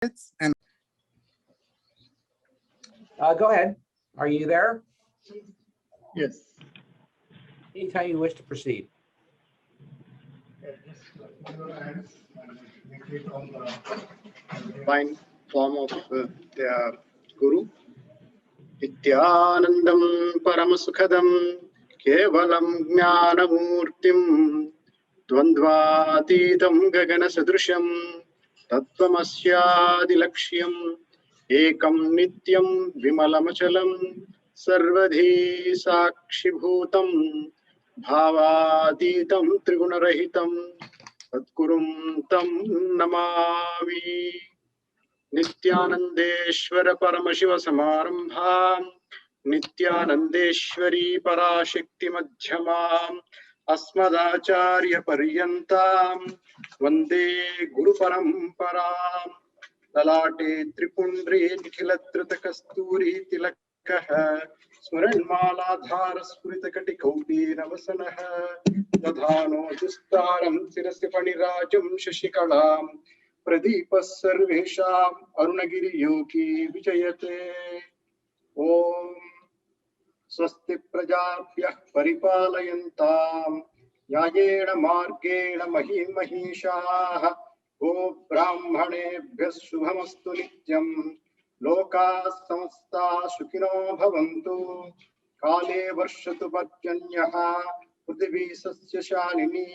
And go ahead. Are you there? Yes. Anytime you wish to proceed. Divine form of their Guru. Nityanandam Paramasukhadam Kevalam Jnanamurtim Dvandvatitam Gagana Sadrusham Tattvamasyaadilakshyan Ekam Nityam Vimalamachalam Sarvadhi Sakshibhutam Bhavaditam Trigunarahitam Satgurum Tam Namami Nityanandeshwara Paramashiva Samarambha Nityanandeshwari Parashakti Madhyamam Asmadacharya Paryantam Vande Guru Paramparam Lalate Tripundri Nikhilatrita Kasturi Tilakaha Smaranmaladhara Spuritakaటి Kaupi Navasanaha Dadhano Justaram Sirasipanirajam Shashikalam Pradeepa Sarvesham Arunagiri Yogi Vijayate Om Swasti Prajabhyah Paripalayantam Nyayena Margena Mahimahishaah Go Brahmanebhyah Shubhamastu Nityam Loka Samasta Sukhino Bhavantu Kale Varshatu Parjanyaha Prithvi Sasya Shalini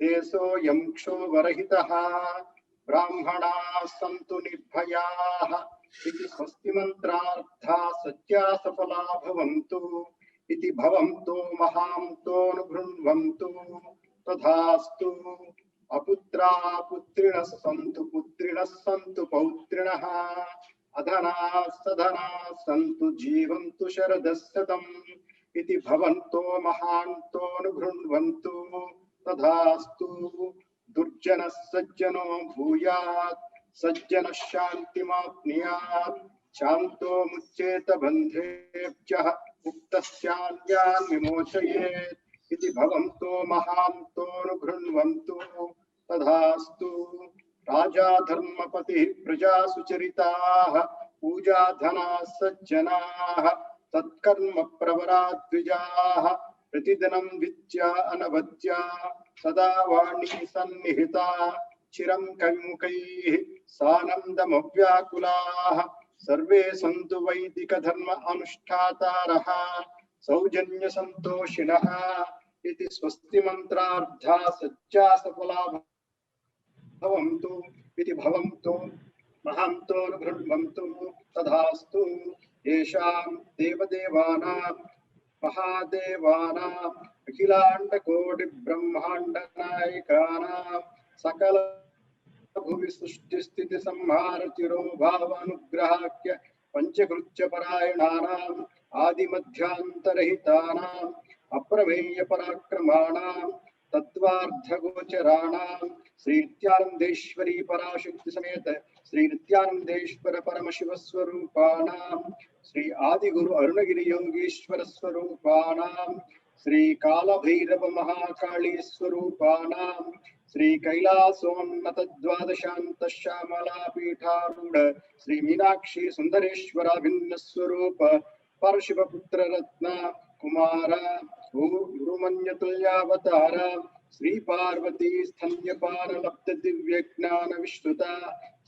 Deso Yamksho Varahitaha Brahmana Santu Nirbhayaah Iti Swasti Mantrartha Satya Safala Bhavantu Iti Bhavantu Mahamto Nubhrunvantu Tadhastu Aputra Putrinas Santu Pautrinaha Adhana Sadhana Santu Jivantu Sharadasyatam Iti Bhavanto Mahanto Nubhrunvantu Tadhastu Durjana Sajjano Bhuyat Sajjana Shantimapniyat Shanto Muccheta Bandhebhyah Uktasyanyaan Vimochayet Iti Bhavanto Mahamto Nubhrunvantu Tadhastu Raja Dharmapati Praja Sucharitah Puja Dhana Sajjanah Tatkarma Pravarat Vijah Pratidhanam Vitya Anavadya Sada Vani Sannihita Chiram Kaimukai Sanandamavyakulah Sarve Santu Vaidika Dharma Anushtataraha Saujanya Santoshinaha Iti Swasti Mantrartha Satya Safala Bhavantu Iti Bhavantu Mahamto Nubhrunvantu Tadhastu Yesham Devadevanam Mahadevana Akhilanda Kodi Brahmanda Naikana Sakala Bhuvi Sushti Sthiti Samhara Tiro Bhava Anugrahakya Panchakrucha Parayananam Adi Madhyantarhitanam Aprameya Parakramanam Tattvartha Gocharanam Sri Nityanandeshwari Parashakti Sameta Sri Nityanandeshwara Paramashiva Swarupanam Sri Adi Guru Arunagiri Yogeshwara Swarupanam Sri Kala Bhairava Mahakali Swarupanam Sri Kailasonnata Dvadashanta Shamala Pitharuda Sri Meenakshi Sundareshwara Bhinna Swarupa Parashiva Putra Ratna Kumara Guru Manyatulyavatara Sri Parvati Sthanyapana Lapta Divya Gnana Vishnuta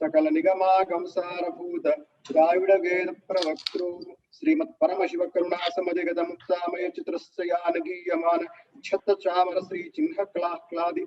Sakala Nigama Gamsara Bhuta Dravida Veda Pravaktru Srimat Paramashiva Karuna Samadegada Muktamaya Chitrasayana Giyamana Chatta Chamara Sri Chinha Kladi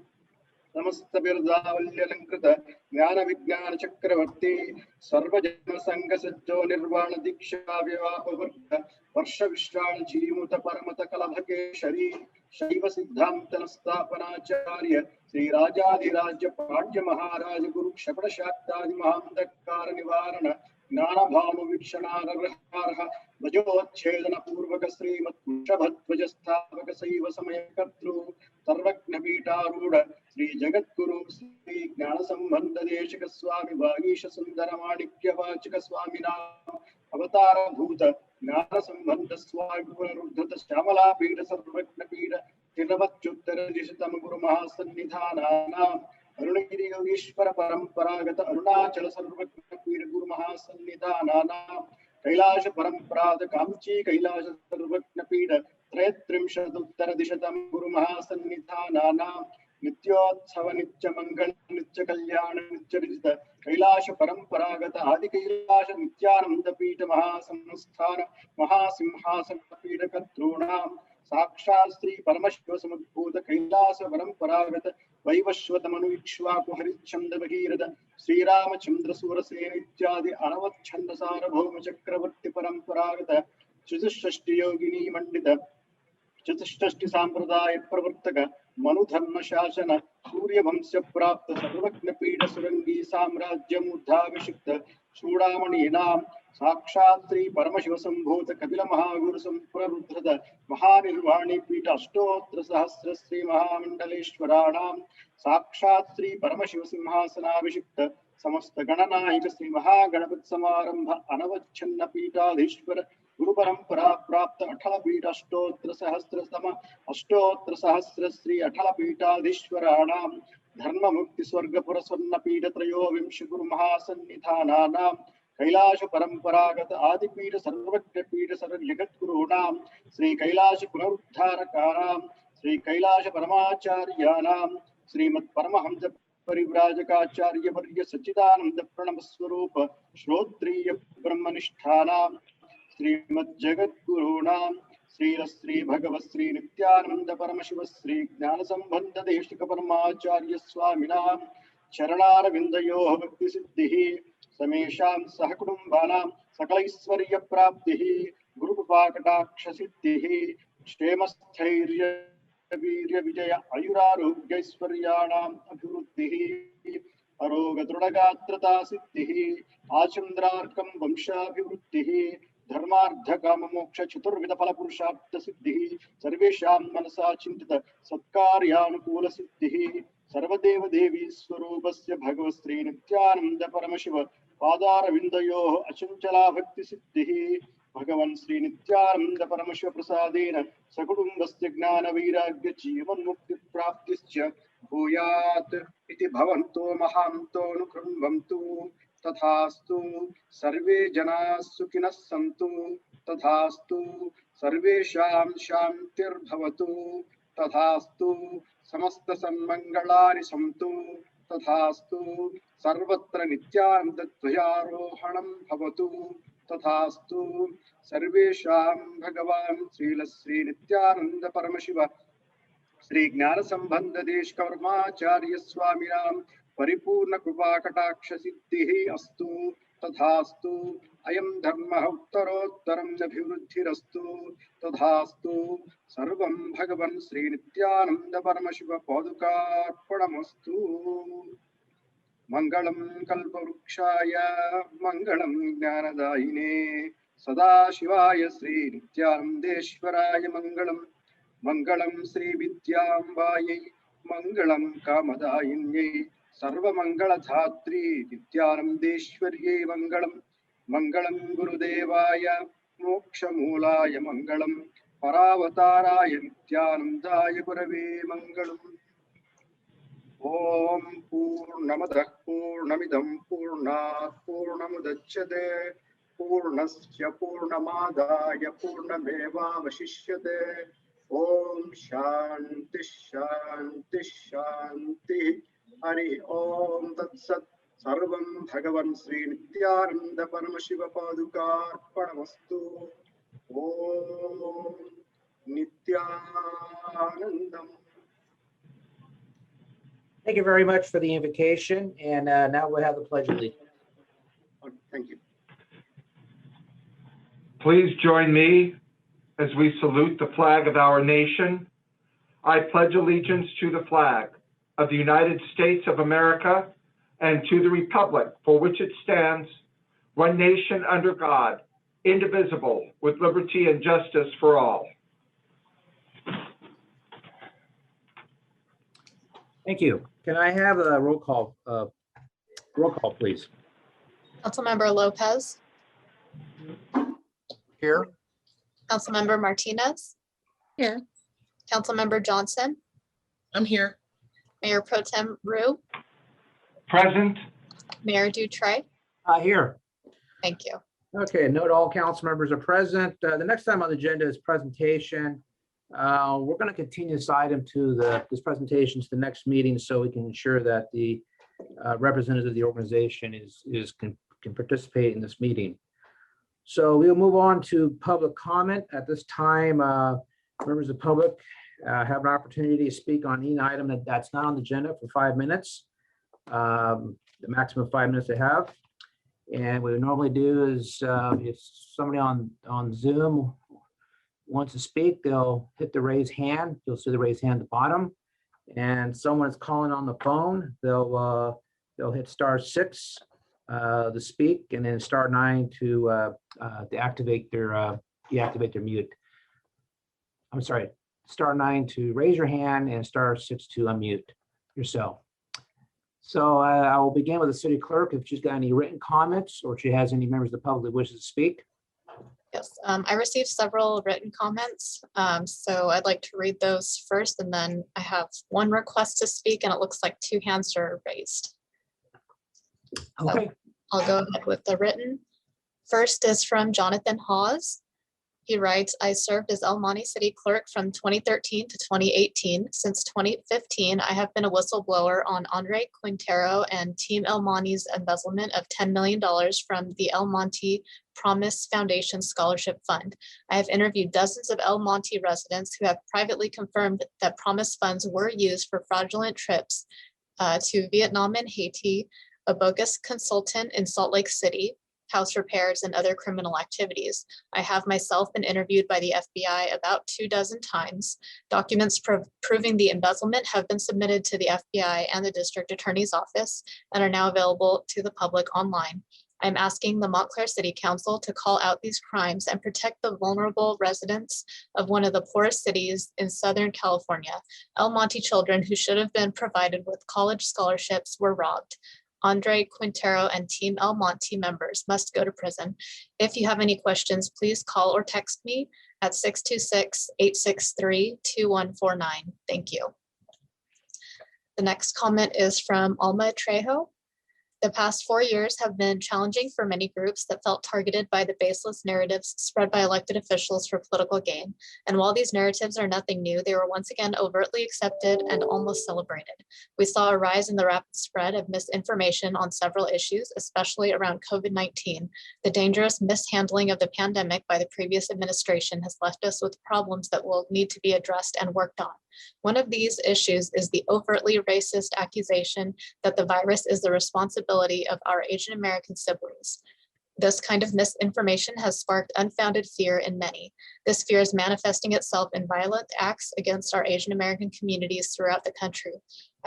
Namasta Birdhavalyalankrita Jnana Vijnana Chakravarti Sarvajana Sangha Sajjo Nirvana Diksha Vyavapavarta Varsha Vishrana Jimuta Paramata Kalabhakeshari Shaiva Siddhanta Nastapanacharya Sri Rajadhirajya Padya Maharaja Guru Kshapada Shaktadi Mahamdakara Nivarana Gnana Bhama Vikshana Raharha Vajochedana Purvaka Srimat Kushabhatvajasthavaka Saiva Samayakatru Sarvakna Pitaruda Sri Jagat Guru Sri Gnana Sambandha Deshika Swami Vagisha Sundara Manikya Vachika Swami Nam Avatara Bhuta Gnana Sambandha Swami Ruddhata Shamala Pita Sarvakna Pita Tiravachuttara Dishitam Guru Mahasannidhana Arunagiri Yogeshwara Paramparagata Arunachala Sarvakna पीठ गुरु महासन्निधानानां कैलाश परम्पराद कांची कैलाश सर्वज्ञ पीठ त्रयत्रिंशदुत्तरद्विशतं गुरु महासन्निधानानां नित्योत्सव नित्य मंगल नित्य कल्याण नित्य विजित कैलाश परंपरागत आदि कैलाश नित्यानंद पीठ महासंस्थान महासिंहासन पीठ कर्तॄणां साक्षात् श्री परमशिव समुद्भूत कैलास परंपरागत वैवस्वत मनु इक्ष्वाकु हरिश्चंद्र भगीरथ श्रीरामचंद्र सूरसेन इत्यादि अनवच्छंद सार्वभौम चक्रवर्ती परंपरागत चतुष्षष्टि योगिनी मंडित चतुष्षष्टि सांप्रदाय प्रवर्तक मनुधर्म शासन सूर्य वंश प्राप्त सर्वज्ञ पीठ सुरंगी साम्राज्य मुद्धाभिषिक्त चूड़ामणीनां साक्षात् श्री परमशिव संभूत कपिल महागुरु संप्रवृद्धत महानिर्वाणी पीठ अष्टोत्तर सहस्र श्री महामंडलेश्वराणां साक्षात् श्री परमशिव सिंहासनाभिषिक्त समस्त गणनायक श्री महागणपति समारंभ अनवच्छिन्न पीठाधीश्वर गुरु परंपरा प्राप्त अठल पीठ अष्टोत्तर सहस्र श्री अठल पीठाधीश्वराणां धर्म मुक्ति स्वर्ग पुर स्वर्ण पीठ त्रयोविंश गुरु महासन्निधानानां कैलाश परंपरागत आदिपीठ सर्वज्ञ पीठ सर्व जगत गुरूणां श्री कैलाश पुनरुद्धारकानां श्री कैलाश परमाचार्याणां श्रीमत् परमहंस परिव्राजकाचार्य वर्य सच्चिदानंद प्रणव स्वरूप श्रोत्रिय ब्रह्मनिष्ठानां श्रीमद् जगद्गुरूणां श्री भगवत् श्री नित्यानंद परमशिव श्री ज्ञान संबंध देशिक परमाचार्य स्वामिनां चरणारविन्दयोः भक्ति सिद्धिः समेषां सहकुटुम्बानां सकलैश्वर्य प्राप्तिः गुरुकृपाकटाक्ष सिद्धिः क्षेमस्थैर्य वीर्य विजय आयुरारोग्यैश्वर्याणाम् अभिवृद्धिः अरोगदृढगात्रता सिद्धिः आचन्द्रार्कं वंशाभिवृद्धिः धर्मार्थ काम मोक्ष चतुर्विध फल पुरुषार्थ सिद्धिः सर्वेषां मनसा चिंतित सत्कार्यानुकूल सिद्धिः सर्वदेव देवी स्वरूपस्य भगवत् श्री नित्यानंद परमशिव पादारविन्दयोः अचञ्चला भक्ति सिद्धिः भगवन् श्री नित्यानंद परमशिव प्रसादेन सकुटुम्बस्य ज्ञान वैराग्य जीवन मुक्ति प्राप्तिश्च भूयात् इति भवन्तो महान्तोऽनुकृण्वन्तु तथास्तु सर्वे जनाः सुखिनः सन्तु तथास्तु सर्वेषां शान्तिर्भवतु तथास्तु समस्त सन्मङ्गलानि सन्तु तथास्तु सर्वत्र नित्यानन्दध्वजारोहणं भवतु तथास्तु सर्वेषां भगवान् श्री नित्यानंद परमशिव श्री ज्ञान संबंध देश कर्माचार्य स्वामिनां परिपूर्ण कृपा कटाक्ष सिद्धिः अस्तु तथास्तु अयं धर्मः उत्तरोत्तरं अभिवृद्धिरस्तु तथास्तु सर्वं भगवन् श्री नित्यानंद परमशिव पादुकार्पणमस्तु मंगलं कल्पवृक्षाय मंगलं ज्ञानदायिने सदाशिवाय श्री नित्यानंदेश्वराय मंगलं मंगलं श्री विद्याम्बायै मंगलं कामदायिन्यै सर्वमंगलधात्री नित्यानंदेश्वर्यै मंगलं मंगलं गुरुदेवाय मोक्षमूलाय मंगलं परावताराय नित्यानंदाय गुरवे मंगलम्। ओम पूर्णमदः पूर्णमिदं पूर्णात् पूर्णमुदच्यते पूर्णस्य पूर्णमादाय पूर्णमेवावशिष्यते। ओम शांति शांति शांति। हरि ओम तत्सत्। सर्वं भगवन् श्री नित्यानंद परमशिव पादुकार्पणमस्तु। ओम नित्यानंदम्। Thank you very much for the invocation. And now we'll have the Pledge of Allegiance. Thank you. Please join me as we salute the flag of our nation. I pledge allegiance to the flag of the United States of America and to the republic for which it stands, one nation under God, indivisible, with liberty and justice for all. Thank you. Can I have a roll call? Roll call, please. Councilmember Lopez, Here. Councilmember Martinez, Here. Councilmember Johnson, I'm here. Mayor Pro Tem Rue, Present. Mayor Dutray, Here. Thank you. Okay, note all council members are present. The next item on the agenda is presentation. We're going to continue this item to this presentation to the next meeting so we can ensure that the representative of the organization can participate in this meeting. So we'll move on to public comment. At this time, members of the public have an opportunity to speak on any item that's not on the agenda for 5 minutes, the maximum 5 minutes they have. And what we normally do is if somebody on Zoom wants to speak, they'll hit the raise hand. You'll see the raise hand at the bottom. And someone is calling on the phone, they'll hit *6 to speak, and then *9 to deactivate their mute. I'm sorry, *9 to raise your hand and *6 to unmute yourself. So I will begin with the city clerk if she's got any written comments or if she has any members of the public that wishes to speak. Yes, I received several written comments, so I'd like to read those first, and then I have one request to speak, and it looks like 2 hands are raised. Okay. So I'll go ahead with the written. First is from Jonathan Hawes. He writes, I served as El Monte City Clerk from 2013 to 2018. Since 2015, I have been a whistleblower on Andre Quintero and Team El Monte's embezzlement of $10 million from the El Monte Promise Foundation Scholarship Fund. I have interviewed dozens of El Monte residents who have privately confirmed that Promise funds were used for fraudulent trips to Vietnam and Haiti, a bogus consultant in Salt Lake City, house repairs, and other criminal activities. I have myself been interviewed by the FBI about 24 times. Documents proving the embezzlement have been submitted to the FBI and the District Attorney's Office and are now available to the public online. I'm asking the Montclair City Council to call out these crimes and protect the vulnerable residents of one of the poorest cities in Southern California. El Monte children who should have been provided with college scholarships were robbed. Andre Quintero and Team El Monte members must go to prison. If you have any questions, please call or text me at 626-863-2149. Thank you. The next comment is from Alma Trejo. The past 4 years have been challenging for many groups that felt targeted by the baseless narratives spread by elected officials for political gain. And while these narratives are nothing new, they were once again overtly accepted and almost celebrated. We saw a rise in the rapid spread of misinformation on several issues, especially around COVID-19. The dangerous mishandling of the pandemic by the previous administration has left us with problems that will need to be addressed and worked on. One of these issues is the overtly racist accusation that the virus is the responsibility of our Asian American siblings. This kind of misinformation has sparked unfounded fear in many. This fear is manifesting itself in violent acts against our Asian American communities throughout the country.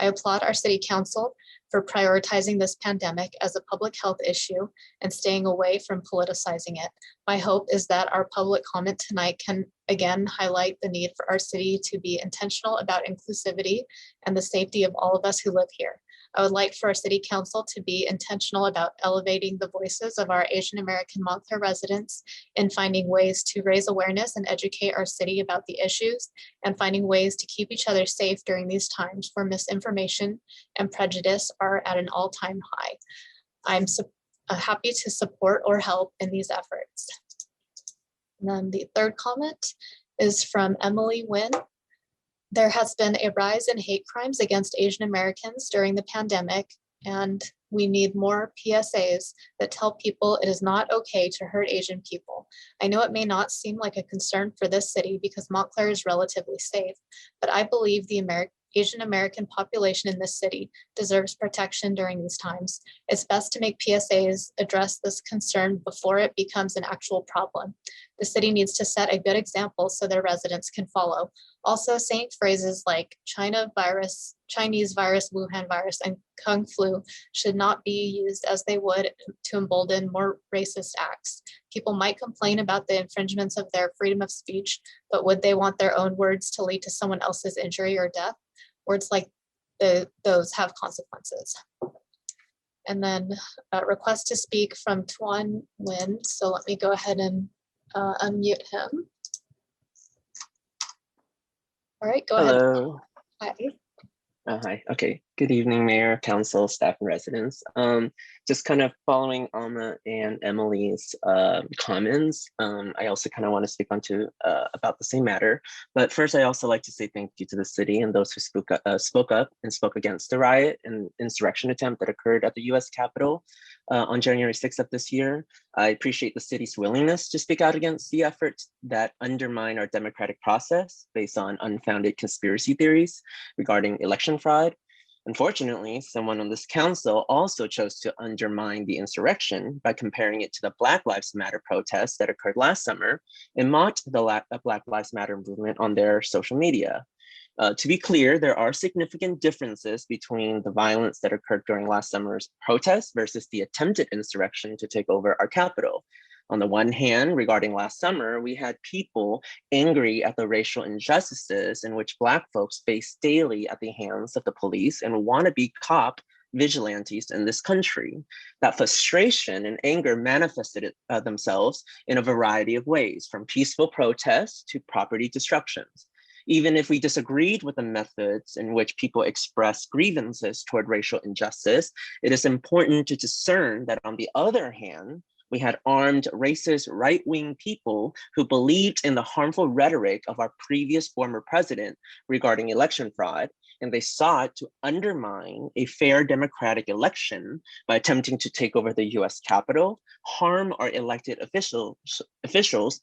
I applaud our city council for prioritizing this pandemic as a public health issue and staying away from politicizing it. My hope is that our public comment tonight can again highlight the need for our city to be intentional about inclusivity and the safety of all of us who live here. I would like for our city council to be intentional about elevating the voices of our Asian American Montclair residents in finding ways to raise awareness and educate our city about the issues and finding ways to keep each other safe during these times where misinformation and prejudice are at an all-time high. I'm happy to support or help in these efforts. And then the third comment is from Emily Wynn. There has been a rise in hate crimes against Asian Americans during the pandemic, and we need more PSAs that tell people it is not okay to hurt Asian people. I know it may not seem like a concern for this city because Montclair is relatively safe, but I believe the Asian American population in this city deserves protection during these times. It's best to make PSAs address this concern before it becomes an actual problem. The city needs to set a good example so their residents can follow. Also, saying phrases like Chinese virus, Wuhan virus, and Kung flu should not be used as they would to embolden more racist acts. People might complain about the infringements of their freedom of speech, but would they want their own words to lead to someone else's injury or death? Words like those have consequences. And then a request to speak from Tuan Nguyen. So let me go ahead and unmute him. All right, go ahead. Hello. Hi. Hi. Okay. Good evening, Mayor, Council, staff, and residents. Just kind of following Alma and Emily's comments. I also kind of want to speak about the same matter. But first, I also like to say thank you to the city and those who spoke up and spoke against the riot and insurrection attempt that occurred at the U.S. Capitol on January 6th of this year. I appreciate the city's willingness to speak out against the efforts that undermine our democratic process based on unfounded conspiracy theories regarding election fraud. Unfortunately, someone on this council also chose to undermine the insurrection by comparing it to the Black Lives Matter protests that occurred last summer and mocked the Black Lives Matter movement on their social media. To be clear, there are significant differences between the violence that occurred during last summer's protests versus the attempted insurrection to take over our capital. On the one hand, regarding last summer, we had people angry at the racial injustices in which Black folks face daily at the hands of the police and wannabe cop vigilantes in this country. That frustration and anger manifested themselves in a variety of ways, from peaceful protests to property destructions. Even if we disagreed with the methods in which people express grievances toward racial injustice, it is important to discern that on the other hand, we had armed, racist, right-wing people who believed in the harmful rhetoric of our previous former president regarding election fraud, and they sought to undermine a fair democratic election by attempting to take over the US Capitol, harm our elected officials,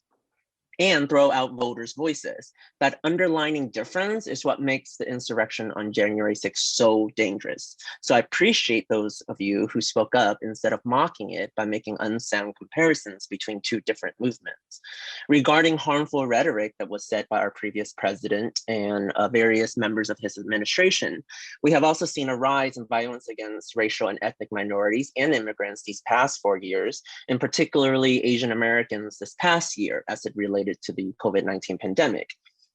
and throw out voters' voices. That underlining difference is what makes the insurrection on January 6th so dangerous. So I appreciate those of you who spoke up instead of mocking it by making unsound comparisons between two different movements. Regarding harmful rhetoric that was said by our previous president and various members of his administration, we have also seen a rise in violence against racial and ethnic minorities and immigrants these past 4 years, and particularly Asian Americans this past year as it related to the COVID-19 pandemic.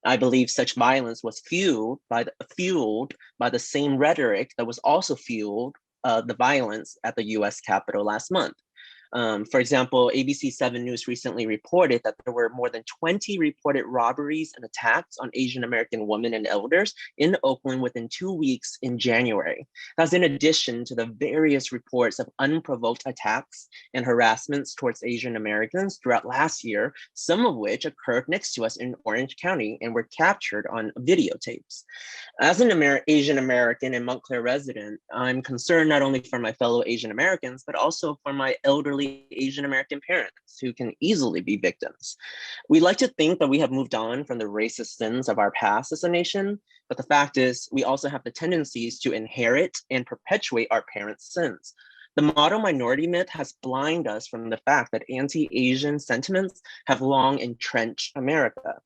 I believe such violence was fueled by the same rhetoric that was also fueled the violence at the US Capitol last month. For example, ABC 7 News recently reported that there were more than 20 reported robberies and attacks on Asian American women and elders in Oakland within 2 weeks in January. That's in addition to the various reports of unprovoked attacks and harassments towards Asian Americans throughout last year, some of which occurred next to us in Orange County and were captured on videotapes. As an Asian American and Montclair resident, I'm concerned not only for my fellow Asian Americans, but also for my elderly Asian American parents who can easily be victims. We like to think that we have moved on from the racist sins of our past as a nation, but the fact is we also have the tendencies to inherit and perpetuate our parents' sins. The model minority myth has blinded us from the fact that anti-Asian sentiments have long entrenched America.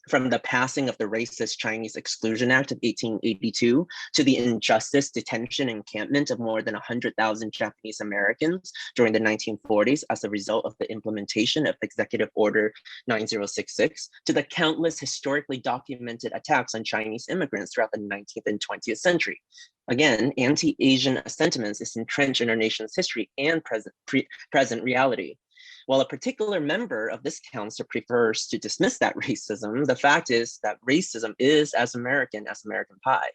From the passing of the racist Chinese Exclusion Act of 1882 to the injustice, detention, and encampment of more than 100,000 Japanese Americans during the 1940s as a result of the implementation of Executive Order 9066, to the countless historically documented attacks on Chinese immigrants throughout the 19th and 20th century. Again, anti-Asian sentiments is entrenched in our nation's history and present reality. While a particular member of this council prefers to dismiss that racism, the fact is that racism is as American pie.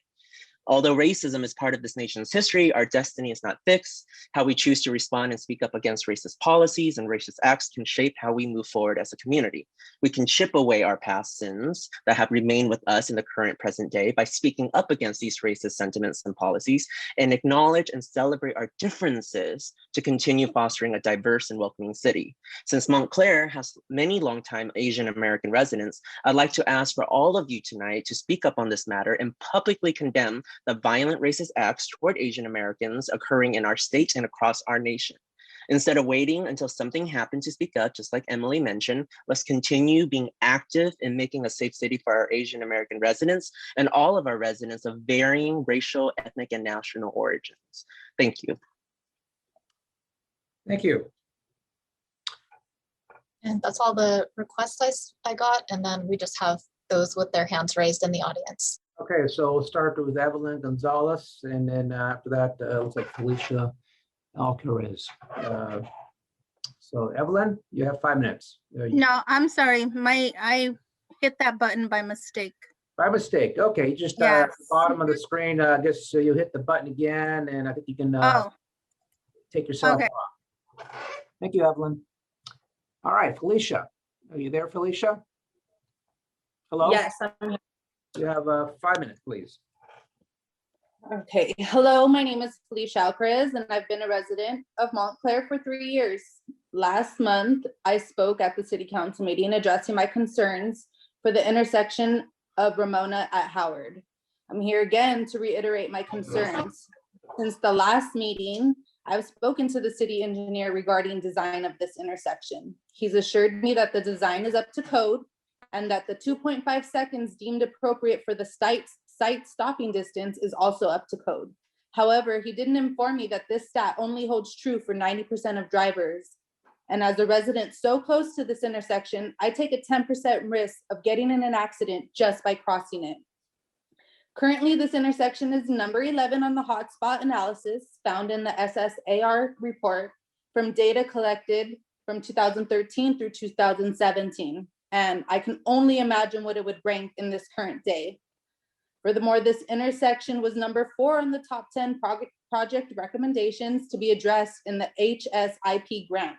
Although racism is part of this nation's history, our destiny is not fixed. How we choose to respond and speak up against racist policies and racist acts can shape how we move forward as a community. We can chip away our past sins that have remained with us in the current present day by speaking up against these racist sentiments and policies and acknowledge and celebrate our differences to continue fostering a diverse and welcoming city. Since Montclair has many longtime Asian American residents, I'd like to ask for all of you tonight to speak up on this matter and publicly condemn the violent racist acts toward Asian Americans occurring in our state and across our nation. Instead of waiting until something happens to speak up, just like Emily mentioned, let's continue being active in making a safe city for our Asian American residents and all of our residents of varying racial, ethnic, and national origins. Thank you. Thank you. And that's all the requests I got. And then we just have those with their hands raised in the audience. Okay, so we'll start with Evelyn Gonzalez, and then after that, looks like Felicia Alcaraz. So Evelyn, you have 5 minutes. No, I'm sorry. I hit that button by mistake. By mistake. Okay, just at the Yes. bottom of the screen, I guess you hit the button again, and I think you can Oh, take yourself okay. off. Thank you, Evelyn. All right, Felicia. Are you there, Felicia? Hello? Yes, I'm here. You have 5 minutes, please. Okay. Hello, my name is Felicia Alvarez, and I've been a resident of Montclair for 3 years. Last month, I spoke at the city council meeting addressing my concerns for the intersection of Ramona at Howard. I'm here again to reiterate my concerns. Since the last meeting, I've spoken to the city engineer regarding design of this intersection. He's assured me that the design is up to code and that the 2.5 seconds deemed appropriate for the site stopping distance is also up to code. However, he didn't inform me that this stat only holds true for 90% of drivers. And as a resident so close to this intersection, I take a 10% risk of getting in an accident just by crossing it. Currently, this intersection is number 11 on the hotspot analysis found in the SSAR report from data collected from 2013 through 2017. And I can only imagine what it would rank in this current day. Furthermore, this intersection was number 4 on the top 10 project recommendations to be addressed in the HSIP grant.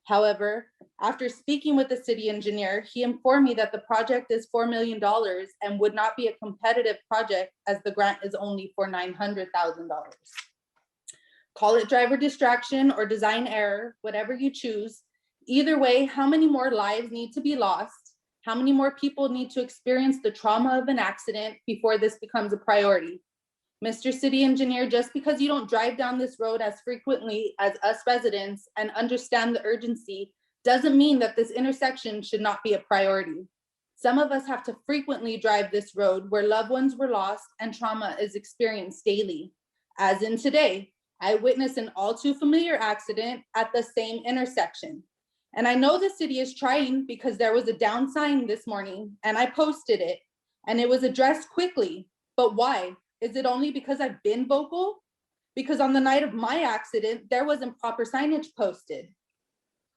However, after speaking with the city engineer, he informed me that the project is $4 million and would not be a competitive project as the grant is only for $900,000. Call it driver distraction or design error, whatever you choose. Either way, how many more lives need to be lost? How many more people need to experience the trauma of an accident before this becomes a priority? Mr. City Engineer, just because you don't drive down this road as frequently as us residents and understand the urgency doesn't mean that this intersection should not be a priority. Some of us have to frequently drive this road where loved ones were lost and trauma is experienced daily. As in today, I witnessed an all too familiar accident at the same intersection. And I know the city is trying because there was a down sign this morning and I posted it and it was addressed quickly. But why? Is it only because I've been vocal? Because on the night of my accident, there wasn't proper signage posted.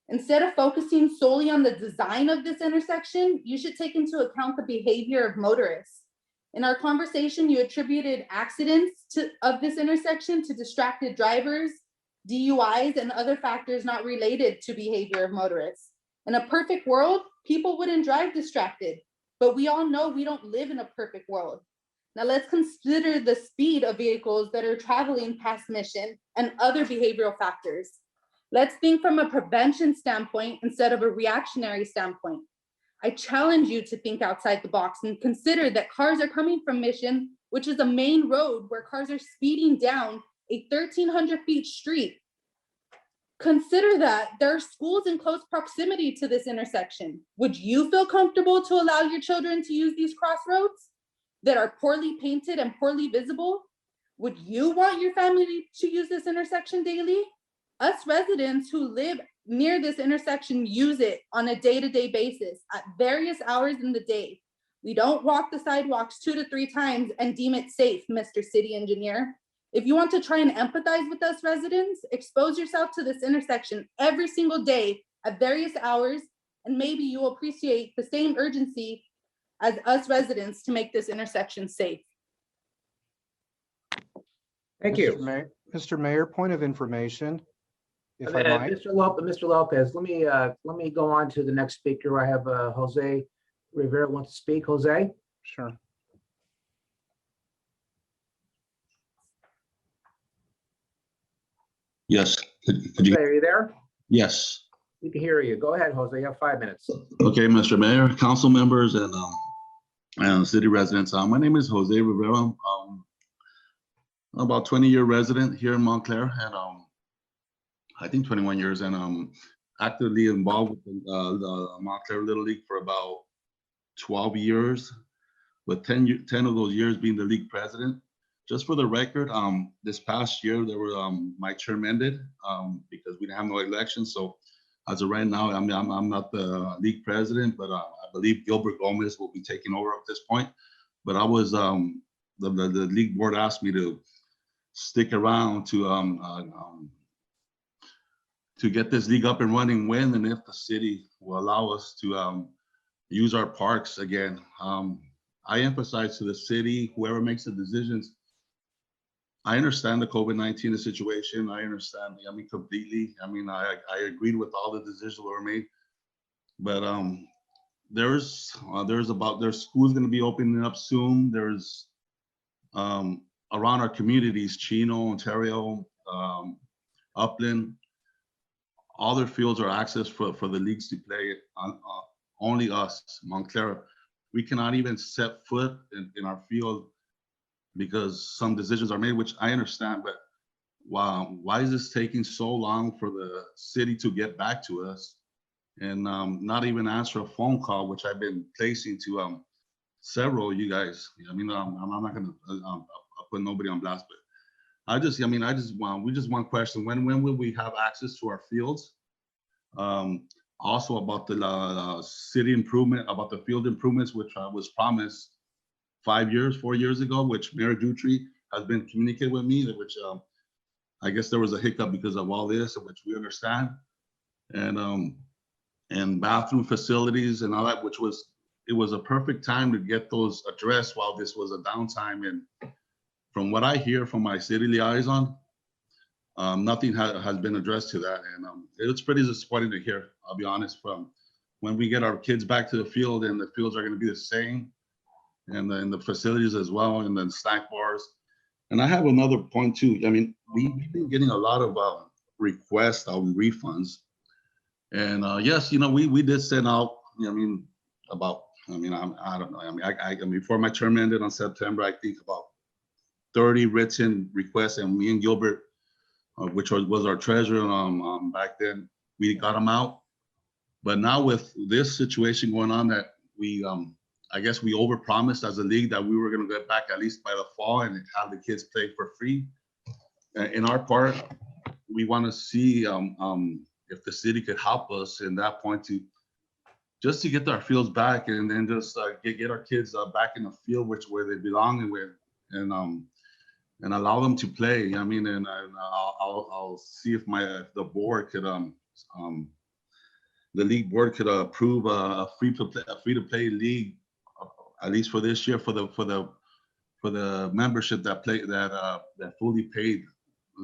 Instead of focusing solely on the design of this intersection, you should take into account the behavior of motorists. In our conversation, you attributed accidents of this intersection to distracted drivers, DUIs, and other factors not related to behavior of motorists. In a perfect world, people wouldn't drive distracted, but we all know we don't live in a perfect world. Now let's consider the speed of vehicles that are traveling past mission and other behavioral factors. Let's think from a prevention standpoint instead of a reactionary standpoint. I challenge you to think outside the box and consider that cars are coming from Mission, which is a main road where cars are speeding down a 1,300 feet street. Consider that there are schools in close proximity to this intersection. Would you feel comfortable to allow your children to use these crossroads that are poorly painted and poorly visible? Would you want your family to use this intersection daily? Us residents who live near this intersection use it on a day-to-day basis at various hours in the day. We don't walk the sidewalks 2 to 3 times and deem it safe, Mr. City Engineer. If you want to try and empathize with us residents, expose yourself to this intersection every single day at various hours, and maybe you will appreciate the same urgency as us residents to make this intersection safe. Thank you. Mr. Mayor, point of information, if I might. Mr. Lopez, let me go on to the next speaker. I have Jose Rivera wants to speak. Jose? Sure. Yes. Could you? Jose, are you there? Yes. We can hear you. Go ahead, Jose. You have 5 minutes. Okay, Mr. Mayor, council members, and city residents. My name is Jose Rivera. About 20-year resident here in Montclair, and I think 21 years, and actively involved with the Montclair Little League for about 12 years, with 10 of those years being the league president. Just for the record, this past year, there were my term ended because we didn't have no elections. So as of right now, I'm not the league president, but I believe Gilbert Gomez will be taking over at this point. But I was the league board asked me to stick around to get this league up and running when and if the city will allow us to use our parks again. I emphasize to the city, whoever makes the decisions, I understand the COVID-19 situation. I understand, I mean, completely. I mean, I agreed with all the decisions that were made, but there's schools going to be opening up soon. There's around our communities, Chino, Ontario, Upland, all their fields are accessed for the leagues to play on. Only us, Montclair, we cannot even set foot in our field because some decisions are made, which I understand, but wow, why is this taking so long for the city to get back to us and not even answer a phone call, which I've been placing to several of you guys. I mean, I'm not gonna put nobody on blast, but we just want question, when will we have access to our fields? Also about the city improvement, about the field improvements, which was promised 4 years ago, which Mayor Dutry has been communicating with me, which I guess there was a hiccup because of all this, which we understand. And bathroom facilities and all that, it was a perfect time to get those addressed while this was a downtime. And from what I hear from my city liaison, nothing has been addressed to that. And it's pretty disappointing to hear, I'll be honest, from when we get our kids back to the field and the fields are going to be the same, and then the facilities as well, and then snack bars. And I have another point too. I mean, we've been getting a lot of requests on refunds. And yes, we did send out, I don't know. I mean, before my term ended on September, I think about 30 written requests, and me and Gilbert, which was our treasurer back then, we got them out. But now with this situation going on, that I guess we overpromised as a league that we were going to get back at least by the fall and have the kids play for free. In our part, we want to see if the city could help us in that point to get our fields back, and then just get our kids back in the field, where they belong, and allow them to play. I mean, and I'll see if the board could the league board could approve a free to play league, at least for this year, for the membership that fully paid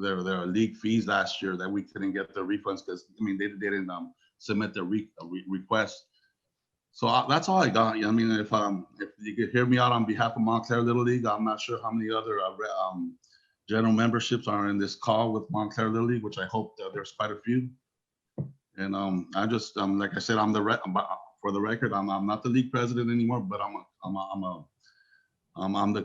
their league fees last year, that we couldn't get the refunds because they didn't submit the request. So that's all I got. I mean, if you could hear me out on behalf of Montclair Little League, I'm not sure how many other general memberships are in this call with Montclair Little League, which I hope that there's quite a few. And I just like I said, for the record, I'm not the league president anymore, but I'm the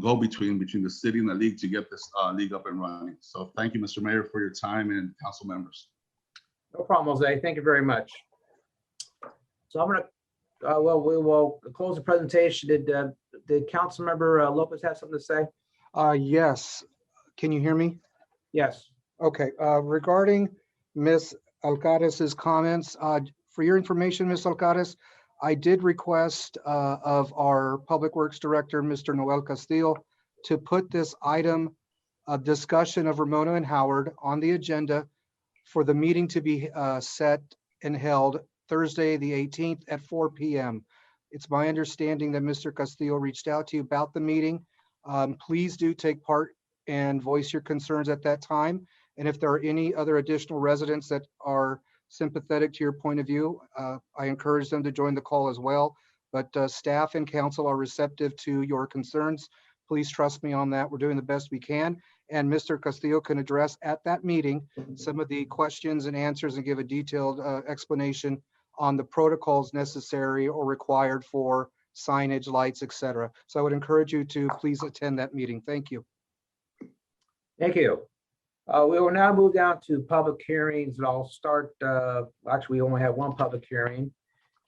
go-between between the city and the league to get this league up and running. So thank you, Mr. Mayor, for your time, and council members. No problem, Jose. Thank you very much. So I'm gonna, we will close the presentation. Did Council Member Lopez have something to say? Yes. Can you hear me? Yes. Okay. Regarding Ms. Alcaraz's comments, for your information, Ms. Alcaraz, I did request of our Public Works Director, Mr. Noel Castillo, to put this item of discussion of Ramona and Howard on the agenda for the meeting to be set and held Thursday, the 18th at 4 p.m. It's my understanding that Mr. Castillo reached out to you about the meeting. Please do take part and voice your concerns at that time. And if there are any other additional residents that are sympathetic to your point of view, I encourage them to join the call as well. But staff and council are receptive to your concerns. Please trust me on that. We're doing the best we can. And Mr. Castillo can address at that meeting some of the questions and answers and give a detailed explanation on the protocols necessary or required for signage, lights, etc. So I would encourage you to please attend that meeting. Thank you. Thank you. We will now move down to public hearings. I'll start, actually, we only have one public hearing,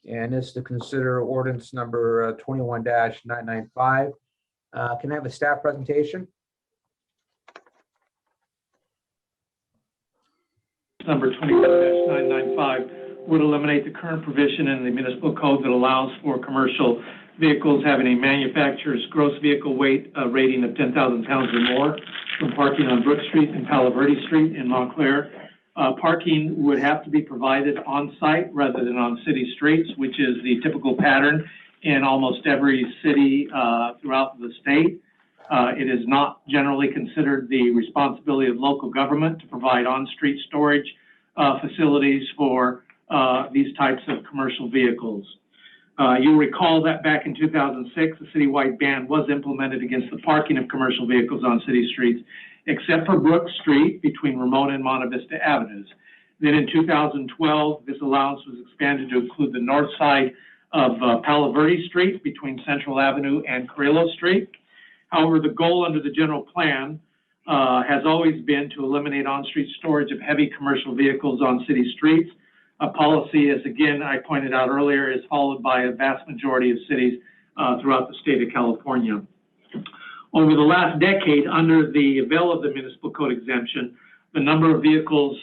and it's to consider ordinance number 21-995. Can I have a staff presentation? Number 21-995 would eliminate the current provision in the municipal code that allows for commercial vehicles having a manufacturer's gross vehicle weight rating of 10,000 pounds or more from parking on Brook Street and Palo Verde Street in Montclair. Parking would have to be provided on site rather than on city streets, which is the typical pattern in almost every city throughout the state. It is not generally considered the responsibility of local government to provide on-street storage facilities for these types of commercial vehicles. You'll recall that back in 2006, a citywide ban was implemented against the parking of commercial vehicles on city streets, except for Brook Street between Ramona and Monte Vista Avenues. Then in 2012, this allowance was expanded to include the north side of Palo Verde Street between Central Avenue and Carrillo Street. However, the goal under the general plan has always been to eliminate on-street storage of heavy commercial vehicles on city streets. A policy, as again I pointed out earlier, is followed by a vast majority of cities throughout the state of California. Over the last decade, under the veil of the municipal code exemption, the number of vehicles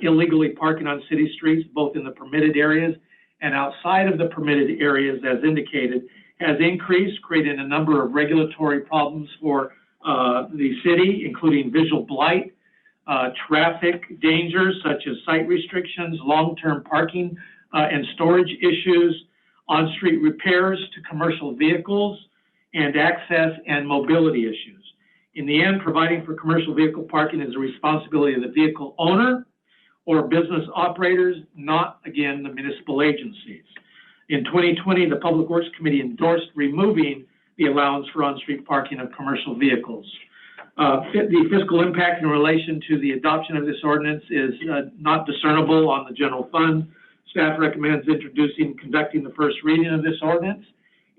illegally parking on city streets, both in the permitted areas and outside of the permitted areas as indicated, has increased, creating a number of regulatory problems for the city, including visual blight, traffic dangers such as site restrictions, long-term parking and storage issues, on-street repairs to commercial vehicles, and access and mobility issues. In the end, providing for commercial vehicle parking is a responsibility of the vehicle owner or business operators, not, again, the municipal agencies. In 2020, the Public Works Committee endorsed removing the allowance for on-street parking of commercial vehicles. The fiscal impact in relation to the adoption of this ordinance is not discernible on the general fund. Staff recommends introducing, conducting the first reading of this ordinance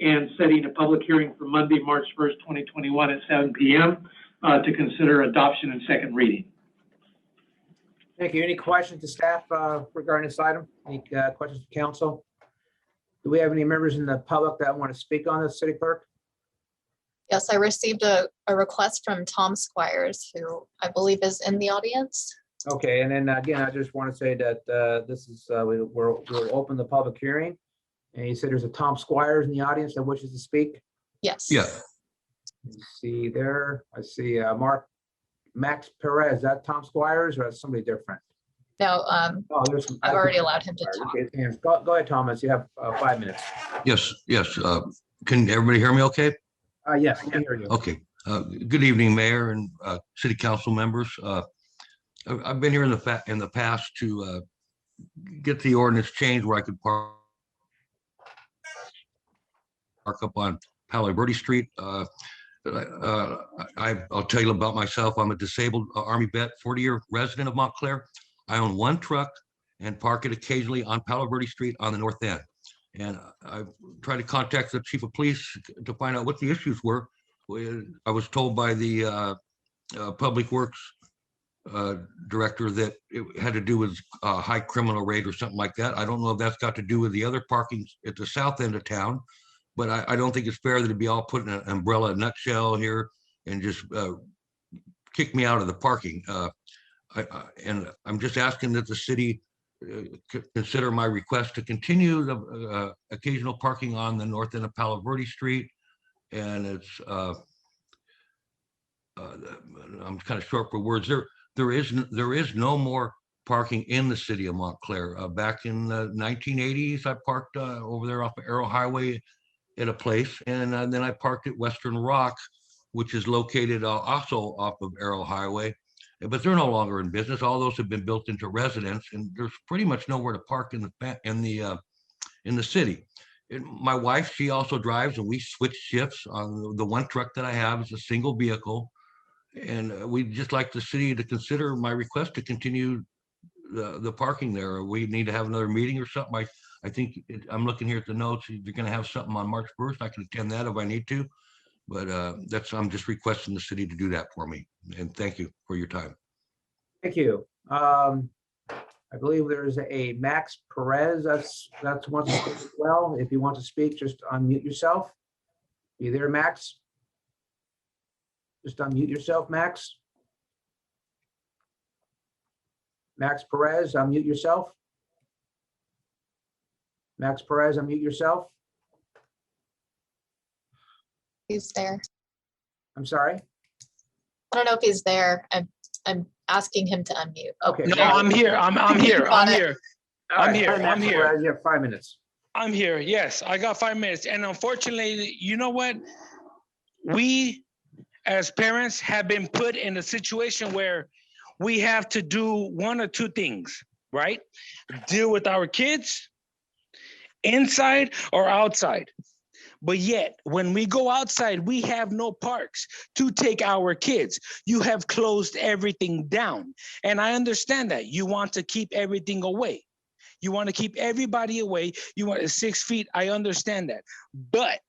and setting a public hearing for Monday, March 1st, 2021 at 7 p.m. To consider adoption and second reading. Thank you. Any questions to staff regarding this item? Any questions to council? Do we have any members in the public that want to speak on this, City Clerk? Yes, I received a request from Tom Squires, who I believe is in the audience. Okay, and then again, I just want to say that this is, we'll open the public hearing. And you said there's a Tom Squires in the audience that wishes to speak. Yes. Yeah. Let's see there, I see Max Perez. Is that Tom Squires or is somebody different? No, Oh, there's I've already allowed him to talk. Okay, hands. Go ahead, Thomas. You have 5 minutes. Yes, yes. Can everybody hear me okay? Yes, I can hear you. Okay. Good evening, Mayor and City Council members. I've been here in the past to get the ordinance changed where I could park up on Palo Verde Street. I'll tell you about myself. I'm a disabled Army vet, 40-year resident of Montclair. I own one truck and park it occasionally on Palo Verde Street on the north end. And I've tried to contact the chief of police to find out what the issues were. I was told by the public works director that it had to do with high criminal rate or something like that. I don't know if that's got to do with the other parking at the south end of town, but I don't think it's fair that it'd be all put in an umbrella nutshell here and just kick me out of the parking. And I'm just asking that the city consider my request to continue the occasional parking on the north end of Palo Verde Street. And it's, I'm kind of short for words. There is no more parking in the city of Montclair. Back in the 1980s, I parked over there off of Arrow Highway at a place, and then I parked at Western Rock, which is located also off of Arrow Highway. But they're no longer in business. All those have been built into residence, and there's pretty much nowhere to park in the city. And my wife, she also drives, and we switch shifts on the one truck that I have is a single vehicle. And we'd just like the city to consider my request to continue the parking there. We need to have another meeting or something. I think I'm looking here at the notes. You're going to have something on March 1st. I can attend that if I need to. But I'm just requesting the city to do that for me. And thank you for your time. Thank you. I believe there's a Max Perez that's wants to speak as well. If you want to speak, just unmute yourself. You there, Max? Just unmute yourself, Max. Max Perez, unmute yourself. Max Perez, unmute yourself. He's there. I'm sorry. I don't know if he's there. I'm asking him to unmute. Okay. No, I'm here. I'm here. I'm here. All I'm right, here. Max I'm here. Perez, you have 5 minutes. I'm here. Yes, I got 5 minutes. And unfortunately, you know what? We as parents have been put in a situation where we have to do one or two things, right? Deal with our kids inside or outside. But yet, when we go outside, we have no parks to take our kids. You have closed everything down. And I understand that. You want to keep everything away. You want to keep everybody away. You want 6 feet. I understand that. But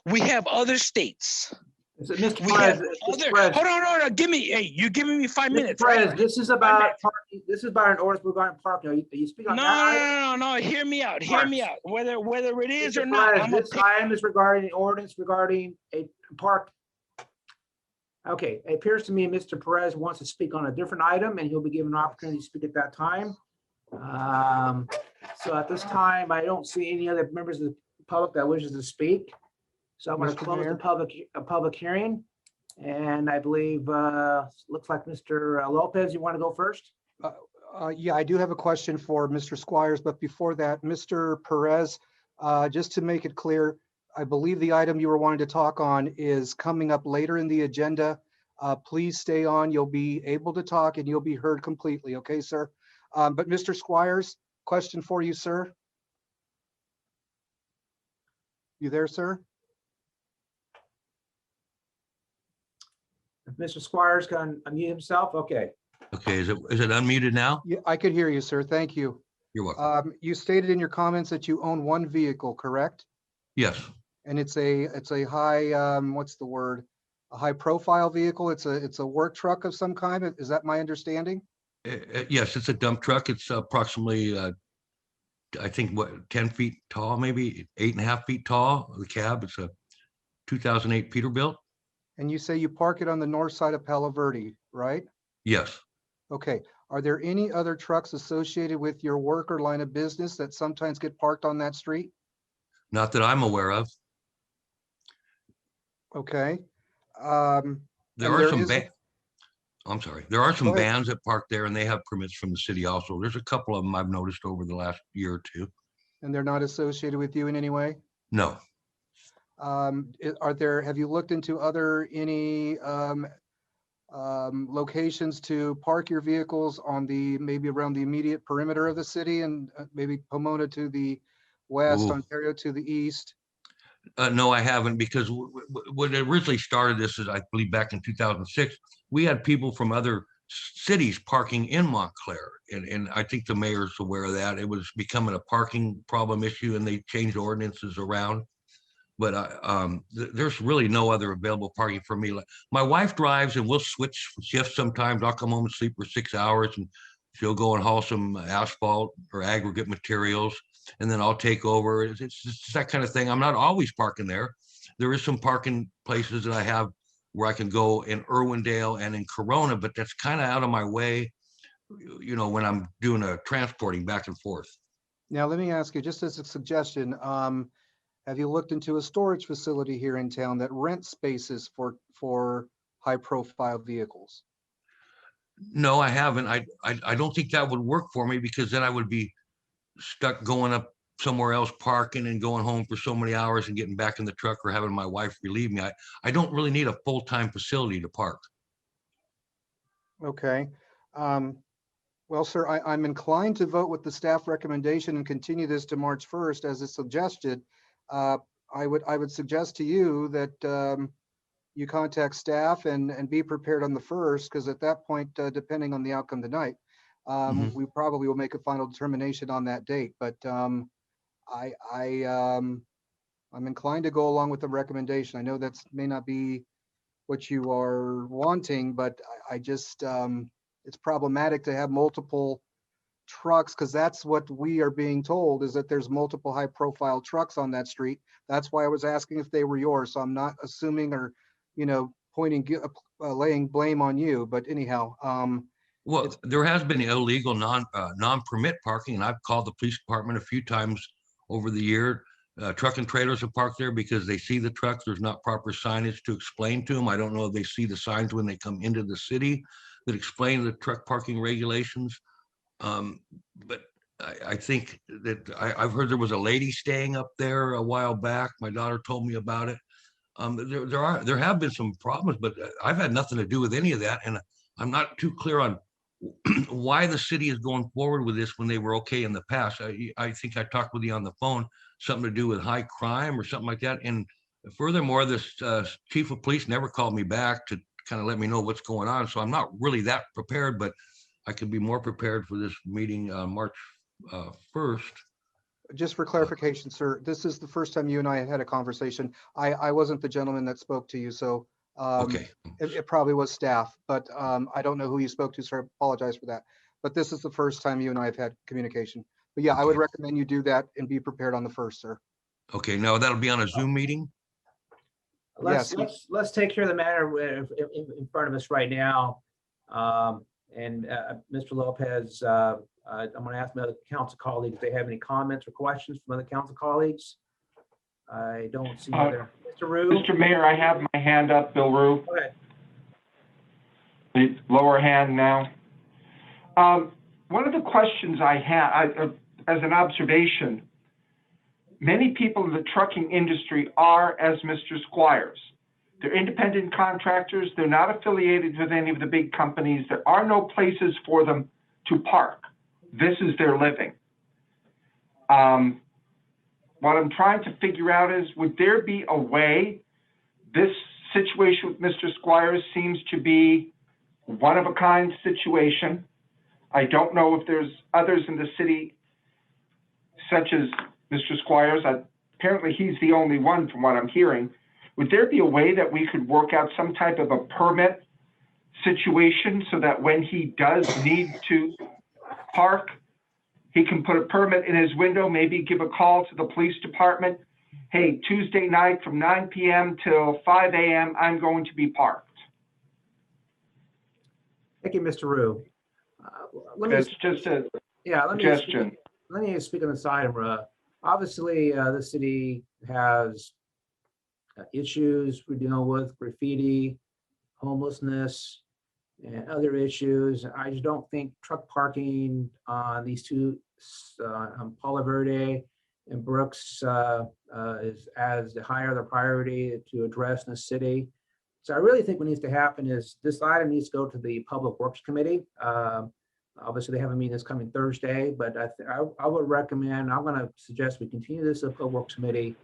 we have other states. Mr. We Perez, have Mr. other, Perez, hold on. Give me, hey, you're giving me 5 Mr. minutes, right? Perez, this is about parking. This is about an ordinance regarding parking. Are you speaking on that item? No. Hear me out. Hear me out. Whether it is or Mr. not, Perez, I'm a this item is regarding an ordinance regarding a park. Okay, it appears to me Mr. Perez wants to speak on a different item and he'll be given an opportunity to speak at that time. So at this time, I don't see any other members of the public that wishes to speak. So I'm going to Mr. close the Mayor? public hearing. And I believe, looks like Mr. Lopez, you want to go first? Yeah, I do have a question for Mr. Squires, but before that, Mr. Perez, just to make it clear, I believe the item you were wanting to talk on is coming up later in the agenda. Please stay on. You'll be able to talk and you'll be heard completely. Okay, sir? But Mr. Squires, question for you, sir. You there, sir? If Mr. Squires can unmute himself, okay. Okay, is it unmuted now? Yeah, I could hear you, sir. Thank you. You're welcome. You stated in your comments that you own one vehicle, correct? Yes, And it's a high, what's the word? A high profile vehicle. It's a work truck of some kind. Is that my understanding? yes, it's a dump truck. It's approximately, I think, 10 feet tall, maybe 8.5 feet tall. The cab, it's a 2008 Peterbilt. And you say you park it on the north side of Palo Verde, right? Yes. Okay. Are there any other trucks associated with your work or line of business that sometimes get parked on that street? Not that I'm aware of. Okay. There And are some, is a- I'm sorry, there are some Go ahead. vans that park there and they have permits from the city also. There's a couple of them I've noticed over the last year or two. And they're not associated with you in any way? No, Have you looked into any locations to park your vehicles on maybe around the immediate perimeter of the city and maybe Pomona to the west, Ooh. Ontario to the east? no, I haven't, because when it originally started, this is, I believe, back in 2006, we had people from other cities parking in Montclair. And I think the mayor's aware of that. It was becoming a parking problem issue and they changed ordinances around. But there's really no other available parking for me. Like, my wife drives and we'll switch shifts sometimes. I'll come home and sleep for 6 hours and she'll go and haul some asphalt or aggregate materials, and then I'll take over. It's just that kind of thing. I'm not always parking there. There is some parking places that I have where I can go in Irwindale and in Corona, but that's kind of out of my way, when I'm doing a transporting back and forth. Now, let me ask you, just as a suggestion, have you looked into a storage facility here in town that rents spaces for high profile vehicles? No, I haven't. I don't think that would work for me, because then I would be stuck going up somewhere else, parking and going home for so many hours and getting back in the truck or having my wife relieve me. I don't really need a full-time facility to park. Okay. Well, sir, I'm inclined to vote with the staff recommendation and continue this to March 1st as is suggested. I would suggest to you that you contact staff and be prepared on the 1st, because at that point, depending on the outcome tonight, we probably will make a final determination on that date. But I'm inclined to go along with the recommendation. I know that may not be what you are wanting, but I just, it's problematic to have multiple trucks, because that's what we are being told, is that there's multiple high profile trucks on that street. That's why I was asking if they were yours. So I'm not assuming or, laying blame on you, but anyhow. Well, there has been illegal non-permit parking, and I've called the police department a few times over the year. Truck and trailers are parked there because they see the trucks. There's not proper signage to explain to them. I don't know if they see the signs when they come into the city that explain the truck parking regulations. But I think I've heard there was a lady staying up there a while back. My daughter told me about it. There have been some problems, but I've had nothing to do with any of that, and I'm not too clear on why the city is going forward with this when they were okay in the past. I think I talked with you on the phone, something to do with high crime or something like that. And furthermore, this chief of police never called me back to kind of let me know what's going on. So I'm not really that prepared, but I could be more prepared for this meeting March 1st. Just for clarification, sir, this is the first time you and I had a conversation. I wasn't the gentleman that spoke to you, so Okay. it probably was staff, but I don't know who you spoke to, so I apologize for that. But this is the first time you and I have had communication. But yeah, I would recommend you do that and be prepared on the 1st, sir. Okay, now that'll be on a Zoom meeting? Let's Yes. let's take care of the matter in front of us right now. And Mr. Lopez, I'm going to ask my other council colleagues if they have any comments or questions from other council colleagues. I don't see other. Mr. Rue? Mr. Mayor, I have my hand up, Bill Rue. Go ahead. The lower hand now. One of the questions I had, as an observation, many people in the trucking industry are as Mr. Squires. They're independent contractors. They're not affiliated with any of the big companies. There are no places for them to park. This is their living. What I'm trying to figure out is, would there be a way? This situation with Mr. Squires seems to be one of a kind situation. I don't know if there's others in the city such as Mr. Squires. Apparently he's the only one from what I'm hearing. Would there be a way that we could work out some type of a permit situation so that when he does need to park, he can put a permit in his window, maybe give a call to the police department. Hey, Tuesday night from 9 p.m. till 5 a.m., I'm going to be parked. Thank you, Mr. Rue. It's just a suggestion. Let me speak on this item. Obviously, the city has issues we're dealing with, graffiti, homelessness, and other issues. I just don't think truck parking on these two, on Palo Verde and Brooks, is as higher the priority to address in the city. So I really think what needs to happen is this item needs to go to the Public Works Committee. Obviously, they have a meeting this coming Thursday, but I would recommend, I'm going to suggest we continue this at the Public Works Committee.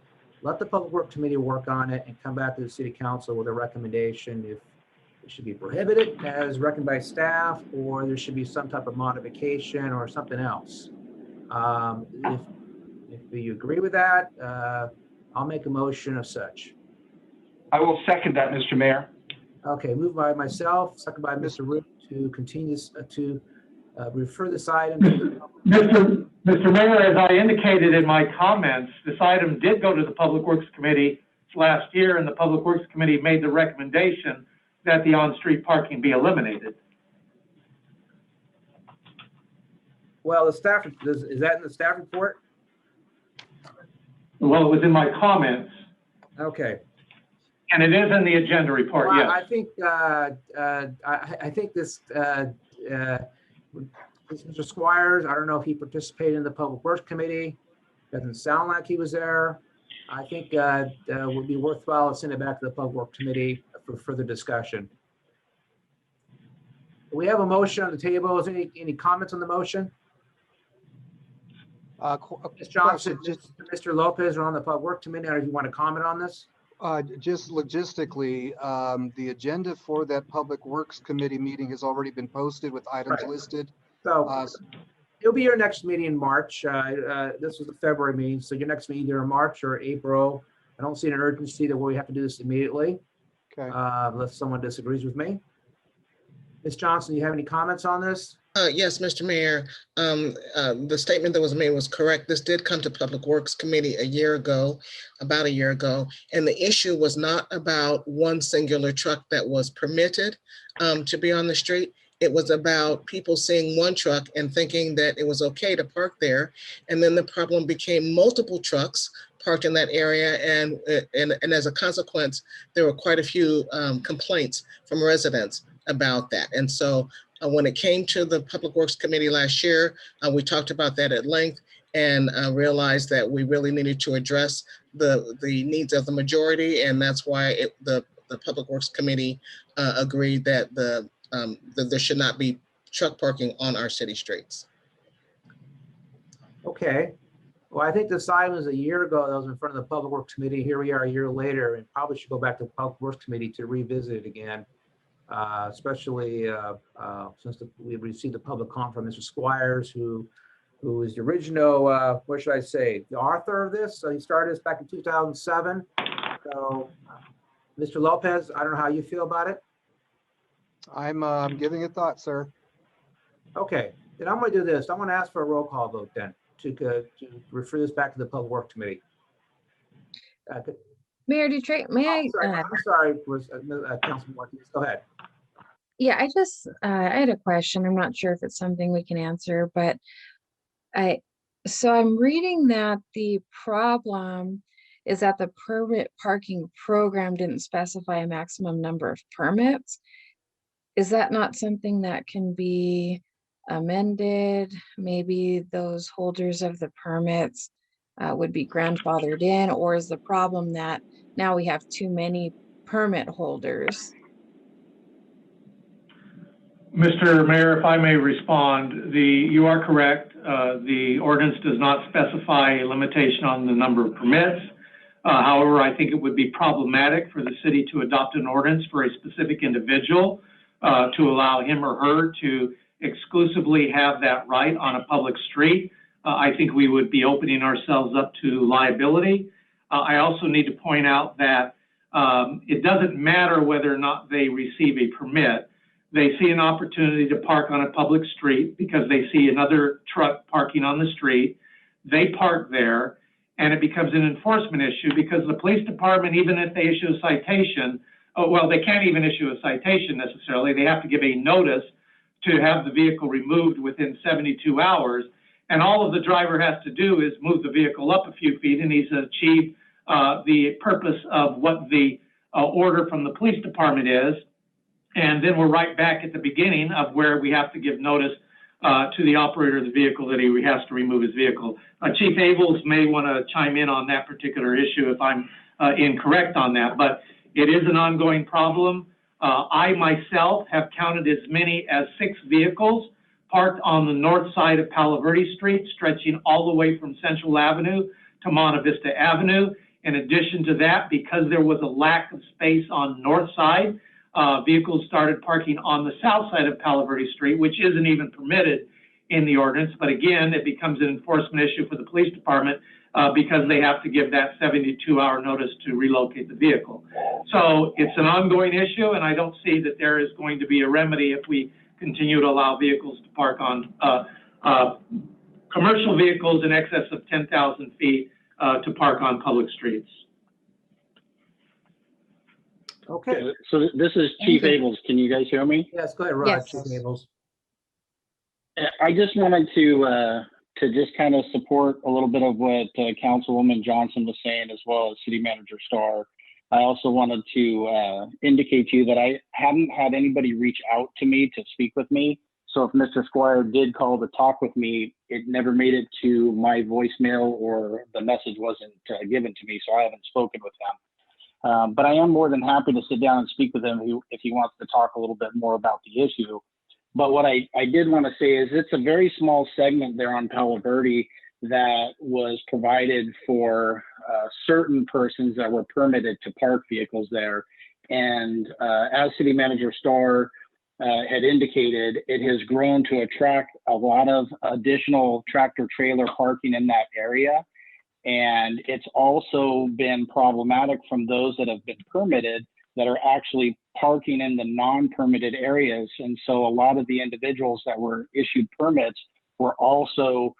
Let the Public Works Committee work on it and come back to the City Council with a recommendation if it should be prohibited as recommended by staff, or there should be some type of modification or something else. If you agree with that, I'll make a motion of such. I will second that, Mr. Mayor. Okay, moved by myself, second by Mr. Root to continue to refer this item to Mr. Mayor, as I indicated in my comments, this item did go to the Public Works Committee last year, and the Public Works Committee made the recommendation that the on-street parking be eliminated. Well, the staff, is that in the staff report? Well, it was in my comments, Okay. and it is in the agenda report, Well, yes. I think this Mr. Squires, I don't know if he participated in the Public Works Committee. Doesn't sound like he was there. I think it would be worthwhile to send it back to the Public Works Committee for further discussion. We have a motion on the table. Is there any comments on the motion? Ms. Johnson, Mr. Lopez are on the Public Works Committee. If you want to comment on this? Just logistically, the agenda for that Public Works Committee meeting has already been posted with items listed. So it'll be your next meeting in March. This was the February meeting, so your next meeting either in March or April. I don't see an urgency that we have to do this immediately. Okay. Unless someone disagrees with me. Ms. Johnson, you have any comments on this? Yes, Mr. Mayor, the statement that was made was correct. This did come to Public Works Committee about a year ago, and the issue was not about one singular truck that was permitted to be on the street. It was about people seeing one truck and thinking that it was okay to park there. And then the problem became multiple trucks parked in that area. And as a consequence, there were quite a few complaints from residents about that. And so when it came to the Public Works Committee last year, we talked about that at length. and realized that we really needed to address the needs of the majority, and that's why the Public Works Committee agreed that that there should not be truck parking on our city streets. Okay. Well, I think this item was a year ago that was in front of the Public Works Committee. Here we are a year later, and probably should go back to the Public Works Committee to revisit it again, especially since we received a public comment from Mr. Squires, who is the original, what should I say, the author of this. So he started this back in 2007. So, Mr. Lopez, I don't know how you feel about it. I'm giving it thought, sir. Okay, then I'm going to do this. I'm going to ask for a roll call vote then to refer this back to the Public Works Committee. Mayor Detroit, may I? I'm sorry, Councilman Martinez, go ahead. Yeah, I had a question. I'm not sure if it's something we can answer, but so I'm reading that the problem is that the permit parking program didn't specify a maximum number of permits. Is that not something that can be amended? Maybe those holders of the permits would be grandfathered in, or is the problem that now we have too many permit holders? Mr. Mayor, if I may respond, you are correct. The ordinance does not specify a limitation on the number of permits. However, I think it would be problematic for the city to adopt an ordinance for a specific individual to allow him or her to exclusively have that right on a public street. I think we would be opening ourselves up to liability. I also need to point out that it doesn't matter whether or not they receive a permit. They see an opportunity to park on a public street because they see another truck parking on the street. They park there, and it becomes an enforcement issue because the police department, even if they issue a citation, well, they can't even issue a citation necessarily. They have to give a notice to have the vehicle removed within 72 hours. And all of the driver has to do is move the vehicle up a few feet, and he's achieved the purpose of what the order from the police department is. And then we're right back at the beginning of where we have to give notice to the operator of the vehicle that he has to remove his vehicle. Chief Abels may want to chime in on that particular issue if I'm incorrect on that, but it is an ongoing problem. I myself have counted as many as 6 vehicles parked on the north side of Palo Verde Street, stretching all the way from Central Avenue to Monte Vista Avenue. In addition to that, because there was a lack of space on north side, vehicles started parking on the south side of Palo Verde Street, which isn't even permitted in the ordinance. But again, it becomes an enforcement issue for the police department because they have to give that 72-hour notice to relocate the vehicle. So it's an ongoing issue, and I don't see that there is going to be a remedy if we continue to allow vehicles to park on commercial vehicles in excess of 10,000 feet to park on public streets. Okay. So this is Chief Abels. Can you guys hear me? Yes, go ahead, Rod. Yes. Chief Abels. I just wanted to just kind of support a little bit of what Councilwoman Johnson was saying, as well as City Manager Starr. I also wanted to indicate to you that I hadn't had anybody reach out to me to speak with me. So if Mr. Squire did call to talk with me, it never made it to my voicemail, or the message wasn't given to me, so I haven't spoken with them. But I am more than happy to sit down and speak with him if he wants to talk a little bit more about the issue. But what I did want to say is it's a very small segment there on Palo Verde that was provided for certain persons that were permitted to park vehicles there. And as City Manager Starr had indicated, it has grown to attract a lot of additional tractor trailer parking in that area. And it's also been problematic from those that have been permitted that are actually parking in the non-permitted areas. And so a lot of the individuals that were issued permits were also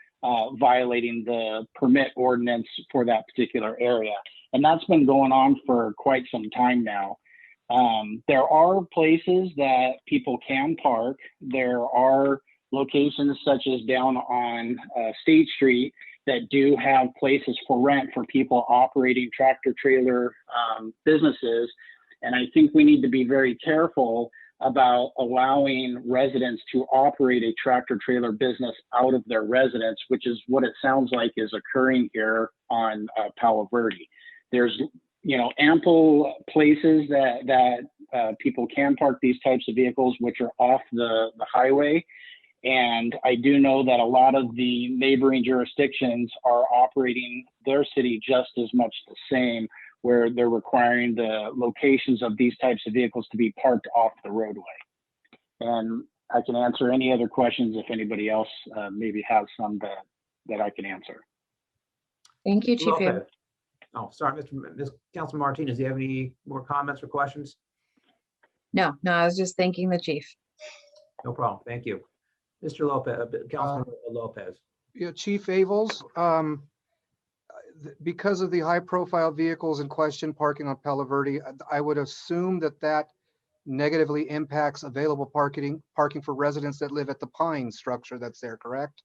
violating the permit ordinance for that particular area. And that's been going on for quite some time now. There are places that people can park. There are locations such as down on State Street that do have places for rent for people operating tractor trailer businesses. And I think we need to be very careful about allowing residents to operate a tractor trailer business out of their residence, which is what it sounds like is occurring here on Palo Verde. There's, you know, ample places that people can park these types of vehicles, which are off the highway. And I do know that a lot of the neighboring jurisdictions are operating their city just as much the same, where they're requiring the locations of these types of vehicles to be parked off the roadway. And I can answer any other questions if anybody else maybe has some that I can answer. Thank you, Chief. Lopez. Oh, sorry, Councilman Martinez, do you have any more comments or questions? No, I was just thanking the chief. No problem. Thank you. Mr. Lopez, Councilman Lopez. Yeah, Chief Avels, because of the high profile vehicles in question parking on Palo Verde, I would assume that negatively impacts available parking for residents that live at the Pine structure that's there, correct?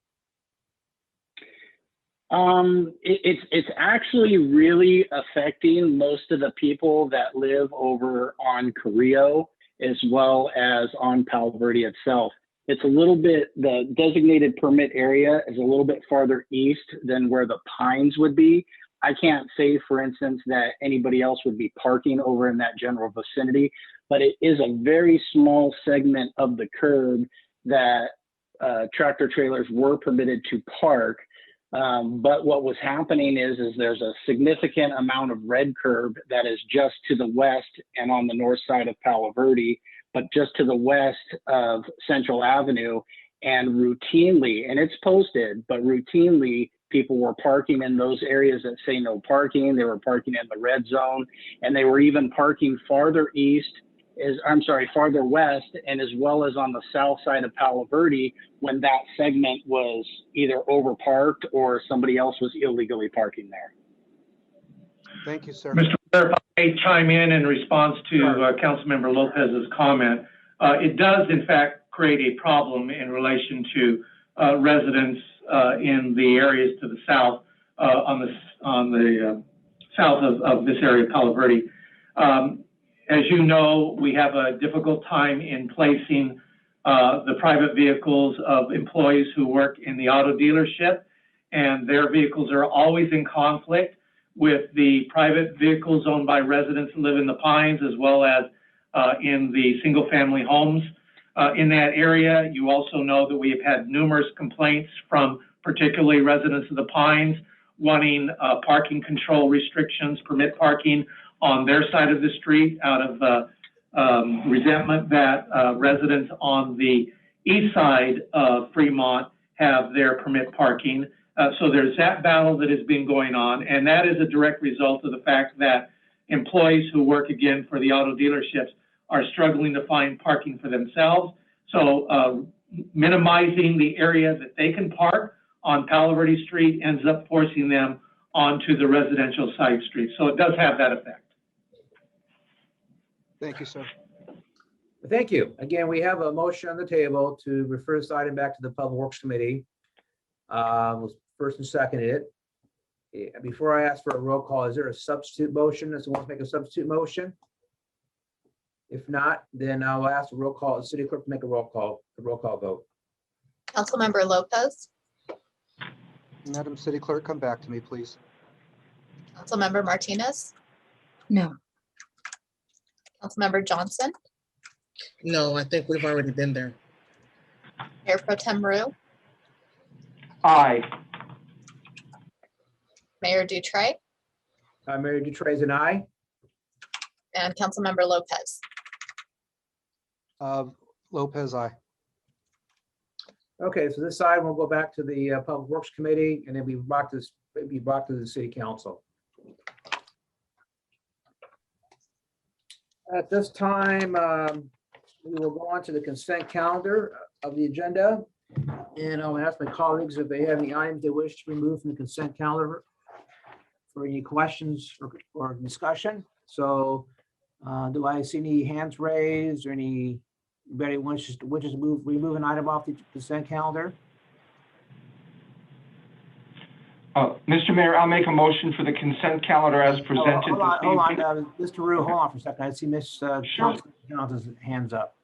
It's actually really affecting most of the people that live over on Carrillo as well as on Palo Verde itself. It's a little bit, the designated permit area is a little bit farther east than where the Pines would be. I can't say, for instance, that anybody else would be parking over in that general vicinity, but it is a very small segment of the curb that tractor trailers were permitted to park. But what was happening is there's a significant amount of red curb that is just to the west and on the north side of Palo Verde, but just to the west of Central Avenue. And routinely, and it's posted, but routinely people were parking in those areas that say no parking. They were parking in the red zone, and they were even parking farther farther west, and as well as on the south side of Palo Verde when that segment was either overparked or somebody else was illegally parking there. Thank you, sir. Mr. Mayor, if I may chime in response to Councilmember Lopez's comment, it does in fact create a problem in relation to residents in the areas to the south, on the south of this area of Palo Verde. As you know, we have a difficult time in placing the private vehicles of employees who work in the auto dealership, and their vehicles are always in conflict with the private vehicles owned by residents who live in the Pines, as well as in the single family homes in that area. You also know that we have had numerous complaints from particularly residents of the Pines wanting parking control restrictions, permit parking on their side of the street out of resentment that residents on the east side of Fremont have their permit parking. So there's that battle that has been going on, and that is a direct result of the fact that employees who work again for the auto dealerships are struggling to find parking for themselves. So minimizing the area that they can park on Palo Verde Street ends up forcing them onto the residential side streets. So it does have that effect. Thank you, sir. Thank you. Again, we have a motion on the table to refer this item back to the Public Works Committee. Was first and seconded it. Before I ask for a roll call, is there a substitute motion? Does someone want to make a substitute motion? If not, then I'll ask the roll call, the city clerk to make a roll call vote. Councilmember Lopez, Madam City Clerk, come back to me, please. Councilmember Martinez, No. Councilmember Johnson, No, I think we've already been there. Mayor Pro Tem Rue, Aye. Mayor Dutray, Mayor Dutray is an aye. and Councilmember Lopez. Lopez, aye. Okay, so this item will go back to the Public Works Committee and then be brought to the City Council. At this time, we will go on to the consent calendar of the agenda. And I'll ask my colleagues if they have any items they wish to remove from the consent calendar for any questions or discussion. So do I see any hands raised or anybody wishes to remove an item off the consent calendar? Mr. Mayor, I'll make a motion for the consent calendar as presented. Hold on, Mr. Rue, hold on for a second. I see Ms. Johnson's hands up.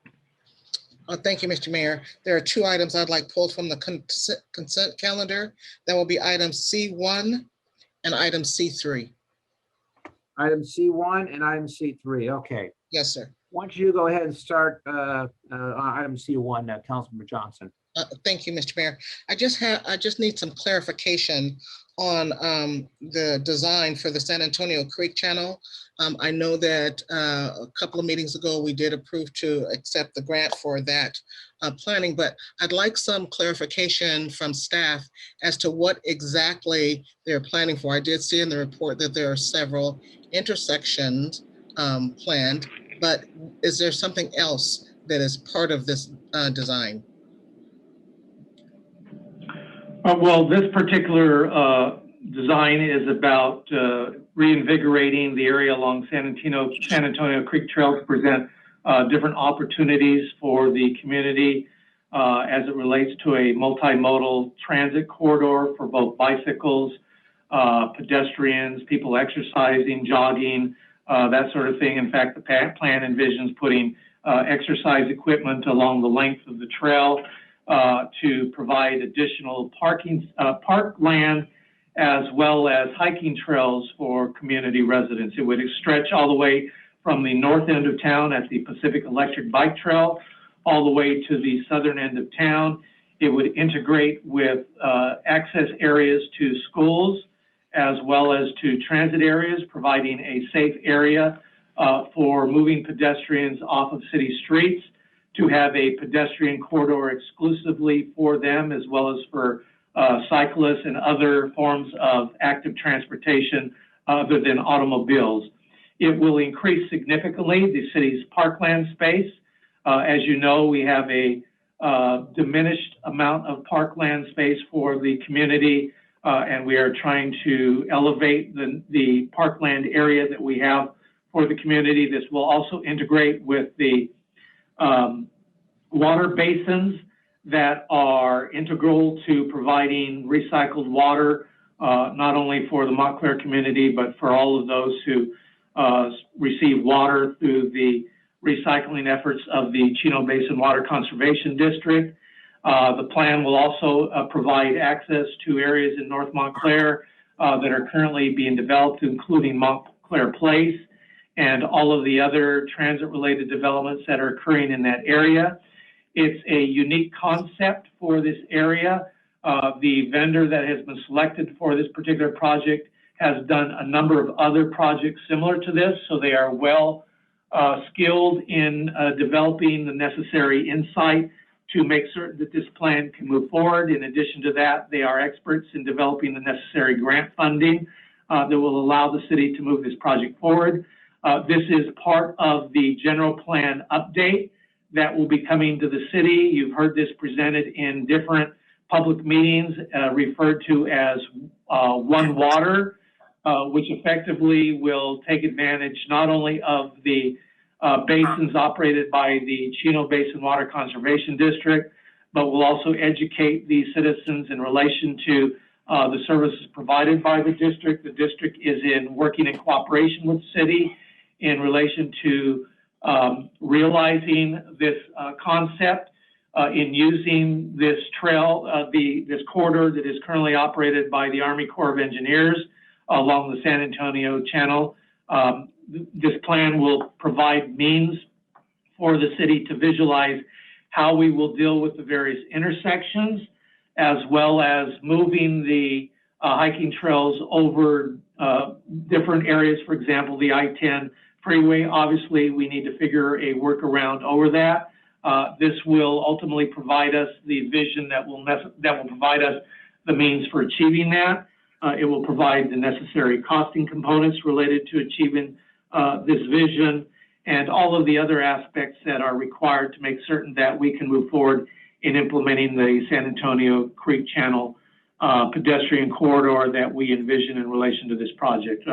Thank you, Mr. Mayor. There are two items I'd like pulled from the consent calendar. That will be item C1 and item C3. Item C1 and item C3. Okay. Yes, sir. Why don't you go ahead and start on item C1, Councilmember Johnson. Thank you, Mr. Mayor. I just need some clarification on the design for the San Antonio Creek Channel. I know that a couple of meetings ago, we did approve to accept the grant for that planning, but I'd like some clarification from staff as to what exactly they're planning for. I did see in the report that there are several intersections planned, but is there something else that is part of this design? Well, this particular design is about reinvigorating the area along San Antonio Creek Trail to present different opportunities for the community as it relates to a multimodal transit corridor for both bicycles, pedestrians, people exercising, jogging, that sort of thing. In fact, the plan envisions putting exercise equipment along the length of the trail to provide additional park land as well as hiking trails for community residents. It would stretch all the way from the north end of town at the Pacific Electric Bike Trail all the way to the southern end of town. It would integrate with access areas to schools as well as to transit areas, providing a safe area for moving pedestrians off of city streets, to have a pedestrian corridor exclusively for them, as well as for cyclists and other forms of active transportation other than automobiles. It will increase significantly the city's parkland space. As you know, we have a diminished amount of parkland space for the community, and we are trying to elevate the parkland area that we have for the community. This will also integrate with the water basins that are integral to providing recycled water, not only for the Montclair community, but for all of those who receive water through the recycling efforts of the Chino Basin Water Conservation District. The plan will also provide access to areas in North Montclair that are currently being developed, including Montclair Place and all of the other transit-related developments that are occurring in that area. It's a unique concept for this area. The vendor that has been selected for this particular project has done a number of other projects similar to this, so they are well skilled in developing the necessary insight to make certain that this plan can move forward. In addition to that, they are experts in developing the necessary grant funding that will allow the city to move this project forward. This is part of the general plan update that will be coming to the city. You've heard this presented in different public meetings referred to as One Water, which effectively will take advantage not only of the basins operated by the Chino Basin Water Conservation District, but will also educate the citizens in relation to the services provided by the district. The district is working in cooperation with the city in relation to realizing this concept in using this trail, this corridor that is currently operated by the Army Corps of Engineers along the San Antonio Channel. This plan will provide means for the city to visualize how we will deal with the various intersections, as well as moving the hiking trails over different areas. For example, the I-10 freeway, obviously we need to figure a workaround over that. This will ultimately provide us the vision that will provide us the means for achieving that. It will provide the necessary costing components related to achieving this vision and all of the other aspects that are required to make certain that we can move forward in implementing the San Antonio Creek Channel pedestrian corridor that we envision in relation to this project.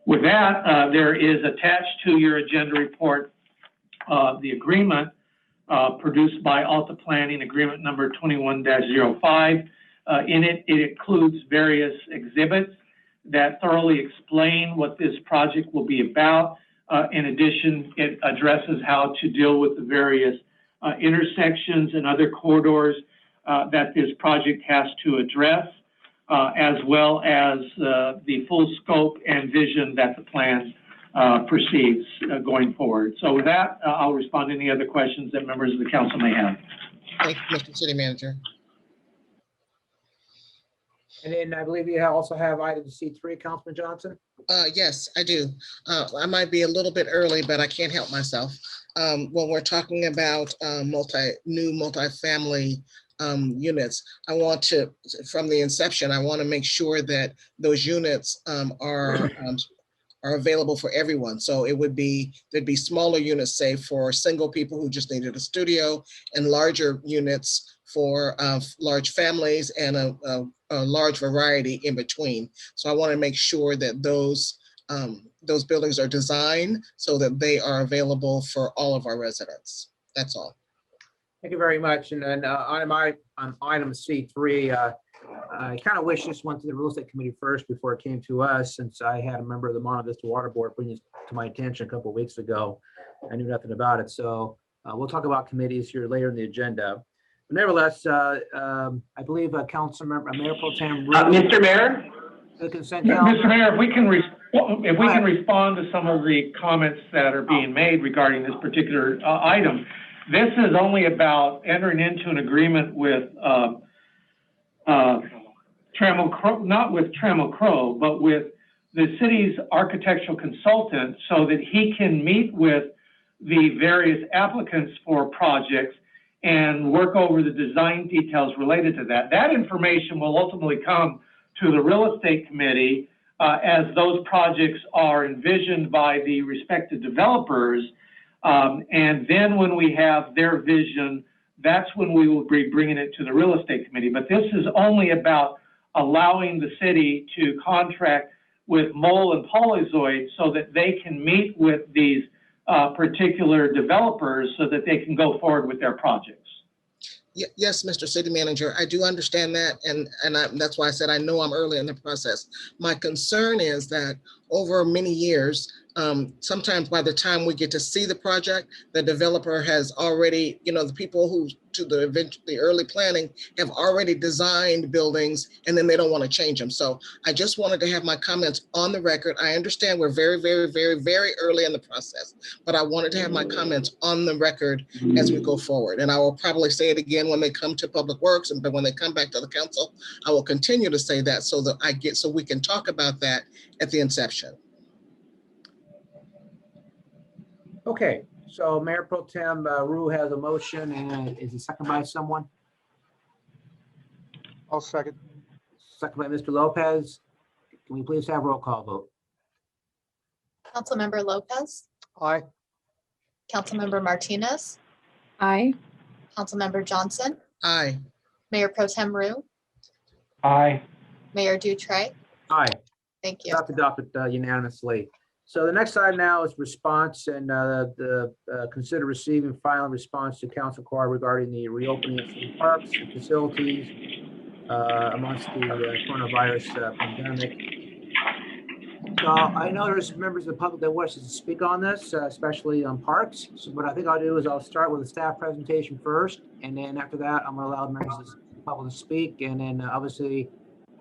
With that, there is attached to your agenda report the agreement produced by Alta Planning, agreement number 21-05. In it, it includes various exhibits that thoroughly explain what this project will be about. In addition, it addresses how to deal with the various intersections and other corridors that this project has to address, as well as the full scope and vision that the plan perceives going forward. So with that, I'll respond to any other questions that members of the council may have. Thank you, Mr. City Manager. And then I believe you also have item C3, Councilman Johnson. Yes, I do. I might be a little bit early, but I can't help myself. When we're talking about new multifamily units, I want to, from the inception, I want to make sure that those units are available for everyone. So there'd be smaller units, say for single people who just needed a studio, and larger units for large families, and a large variety in between. So I want to make sure that those buildings are designed so that they are available for all of our residents. That's all. Thank you very much. And then on item C3, I kind of wish this went to the real estate committee first before it came to us, since I had a member of the Monte Vista Water Board bring this to my attention a couple of weeks ago. I knew nothing about it. So we'll talk about committees here later in the agenda. But nevertheless, I believe Council Member Mayor Pro Tem. Mr. Mayor? The consent calendar. Mr. Mayor, if we can respond to some of the comments that are being made regarding this particular item. This is only about entering into an agreement with Trammell Crow, not with Trammell Crow, but with the city's architectural consultant, so that he can meet with the various applicants for projects and work over the design details related to that. That information will ultimately come to the real estate committee as those projects are envisioned by the respective developers. And then when we have their vision, that's when we will be bringing it to the real estate committee. But this is only about allowing the city to contract with Mole and Polyzoid so that they can meet with these particular developers so that they can go forward with their projects. Yes, Mr. City Manager, I do understand that, and that's why I said I know I'm early in the process. My concern is that over many years, sometimes by the time we get to see the project, the developer has already, the people who to the early planning have already designed buildings, and then they don't want to change them. So I just wanted to have my comments on the record. I understand we're very, very, very, very early in the process, but I wanted to have my comments on the record as we go forward. And I will probably say it again when they come to Public Works, but when they come back to the council, I will continue to say that so that so we can talk about that at the inception. Okay, so Mayor Pro Tem Rue has a motion, and is it seconded by someone? I'll second. Seconded by Mr. Lopez. Can we please have roll call vote? Councilmember Lopez, Aye. Councilmember Martinez, Aye. Councilmember Johnson, Aye. Mayor Pro Tem Rue, Aye. Mayor Dutray. Aye. Thank you. That's adopted unanimously. So the next item now is response and consider receiving final response to council call regarding the reopening of city parks and facilities amongst the coronavirus pandemic. So I know there's members of the public that wishes to speak on this, especially on parks. So what I think I'll do is I'll start with a staff presentation first, and then after that, I'm going to allow members of the public to speak. And then obviously,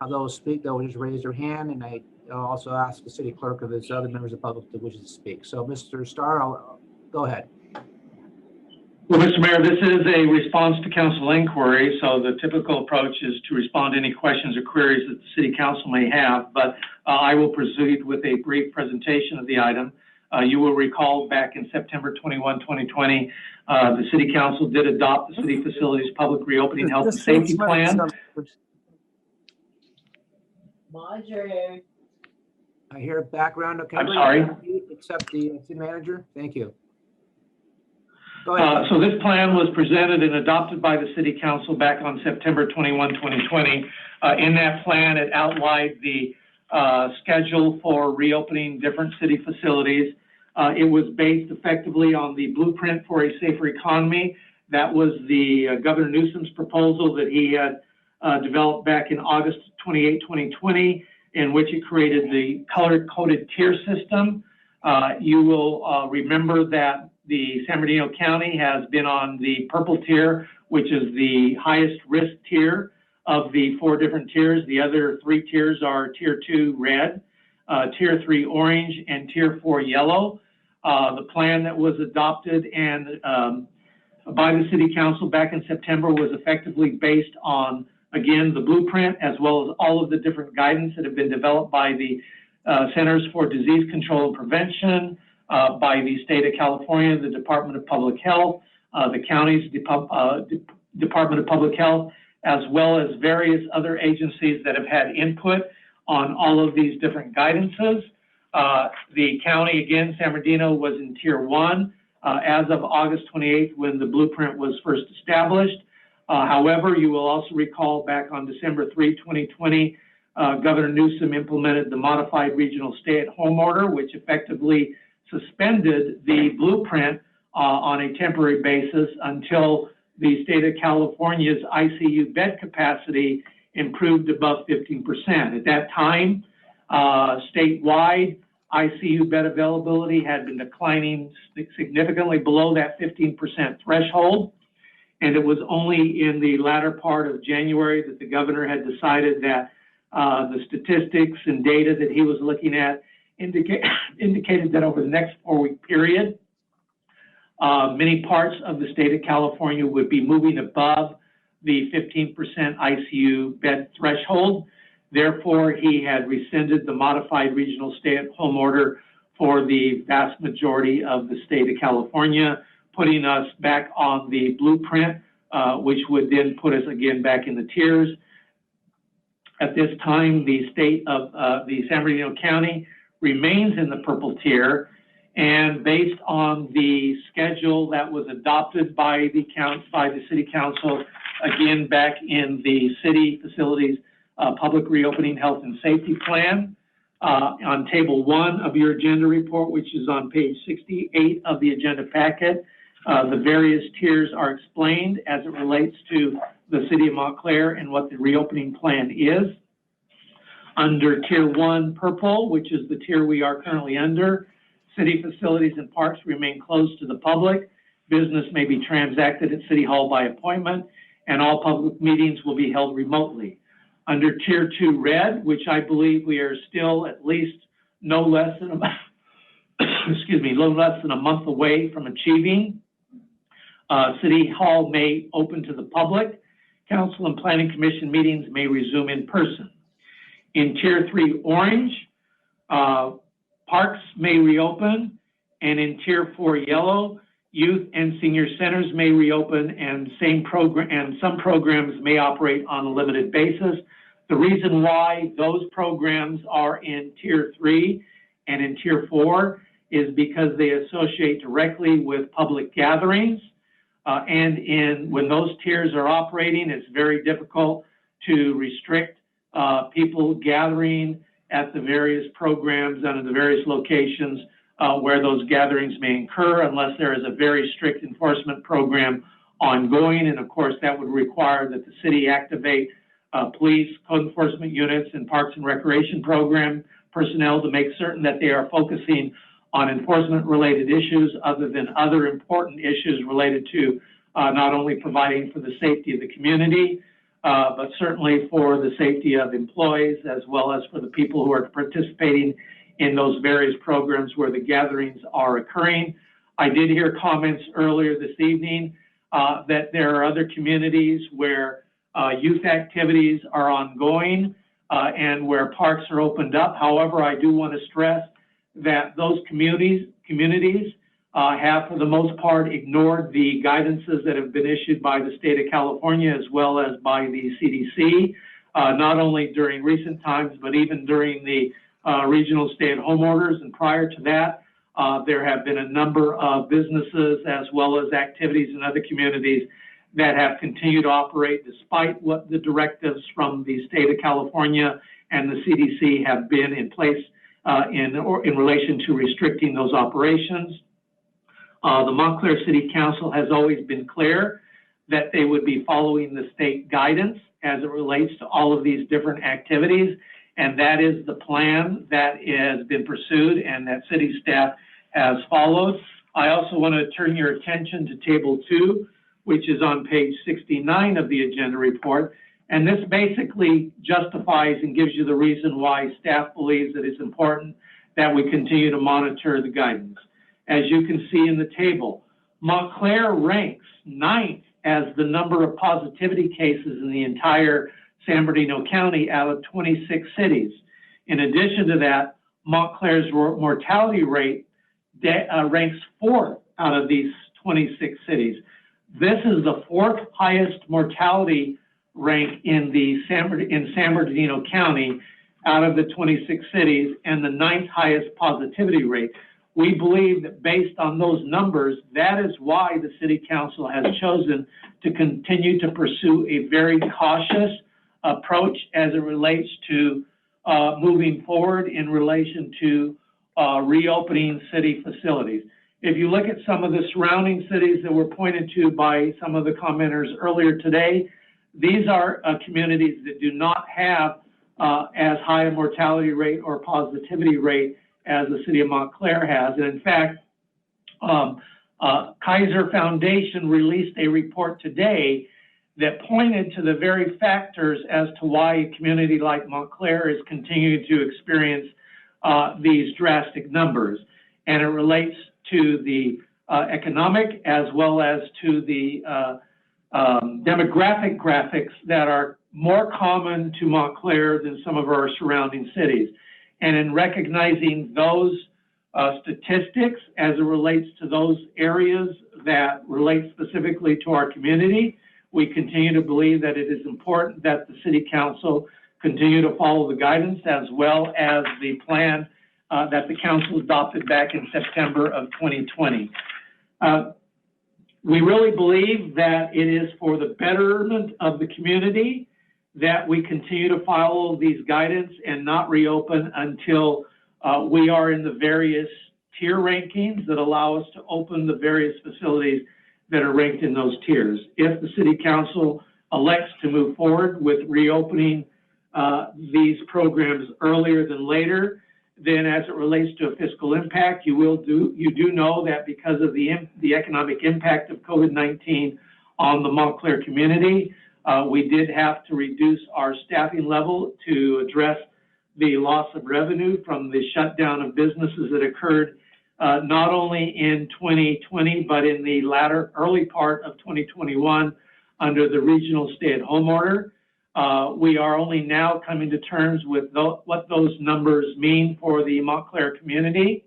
how those speak, they'll just raise their hand, and I'll also ask the city clerk if there's other members of the public that wishes to speak. So Mr. Starr, I'll go ahead. Well, Mr. Mayor, this is a response to council inquiry, so the typical approach is to respond to any questions or queries that the city council may have, but I will proceed with a brief presentation of the item. You will recall back in September 21, 2020, the city council did adopt the city facilities public reopening health and safety plan. Marjorie. I hear background. Okay. I'm sorry. Except the city manager. Thank you. Go ahead. So this plan was presented and adopted by the city council back on September 21, 2020. In that plan, it outlined the schedule for reopening different city facilities. It was based effectively on the blueprint for a safer economy. That was the Governor Newsom's proposal that he had developed back in August 28, 2020, in which it created the color-coded tier system. You will remember that the San Bernardino County has been on the purple tier, which is the highest risk tier of the 4 different tiers. The other 3 tiers are tier 2 red, tier 3 orange, and tier 4 yellow. The plan that was adopted and by the City Council back in September was effectively based on, again, the blueprint, as well as all of the different guidance that have been developed by the Centers for Disease Control and Prevention, by the state of California, the Department of Public Health, the county's Department of Public Health, as well as various other agencies that have had input on all of these different guidances. The county, again, San Bernardino, was in tier 1 as of August 28th when the blueprint was first established. However, you will also recall back on December 3, 2020, Governor Newsom implemented the modified regional stay-at-home order, which effectively suspended the blueprint on a temporary basis until the state of California's ICU bed capacity improved above 15%. At that time, statewide ICU bed availability had been declining significantly below that 15% threshold. And it was only in the latter part of January that the governor had decided that the statistics and data that he was looking at indicated that over the next 4-week period, many parts of the state of California would be moving above the 15% ICU bed threshold. Therefore, he had rescinded the modified regional stay-at-home order for the vast majority of the state of California, putting us back on the blueprint, which would then put us again back in the tiers. At this time, the state of the San Bernardino County remains in the purple tier, and based on the schedule that was adopted by the City Council, again back in the city facilities public reopening health and safety plan, on table 1 of your agenda report, which is on page 68 of the agenda packet, the various tiers are explained as it relates to the city of Montclair and what the reopening plan is. Under tier 1 purple, which is the tier we are currently under, city facilities and parks remain closed to the public. Business may be transacted at City Hall by appointment, and all public meetings will be held remotely. Under tier 2 red, which I believe we are still at least no less than a month away from achieving, City Hall may open to the public. Council and Planning Commission meetings may resume in person. In tier 3 orange, parks may reopen, and in tier 4 yellow, youth and senior centers may reopen, and some programs may operate on a limited basis. The reason why those programs are in tier 3 and in tier 4 is because they associate directly with public gatherings. When those tiers are operating, it's very difficult to restrict people gathering at the various programs and in the various locations where those gatherings may occur, unless there is a very strict enforcement program ongoing. And of course, that would require that the city activate police, code enforcement units, and parks and recreation program personnel to make certain that they are focusing on enforcement-related issues other than other important issues related to not only providing for the safety of the community, but certainly for the safety of employees, as well as for the people who are participating in those various programs where the gatherings are occurring. I did hear comments earlier this evening that there are other communities where youth activities are ongoing and where parks are opened up. However, I do want to stress that those communities have, for the most part, ignored the guidances that have been issued by the state of California as well as by the CDC, not only during recent times, but even during the regional stay-at-home orders. And prior to that, there have been a number of businesses as well as activities in other communities that have continued to operate despite what the directives from the state of California and the CDC have been in place in relation to restricting those operations. The Montclair City Council has always been clear that they would be following the state guidance as it relates to all of these different activities, and that is the plan that has been pursued and that city staff has followed. I also want to turn your attention to Table 2, which is on page 69 of the agenda report. And this basically justifies and gives you the reason why staff believes that it's important that we continue to monitor the guidance. As you can see in the table, Montclair ranks 9th as the number of positivity cases in the entire San Bernardino County out of 26 cities. In addition to that, Montclair's mortality rate ranks 4th out of these 26 cities. This is the 4th highest mortality rank in San Bernardino County out of the 26 cities, and the 9th highest positivity rate. We believe that based on those numbers, that is why the City Council has chosen to continue to pursue a very cautious approach as it relates to moving forward in relation to reopening city facilities. If you look at some of the surrounding cities that were pointed to by some of the commenters earlier today, these are communities that do not have as high a mortality rate or positivity rate as the city of Montclair has. And in fact, Kaiser Foundation released a report today that pointed to the very factors as to why a community like Montclair is continuing to experience these drastic numbers. And it relates to the economic as well as to the demographic graphics that are more common to Montclair than some of our surrounding cities. And in recognizing those statistics as it relates to those areas that relate specifically to our community, we continue to believe that it is important that the City Council continue to follow the guidance as well as the plan that the Council adopted back in September of 2020. We really believe that it is for the betterment of the community that we continue to follow these guidance and not reopen until we are in the various tier rankings that allow us to open the various facilities that are ranked in those tiers. If the City Council elects to move forward with reopening these programs earlier than later, then as it relates to a fiscal impact, you do know that because of the economic impact of COVID-19 on the Montclair community, we did have to reduce our staffing level to address the loss of revenue from the shutdown of businesses that occurred not only in 2020, but in the early part of 2021 under the regional stay-at-home order. We are only now coming to terms with what those numbers mean for the Montclair community.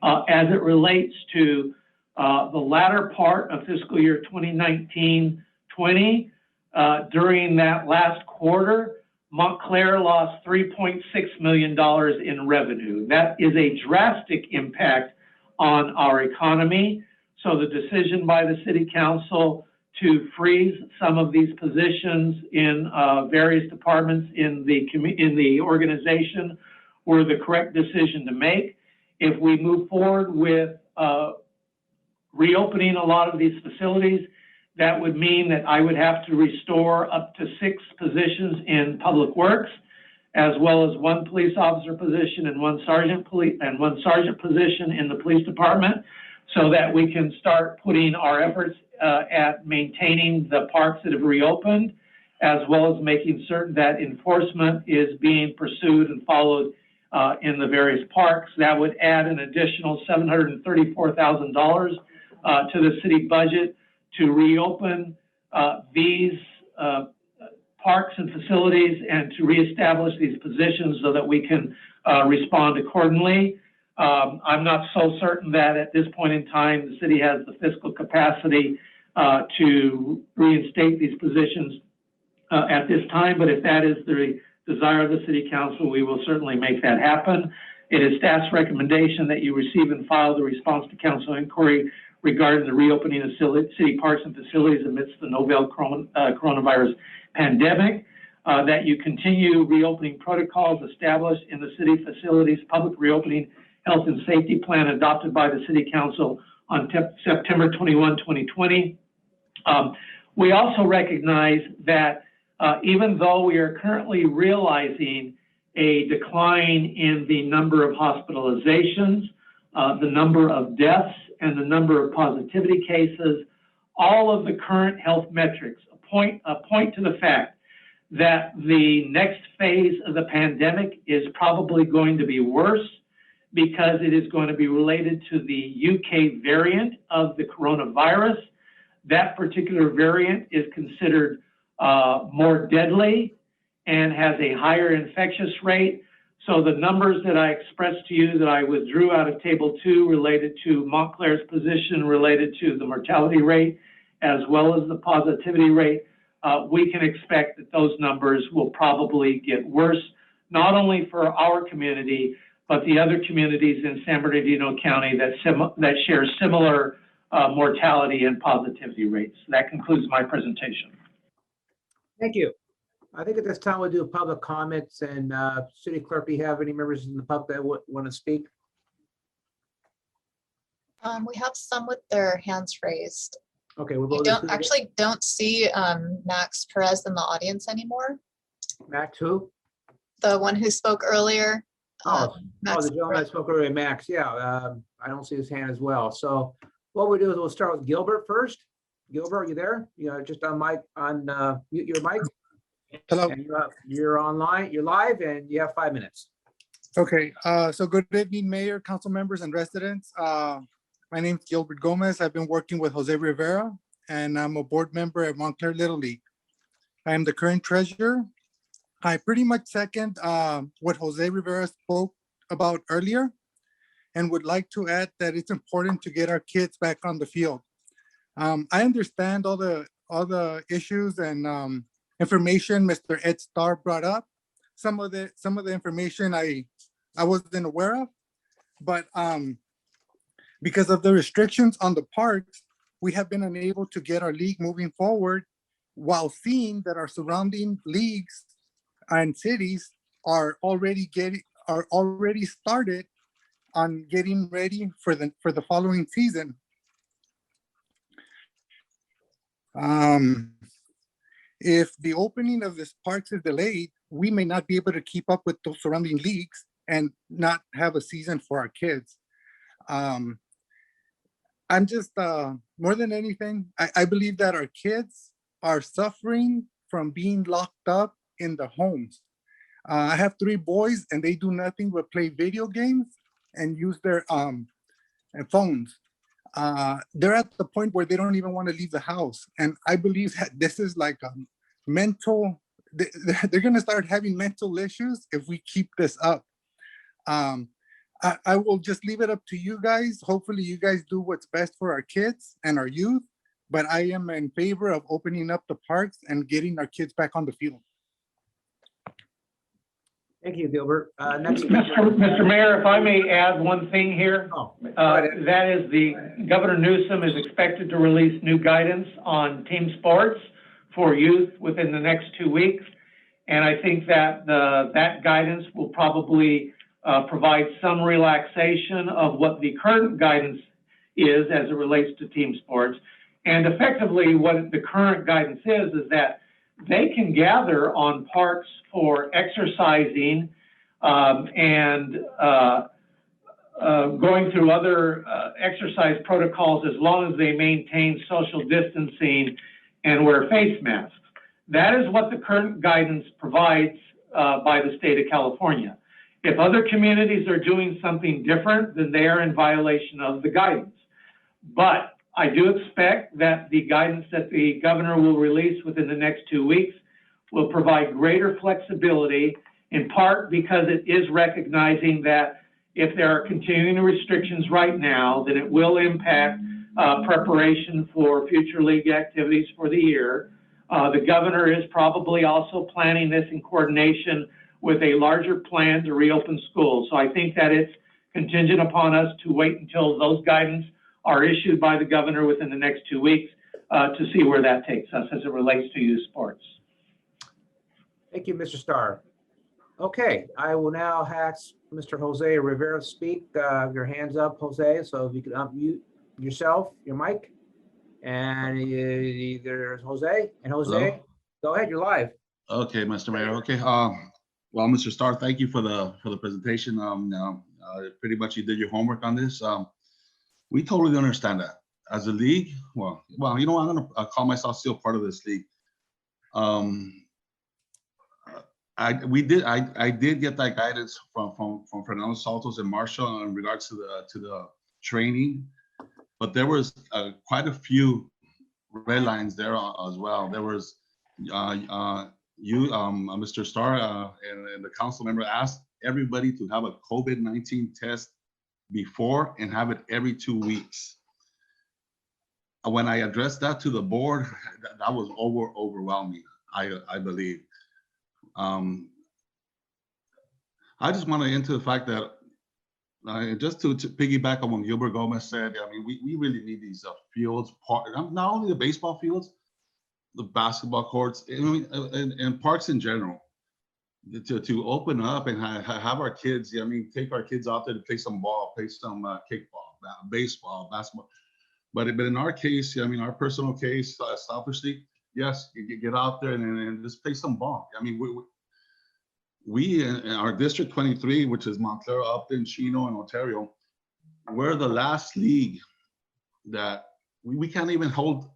As it relates to the latter part of fiscal year 2019-20, during that last quarter, Montclair lost $3.6 million in revenue. That is a drastic impact on our economy. So the decision by the City Council to freeze some of these positions in various departments in the organization were the correct decision to make. If we move forward with reopening a lot of these facilities, that would mean that I would have to restore up to 6 positions in Public Works, as well as 1 police officer position and 1 sergeant position in the police department, so that we can start putting our efforts at maintaining the parks that have reopened, as well as making certain that enforcement is being pursued and followed in the various parks. That would add an additional $734,000 to the city budget to reopen these parks and facilities and to reestablish these positions so that we can respond accordingly. I'm not so certain that at this point in time, the city has the fiscal capacity to reinstate these positions at this time, but if that is the desire of the City Council, we will certainly make that happen. It is staff's recommendation that you receive and file the response to council inquiry regarding the reopening of city parks and facilities amidst the novel coronavirus pandemic, that you continue reopening protocols established in the city facilities public reopening health and safety plan adopted by the City Council on September 21, 2020. We also recognize that even though we are currently realizing a decline in the number of hospitalizations, the number of deaths and the number of positivity cases, all of the current health metrics point to the fact that the next phase of the pandemic is probably going to be worse because it is going to be related to the UK variant of the coronavirus. That particular variant is considered more deadly and has a higher infectious rate. So the numbers that I expressed to you that I withdrew out of table 2 related to Montclair's position related to the mortality rate as well as the positivity rate, we can expect that those numbers will probably get worse, not only for our community, but the other communities in San Bernardino County that share similar mortality and positivity rates. That concludes my presentation. Thank you. I think at this time we'll do public comments, and City Clerk, do you have any members in the public that want to speak? We have some with their hands raised. Okay, we'll I go. don't see Max Perez in the audience anymore. Max who? The one who spoke earlier. Oh, Max the gentleman that spoke earlier, Max. Yeah, I don't see his hand as well. So what we do is we'll start with Gilbert first. Gilbert, are you there? You know, just on mic, mute your mic. Hello. And, you're online, you're live, and you have 5 minutes. Okay, so good evening, Mayor, council members, and residents. My name is Gilbert Gomez. I've been working with Jose Rivera, and I'm a board member at Montclair Little League. I am the current treasurer. I pretty much second what Jose Rivera spoke about earlier, and would like to add that it's important to get our kids back on the field. I understand all the issues and information Mr. Ed Starr brought up. Some of the information I wasn't aware of, but because of the restrictions on the parks, we have been unable to get our league moving forward, while seeing that our surrounding leagues and cities are already started on getting ready for the following season. If the opening of this parks is delayed, we may not be able to keep up with those surrounding leagues and not have a season for our kids. I'm just, more than anything, I believe that our kids are suffering from being locked up in the homes. I have 3 boys, and they do nothing but play video games and use their phones. They're at the point where they don't even want to leave the house. And I believe that this is like a mental, they're going to start having mental issues if we keep this up. I will just leave it up to you guys. Hopefully you guys do what's best for our kids and our youth, but I am in favor of opening up the parks and getting our kids back on the field. Thank you, Gilbert. Next, Mr. Mayor, if I may add one thing here, that is Governor Newsom is expected to release new guidance on team sports for youth within the next 2 weeks. And I think that that guidance will probably provide some relaxation of what the current guidance is as it relates to team sports. And effectively what the current guidance is that they can gather on parks for exercising and going through other exercise protocols as long as they maintain social distancing and wear face masks. That is what the current guidance provides by the state of California. If other communities are doing something different, then they are in violation of the guidance. But I do expect that the guidance that the governor will release within the next 2 weeks will provide greater flexibility, in part because it is recognizing that if there are continuing restrictions right now, then it will impact preparation for future league activities for the year. The governor is probably also planning this in coordination with a larger plan to reopen schools. So I think that it's contingent upon us to wait until those guidance are issued by the governor within the next 2 weeks to see where that takes us as it relates to youth sports. Thank you, Mr. Starr. Okay, I will now ask Mr. Jose Rivera to speak. Your hand's up, Jose, so if you could unmute yourself, your mic. And there's Jose. And Jose, Hello? Go ahead, you're live. Okay, Mr. Mayor. Okay. Well, Mr. Starr, thank you for the presentation. Pretty much you did your homework on this. We totally understand that. As a league, well, you know, I'm gonna call myself still part of this league. I did get that guidance from Fernando Saltos and Marshall in regards to the training, but there was quite a few red lines there as well. There was Mr. Starr and the council member asked everybody to have a COVID-19 test before and have it every 2 weeks. When I addressed that to the board, that was overwhelming, I believe. I just want to into the fact that just to piggyback on what Gilbert Gomez said, I mean, we really need these fields, not only the baseball fields, the basketball courts, I mean, and parks in general, to open up and have our kids, I mean, take our kids out there to play some ball, play some kickball, baseball, basketball. But in our case, I mean, our personal case, selfishly, yes, you get out there and just play some ball. I mean, we in our District 23, which is Montclair, Upton, Chino, and Ontario, we're the last league that we can't even hold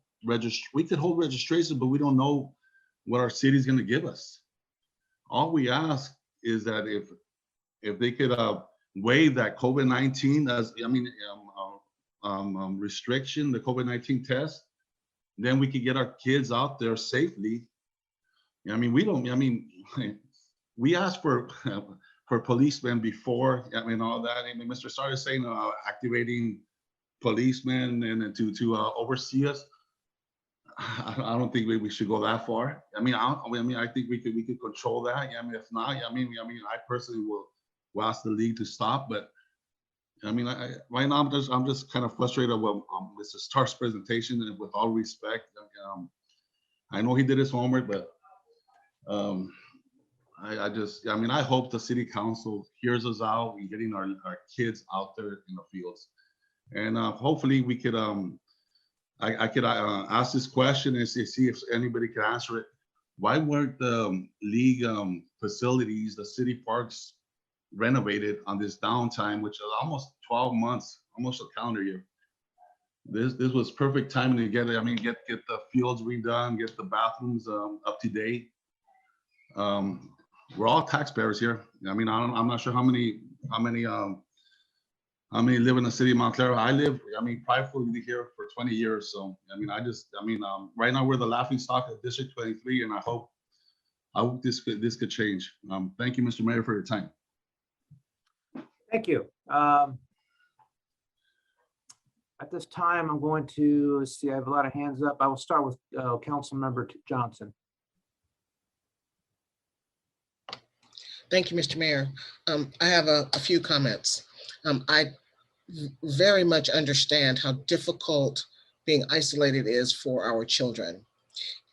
we could hold registration, but we don't know what our city's going to give us. All we ask is that if they could waive that COVID-19 as restriction, the COVID-19 test, then we could get our kids out there safely. I mean, we asked for policemen before, I mean, all that. I mean, Mr. Starr is saying activating policemen and to oversee us. I don't think we should go that far. I mean, I think we could control that. I mean, if not, I I personally will ask the league to stop. But I mean, right now I'm just kind of frustrated with Mr. Starr's presentation, and with all respect, I know he did his homework, but I hope the city council hears us out in getting our kids out there in the fields, and hopefully we could I could ask this question and see if anybody can answer it. Why weren't the league facilities, the city parks, renovated on this downtime, which is almost 12 months, almost a calendar year? This was perfect timing to get the fields redone, get the bathrooms up to date. We're all taxpayers here. I mean, I'm not sure how many live in the city of Montclair. I live, pridefully here for 20 years. So, right now we're the laughing stock of District 23, and I hope this could change. Thank you, Mr. Mayor, for your time. Thank you. At this time, I'm going to see, I have a lot of hands up. I will start with Council Member Johnson. Thank you, Mr. Mayor. I have a few comments. I very much understand how difficult being isolated is for our children.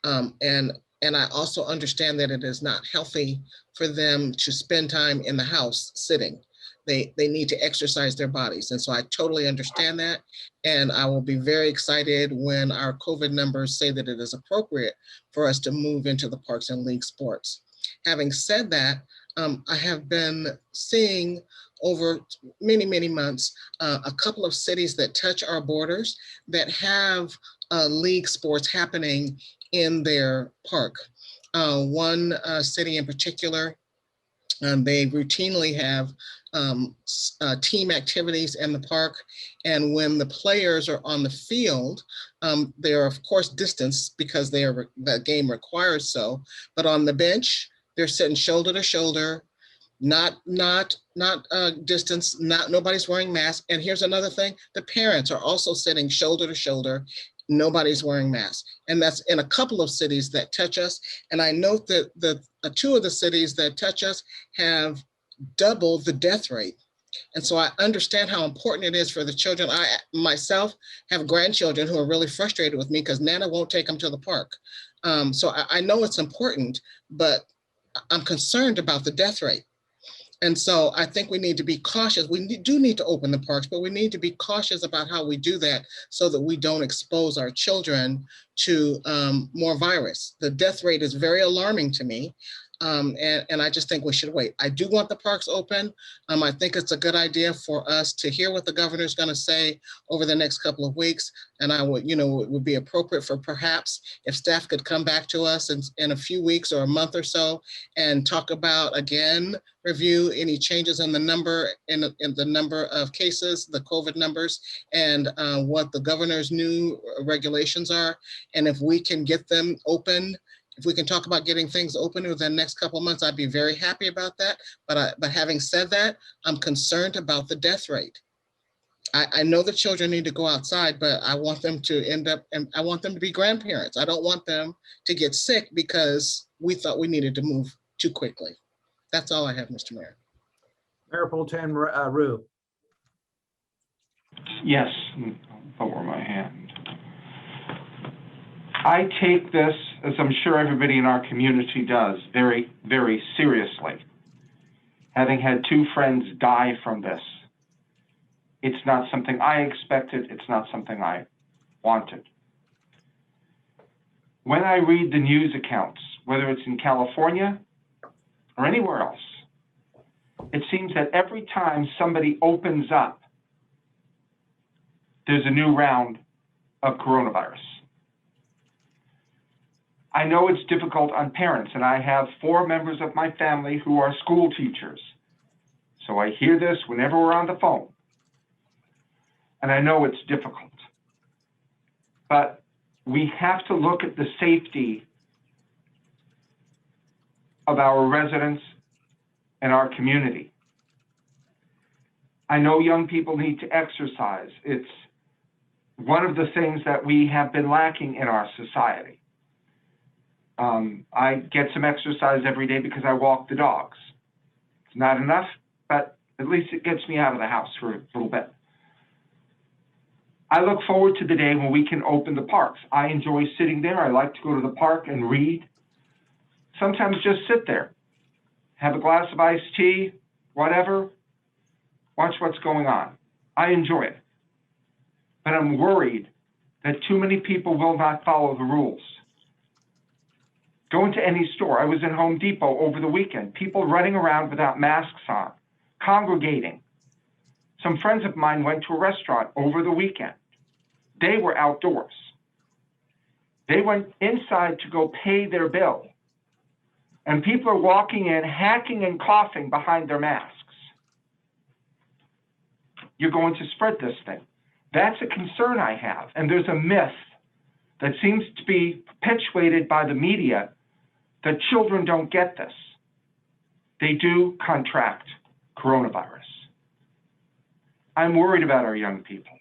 And I also understand that it is not healthy for them to spend time in the house sitting. They need to exercise their bodies. And so I totally understand that. And I will be very excited when our COVID numbers say that it is appropriate for us to move into the parks and league sports. Having said that, I have been seeing over many, many months, a couple of cities that touch our borders that have league sports happening in their park. One city in particular, they routinely have team activities in the park. And when the players are on the field, they are of course distanced because the game requires so, but on the bench, they're sitting shoulder to shoulder, not distance, nobody's wearing masks. And here's another thing, the parents are also sitting shoulder to shoulder, nobody's wearing masks. And that's in a couple of cities that touch us. And I note that the two of the cities that touch us have double the death rate. And so I understand how important it is for the children. I myself have grandchildren who are really frustrated with me because Nana won't take them to the park. So I know it's important, but I'm concerned about the death rate. And so I think we need to be cautious. We do need to open the parks, but we need to be cautious about how we do that so that we don't expose our children to more virus. The death rate is very alarming to me. And I just think we should wait. I do want the parks open. I think it's a good idea for us to hear what the governor's going to say over the next couple of weeks. And I would, it would be appropriate for perhaps if staff could come back to us in a few weeks or a month or so and talk about, again, review any changes in the number in the number of cases, the COVID numbers, and what the governor's new regulations are. And if we can get them open, if we can talk about getting things open within the next couple of months, I'd be very happy about that. But having said that, I'm concerned about the death rate. I know the children need to go outside, but I want them to end up, and I want them to be grandparents. I don't want them to get sick because we thought we needed to move too quickly. That's all I have, Mr. Mayor. Mayor Pro Tem Rue. Yes, I'll lower my hand. I take this, as I'm sure everybody in our community does, very, very seriously. Having had 2 friends die from this, it's not something I expected, it's not something I wanted. When I read the news accounts, whether it's in California or anywhere else, it seems that every time somebody opens up, there's a new round of coronavirus. I know it's difficult on parents, and I have 4 members of my family who are school teachers. So I hear this whenever we're on the phone. And I know it's difficult. But we have to look at the safety of our residents and our community. I know young people need to exercise. It's one of the things that we have been lacking in our society. I get some exercise every day because I walk the dogs. It's not enough, but at least it gets me out of the house for a little bit. I look forward to the day when we can open the parks. I enjoy sitting there. I like to go to the park and read. Sometimes just sit there, have a glass of iced tea, whatever, watch what's going on. I enjoy it. But I'm worried that too many people will not follow the rules. Go into any store. I was in Home Depot over the weekend. People running around without masks on, congregating. Some friends of mine went to a restaurant over the weekend. They were outdoors. They went inside to go pay their bill. And people are walking in, hacking and coughing behind their masks. You're going to spread this thing. That's a concern I have. And there's a myth that seems to be perpetuated by the media that children don't get this. They do contract coronavirus. I'm worried about our young people.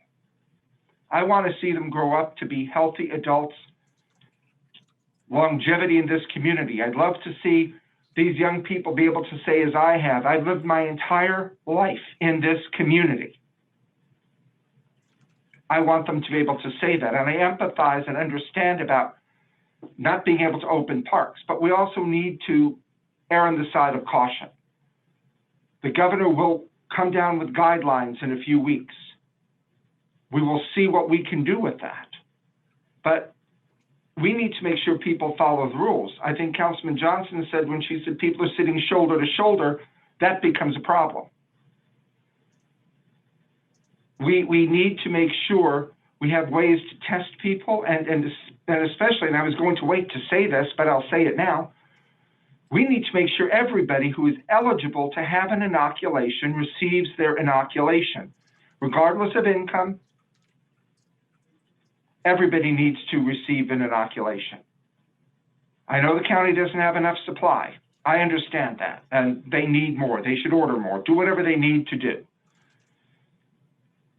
I want to see them grow up to be healthy adults, longevity in this community. I'd love to see these young people be able to say, as I have, I've lived my entire life in this community. I want them to be able to say that. And I empathize and understand about not being able to open parks, but we also need to err on the side of caution. The governor will come down with guidelines in a few weeks. We will see what we can do with that. But we need to make sure people follow the rules. I think Councilman Johnson said when she said people are sitting shoulder to shoulder, that becomes a problem. We need to make sure we have ways to test people and especially, and I was going to wait to say this, but I'll say it now, we need to make sure everybody who is eligible to have an inoculation receives their inoculation. Regardless of income, everybody needs to receive an inoculation. I know the county doesn't have enough supply. I understand that, and they need more. They should order more, do whatever they need to do.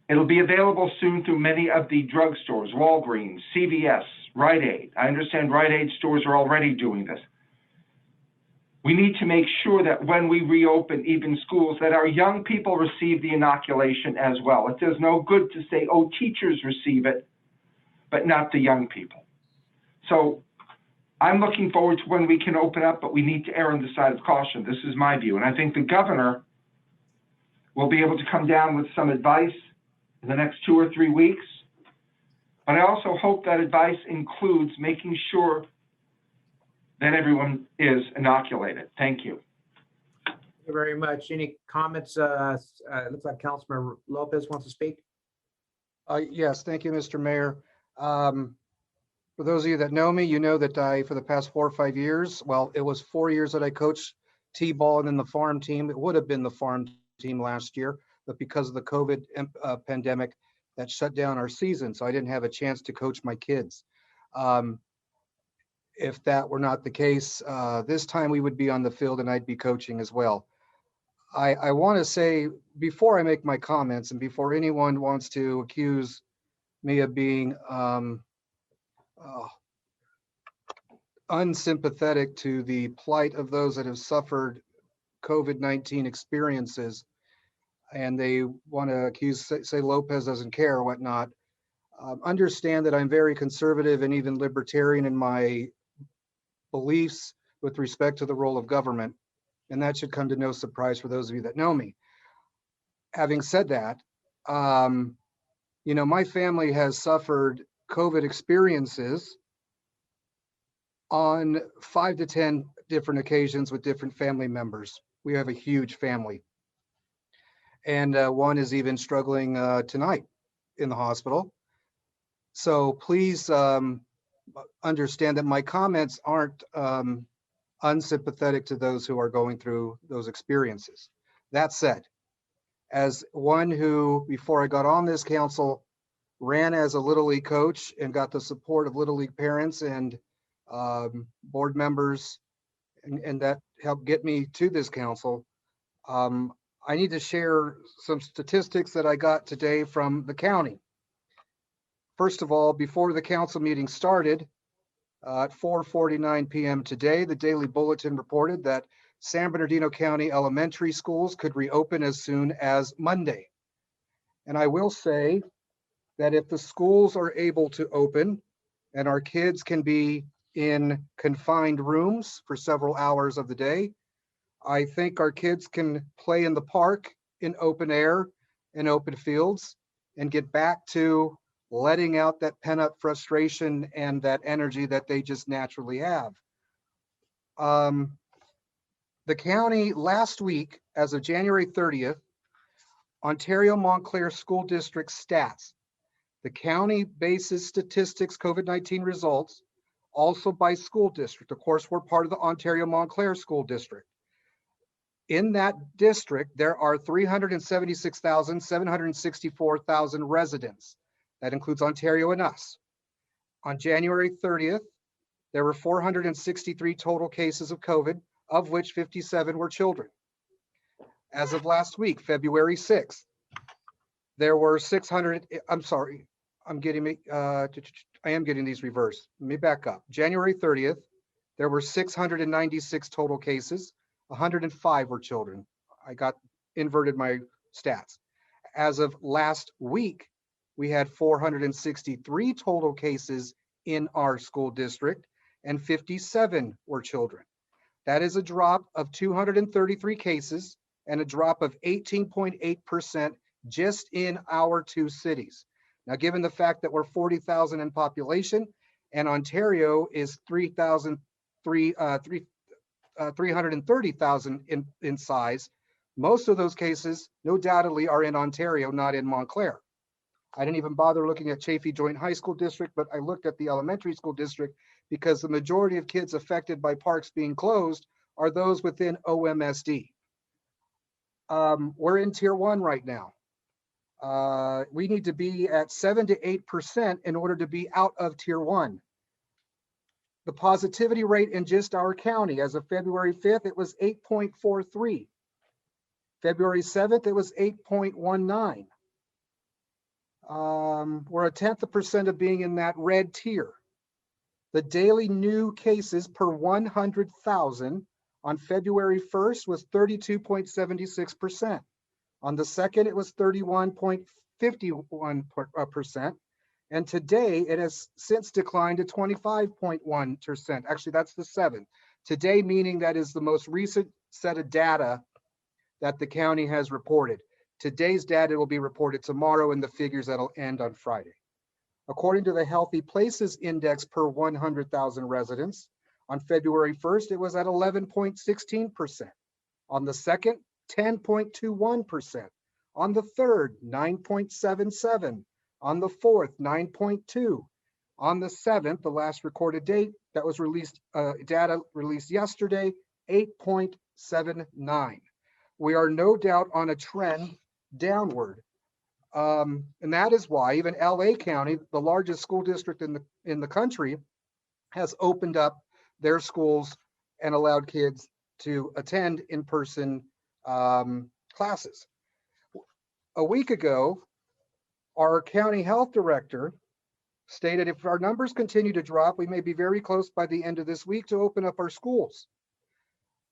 It'll be available soon through many of the drugstores, Walgreens, CVS, Rite Aid. I understand Rite Aid stores are already doing this. We need to make sure that when we reopen even schools, that our young people receive the inoculation as well. It does no good to say, oh, teachers receive it, but not the young people. So I'm looking forward to when we can open up, but we need to err on the side of caution. This is my view. And I think the governor will be able to come down with some advice in the next 2 or 3 weeks. But I also hope that advice includes making sure then everyone is inoculated. Thank you. Thank you very much. Any comments? It looks like Councilman Lopez wants to speak. Yes, thank you, Mr. Mayor. For those of you that know me, you know that for the past 4 or 5 years, well, it was 4 years that I coached T-ball and then the farm team. It would have been the farm team last year, but because of the COVID pandemic, that shut down our season. So I didn't have a chance to coach my kids. If that were not the case, this time we would be on the field and I'd be coaching as well. I want to say, before I make my comments and before anyone wants to accuse me of being unsympathetic to the plight of those that have suffered COVID-19 experiences, and they want to accuse, say Lopez doesn't care or whatnot, understand that I'm very conservative and even libertarian in my beliefs with respect to the role of government, and that should come to no surprise for those of you that know me. Having said that, you know, my family has suffered COVID experiences on 5 to 10 different occasions with different family members. We have a huge family. And one is even struggling tonight in the hospital. So please understand that my comments aren't unsympathetic to those who are going through those experiences. That said, as one who, before I got on this council, ran as a Little League coach and got the support of Little League parents and board members, and that helped get me to this council. I need to share some statistics that I got today from the county. First of all, before the council meeting started, at 4:49 p.m. today, the Daily Bulletin reported that San Bernardino County elementary schools could reopen as soon as Monday. And I will say that if the schools are able to open and our kids can be in confined rooms for several hours of the day, I think our kids can play in the park in open air and open fields and get back to letting out that pent-up frustration and that energy that they just naturally have. The county last week, as of January 30th, Ontario Montclair School District stats. The county bases statistics COVID-19 results also by school district. Of course, we're part of the Ontario Montclair School District. In that district, there are 376,764,000 residents. That includes Ontario and us. On January 30th, there were 463 total cases of COVID, of which 57 were children. As of last week, February 6th, there were 600, I'm sorry, I am getting these reversed. Let me back up. January 30th, there were 696 total cases, 105 were children. I got inverted my stats. As of last week, we had 463 total cases in our school district and 57 were children. That is a drop of 233 cases and a drop of 18.8% just in our two cities. Now, given the fact that we're 40,000 in population and Ontario is 330,000 in size, most of those cases, no doubtedly, are in Ontario, not in Montclair. I didn't even bother looking at Chaffee Joint High School District, but I looked at the elementary school district because the majority of kids affected by parks being closed are those within OMSD. We're in tier 1 right now. We need to be at 7 to 8% in order to be out of tier 1. The positivity rate in just our county as of February 5th, it was 8.43. February 7th, it was 8.19. We're a 1/10 of percent of being in that red tier. The daily new cases per 100,000 on February 1st was 32.76%. On the 2nd, it was 31.51%. And today it has since declined to 25.1%. Actually, that's the 7th. Today, meaning that is the most recent set of data that the county has reported. Today's data will be reported tomorrow in the figures that'll end on Friday. According to the Healthy Places Index per 100,000 residents, On February 1st, it was at 11.16%. On the 2nd, 10.21%. On the 3rd, 9.77. On the 4th, 9.2. On the 7th, the last recorded date that was released, data released yesterday, 8.79. We are no doubt on a trend downward. And that is why even LA County, the largest school district in the country, has opened up their schools and allowed kids to attend in-person classes. A week ago, our county health director stated if our numbers continue to drop, we may be very close by the end of this week to open up our schools.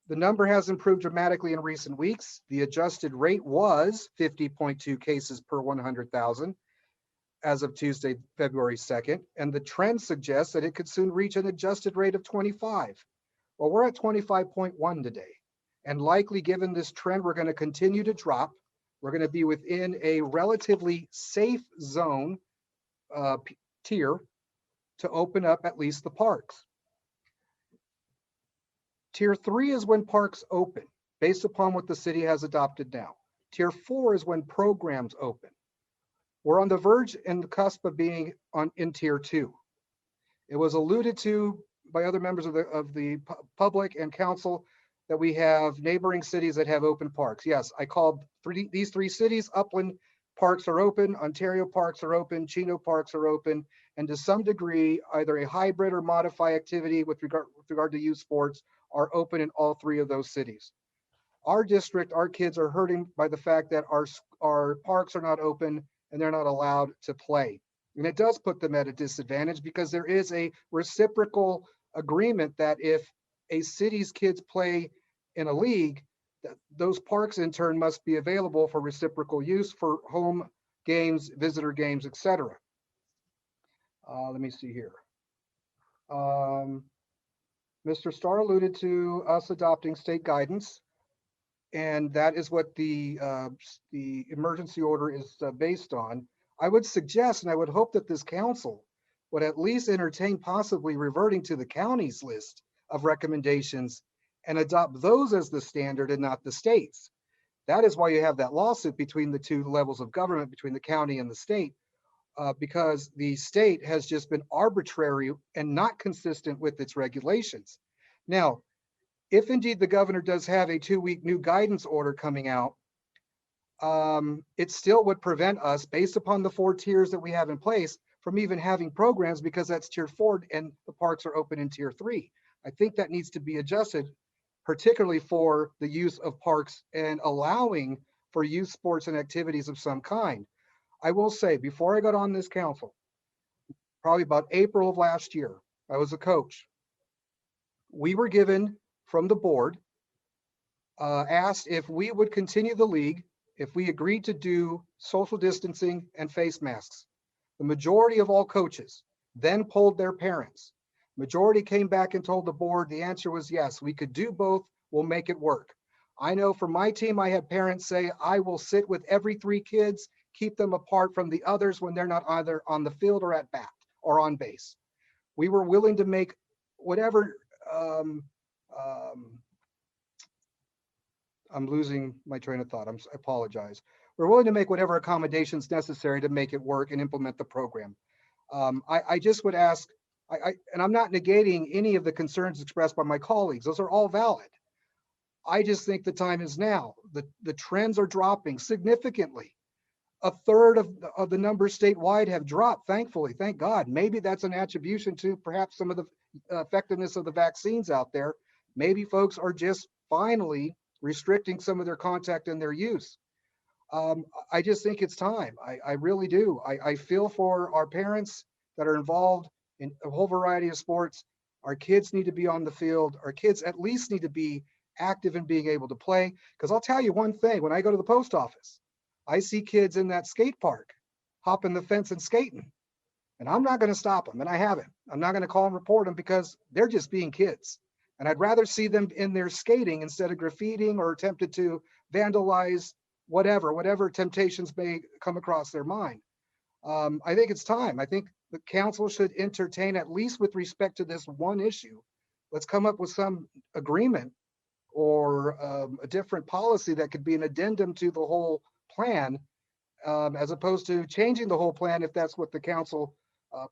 The number has improved dramatically in recent weeks. The adjusted rate was 50.2 cases per 100,000 as of Tuesday, February 2nd, and the trend suggests that it could soon reach an adjusted rate of 25. Well, we're at 25.1 today, and likely given this trend, we're going to continue to drop. We're going to be within a relatively safe zone tier to open up at least the parks. Tier 3 is when parks open, based upon what the city has adopted now. Tier 4 is when programs open. We're on the verge and the cusp of being in Tier 2. It was alluded to by other members of the public and council that we have neighboring cities that have open parks. Yes, I called these three cities. Upland parks are open, Ontario parks are open, Chino parks are open, and to some degree, either a hybrid or modify activity with regard to youth sports are open in all three of those cities. Our district, our kids are hurting by the fact that our parks are not open and they're not allowed to play. And it does put them at a disadvantage because there is a reciprocal agreement that if a city's kids play in a league, those parks in turn must be available for reciprocal use for home games, visitor games, etc. Let me see here. Mr. Starr alluded to us adopting state guidance, and that is what the emergency order is based on. I would suggest, and I would hope that this council would at least entertain possibly reverting to the county's list of recommendations and adopt those as the standard and not the state's. That is why you have that lawsuit between the two levels of government, between the county and the state, because the state has just been arbitrary and not consistent with its regulations. Now, if indeed the governor does have a 2-week new guidance order coming out, it still would prevent us, based upon the 4 tiers that we have in place, from even having programs because that's tier 4 and the parks are open in tier 3. I think that needs to be adjusted, particularly for the use of parks and allowing for youth sports and activities of some kind. I will say, before I got on this council, probably about April of last year, I was a coach. We were given from the board, asked if we would continue the league if we agreed to do social distancing and face masks. The majority of all coaches then polled their parents. Majority came back and told the board the answer was yes, we could do both, we'll make it work. I know for my team, I had parents say, I will sit with every 3 kids, keep them apart from the others when they're not either on the field or at bat or on base. We were willing to make whatever, I'm losing my train of thought, I apologize. We're willing to make whatever accommodations necessary to make it work and implement the program. I just would ask, and I'm not negating any of the concerns expressed by my colleagues. Those are all valid. I just think the time is now. The trends are dropping significantly. 1/3 of the numbers statewide have dropped, thankfully, thank God. Maybe that's an attribution to perhaps some of the effectiveness of the vaccines out there. Maybe folks are just finally restricting some of their contact and their use. I just think it's time. I really do. I feel for our parents that are involved in a whole variety of sports. Our kids need to be on the field. Our kids at least need to be active in being able to play. Because I'll tell you one thing, when I go to the post office, I see kids in that skate park hopping the fence and skating. And I'm not going to stop them, and I haven't. I'm not going to call and report them because they're just being kids. And I'd rather see them in there skating instead of graffitiing or attempted to vandalize whatever temptations may come across their mind. I think it's time. I think the council should entertain, at least with respect to this one issue, Let's come up with some agreement or a different policy that could be an addendum to the whole plan, as opposed to changing the whole plan if that's what the council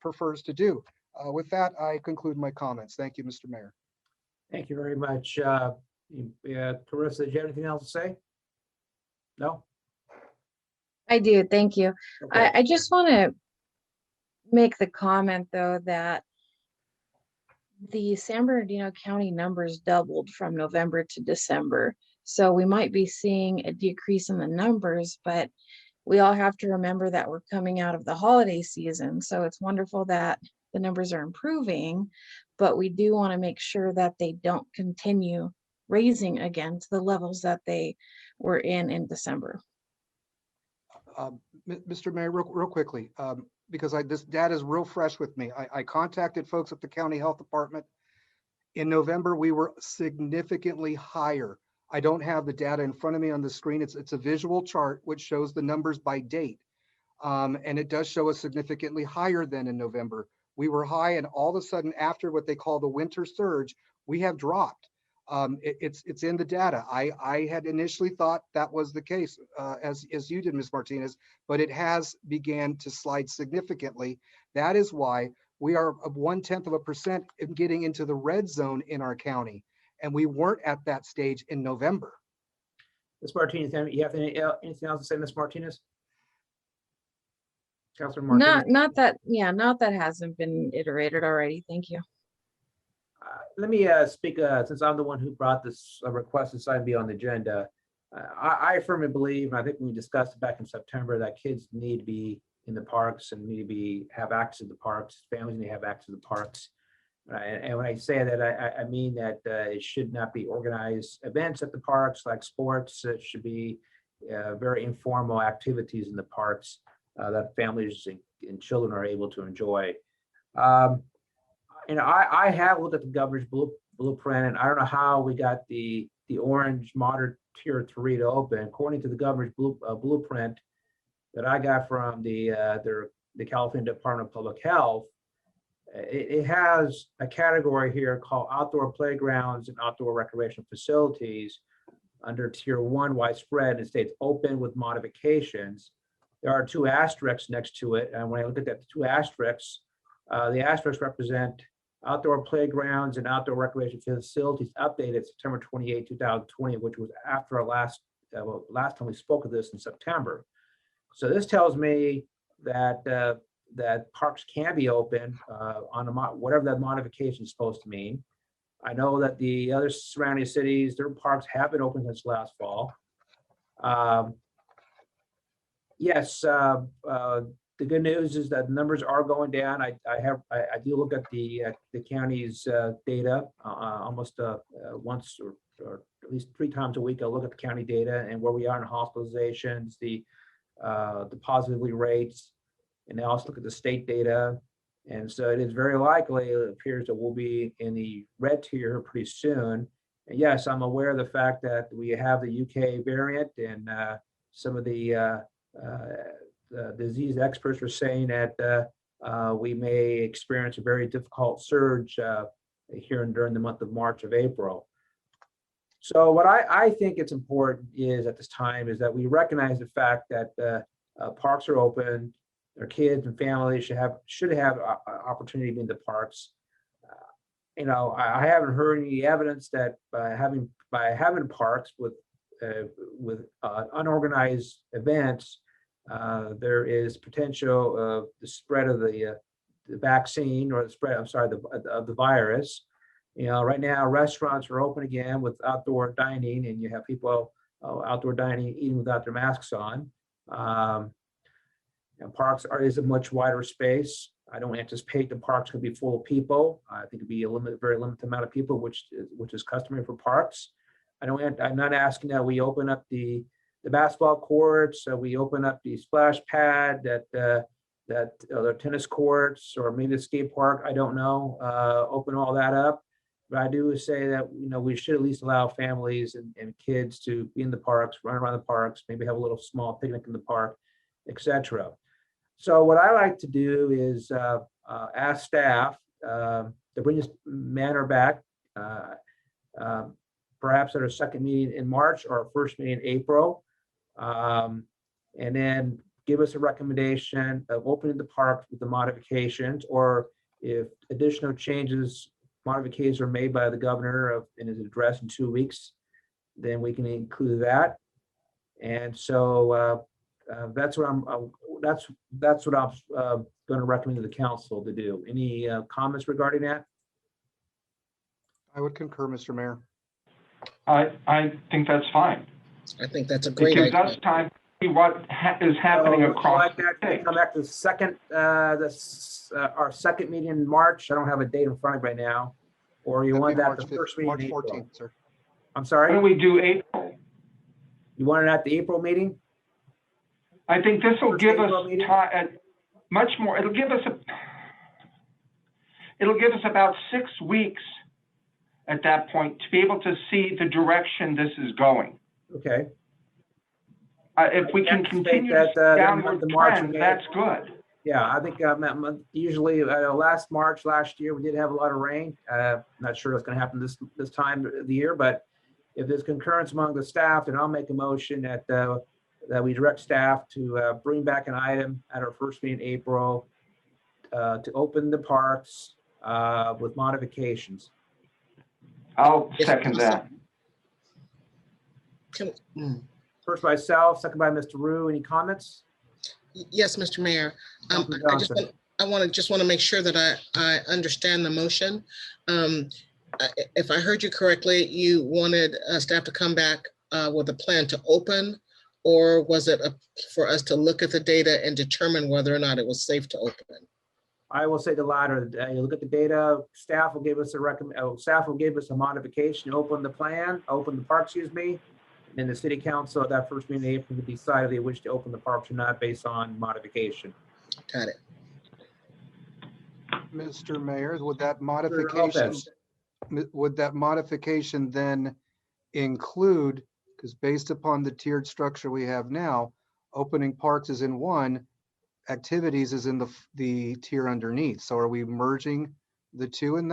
prefers to do. With that, I conclude my comments. Thank you, Mr. Mayor. Thank you very much. Carissa, did you have anything else to say? No? I do, thank you. Okay. I just want to make the comment, though, that the San Bernardino County numbers doubled from November to December. So we might be seeing a decrease in the numbers, but we all have to remember that we're coming out of the holiday season. So it's wonderful that the numbers are improving, but we do want to make sure that they don't continue raising again to the levels that they were in December. Mr. Mayor, real quickly, because this data is real fresh with me. I contacted folks at the county health department. In November, we were significantly higher. I don't have the data in front of me on the screen. It's a visual chart which shows the numbers by date. And it does show us significantly higher than in November. We were high, and all of a sudden, after what they call the winter surge, we have dropped. It's in the data. I had initially thought that was the case, as you did, Ms. Martinez, but it has began to slide significantly. That is why we are 0.1% in getting into the red zone in our county, and we weren't at that stage in November. Ms. Martinez, you have anything else to say, Ms. Martinez? Councilor Martinez? Not that hasn't been iterated already. Thank you. Let me speak, since I'm the one who brought this request this item to be on the agenda. I firmly believe, and I think we discussed it back in September, that kids need to be in the parks and need to have access to the parks. Families need to have access to the parks. And when I say that, I mean that it should not be organized events at the parks like sports. It should be very informal activities in the parks that families and children are able to enjoy. I have looked at the governor's blueprint, and I don't know how we got the orange moderate tier 3 to open. According to the governor's blueprint that I got from the California Department of Public Health, it has a category here called outdoor playgrounds and outdoor recreation facilities under tier 1 widespread. It states open with modifications. There are 2 asterisks next to it, and when I look at that, the 2 asterisks, the asterisks represent outdoor playgrounds and outdoor recreation facilities updated September 28, 2020, which was after our last time we spoke of this in September. So this tells me that that parks can be open on whatever that modification is supposed to mean. I know that the other surrounding cities, their parks have been open since last fall. Yes, the good news is that numbers are going down. I do look at the county's data almost once or at least 3 times a week. I look at the county data and where we are in hospitalizations, the positivity rates, and I also look at the state data. And so it is very likely, it appears that we'll be in the red tier pretty soon. And yes, I'm aware of the fact that we have the UK variant, and some of the disease experts are saying that we may experience a very difficult surge here during the month of March of April. So what I think it's important is at this time is that we recognize the fact that parks are open. Their kids and families should have opportunity to be in the parks. I haven't heard any evidence that by having parks with unorganized events, there is potential of the spread of the vaccine or the spread, of the virus. Right now restaurants are open again with outdoor dining, and you have people outdoor dining, eating without their masks on. Parks is a much wider space. I don't anticipate the parks could be full of people. I think it'd be a very limited amount of people, which is customary for parks. I'm not asking that we open up the basketball courts, we open up the splash pad, that the tennis courts, or maybe the skate park. I don't know. Open all that up, but I do say that we should at least allow families and kids to be in the parks, run around the parks, maybe have a little small picnic in the park, etc. So what I like to do is ask staff to bring this matter back perhaps at our second meeting in March or our first meeting in April. And then give us a recommendation of opening the park with the modifications, or if additional changes, modifications are made by the governor in his address in 2 weeks, then we can include that. And so that's what I'm going to recommend to the council to do. Any comments regarding that? I would concur, Mr. Mayor. I think that's fine. I think that's a It great gives idea. us time to see what is happening So, across the come state. back to the second, our second meeting in March. I don't have a date in front of me right now. Or you That'd want be that March the 5th, first meeting March in April? 14th, sir. I'm Why sorry, don't we do April? you want it at the April meeting? I think this will First give us April meeting? time, much more, it'll give us about 6 weeks at that point to be able to see the direction this is going. Okay. If we can Anticipate continue that, to the downward March trend, and that's good. Yeah, I think usually last year, we did have a lot of rain. Not sure what's going to happen this time of the year, but if there's concurrence among the staff, then I'll make a motion that we direct staff to bring back an item at our first meeting in April to open the parks with modifications. I'll Yes, second that. First by myself, second by Mr. Rue. Any comments? Yes, Mr. Mayor. Councilman I just Johnson. want to make sure that I understand the motion. If I heard you correctly, you wanted staff to come back with a plan to open, or was it for us to look at the data and determine whether or not it was safe to open? I will say the latter. You look at the data, staff will give us a modification, open the park, excuse me. And then the city council at that first meeting in April to decide if they wish to open the parks or not based on modification. Got it. Mr. Mayor, would that modification then include, because based upon the tiered structure we have now, opening parks is in one, activities is in the tier underneath. So are we merging the two in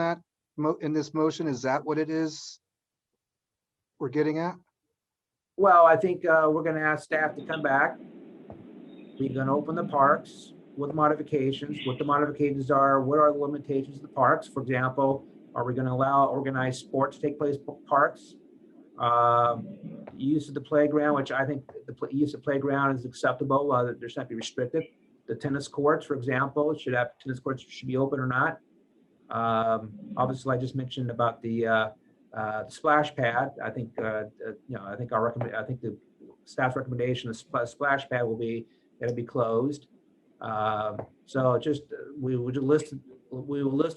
this motion? Is that what it is we're getting at? Well, I think we're going to ask staff to come back. We're going to open the parks with modifications. What the modifications are, what are the limitations of the parks? For example, are we going to allow organized sports to take place in parks? Use of the playground, which I think the use of playground is acceptable. There should not be restricted. The tennis courts, for example, should be open or not. Obviously, I just mentioned about the splash pad. I think the staff's recommendation, the splash pad will be closed. So just we will list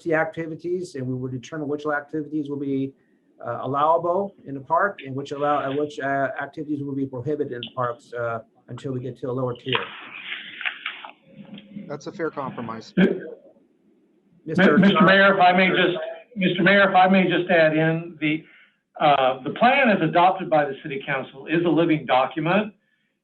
the activities, and we will determine which activities will be allowable in the park and which activities will be prohibited in parks until we get to a lower tier. That's a fair compromise. Mr. Mayor, if I may just add in, the plan as adopted by the City Council is a living document,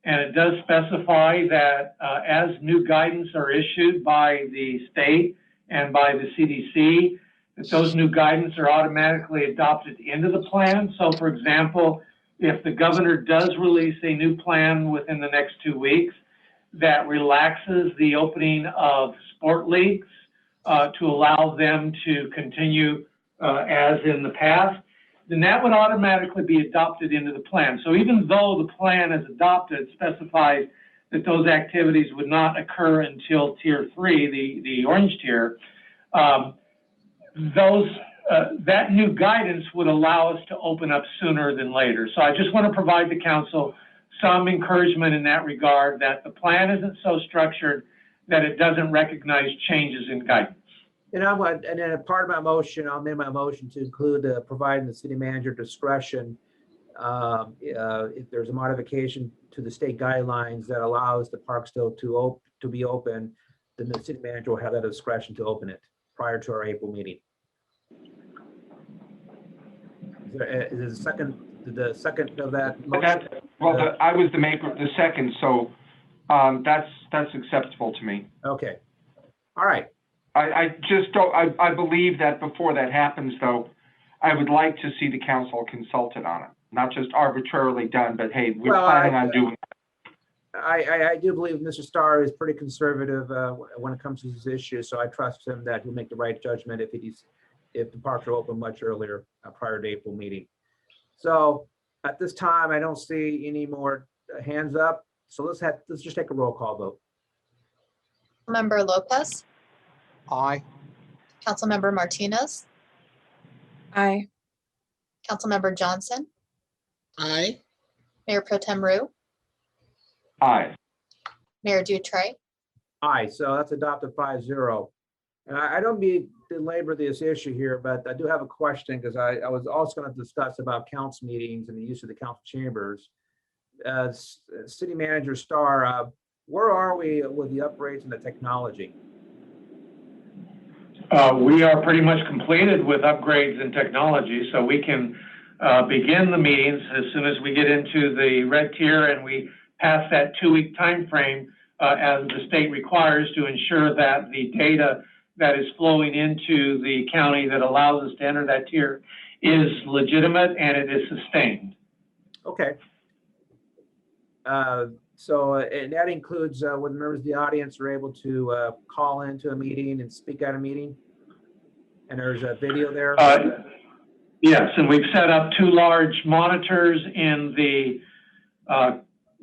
and it does specify that as new guidance are issued by the state and by the CDC, that those new guidance are automatically adopted into the plan. So, for example, if the governor does release a new plan within the next 2 weeks that relaxes the opening of sport leagues to allow them to continue as in the past, then that would automatically be adopted into the plan. So even though the plan as adopted specifies that those activities would not occur until tier 3, the orange tier, that new guidance would allow us to open up sooner than later. So I just want to provide the council some encouragement in that regard, that the plan isn't so structured that it doesn't recognize changes in guidance. And then a part of my motion, I'll make my motion to include providing the city manager discretion if there's a modification to the state guidelines that allows the park still to be open, then the city manager will have that discretion to open it prior to our April meeting. Is there a second? The second of that motion? I was the maker of the second, so that's acceptable to me. Okay. All right. I just don't, I believe that before that happens, though, I would like to see the council consulted on it, not just arbitrarily done, but hey, we're Well, planning on doing. I do believe Mr. Starr is pretty conservative when it comes to this issue, so I trust him that he'll make the right judgment if the parks are open much earlier, prior to April meeting. So at this time, I don't see any more hands up. So let's just take a roll call vote. Member Lopez, Aye. Councilmember Martinez, Aye. Councilmember Johnson, Aye. Mayor Pro Tem Rue, Aye. Mayor Dutray. Aye, so that's adopted 5-0. And I don't mean to belabor this issue here, but I do have a question because I was also going to discuss about council meetings and the use of the council chambers. City Manager Starr, where are we with the upgrades and the technology? We are pretty much completed with upgrades in technology, so we can begin the meetings as soon as we get into the red tier and we pass that 2-week time frame as the state requires to ensure that the data that is flowing into the county that allows us to enter that tier is legitimate and it is sustained. Okay. And that includes when members of the audience are able to call into a meeting and speak at a meeting? And there's a video there? Yes, and we've set up 2 large monitors in the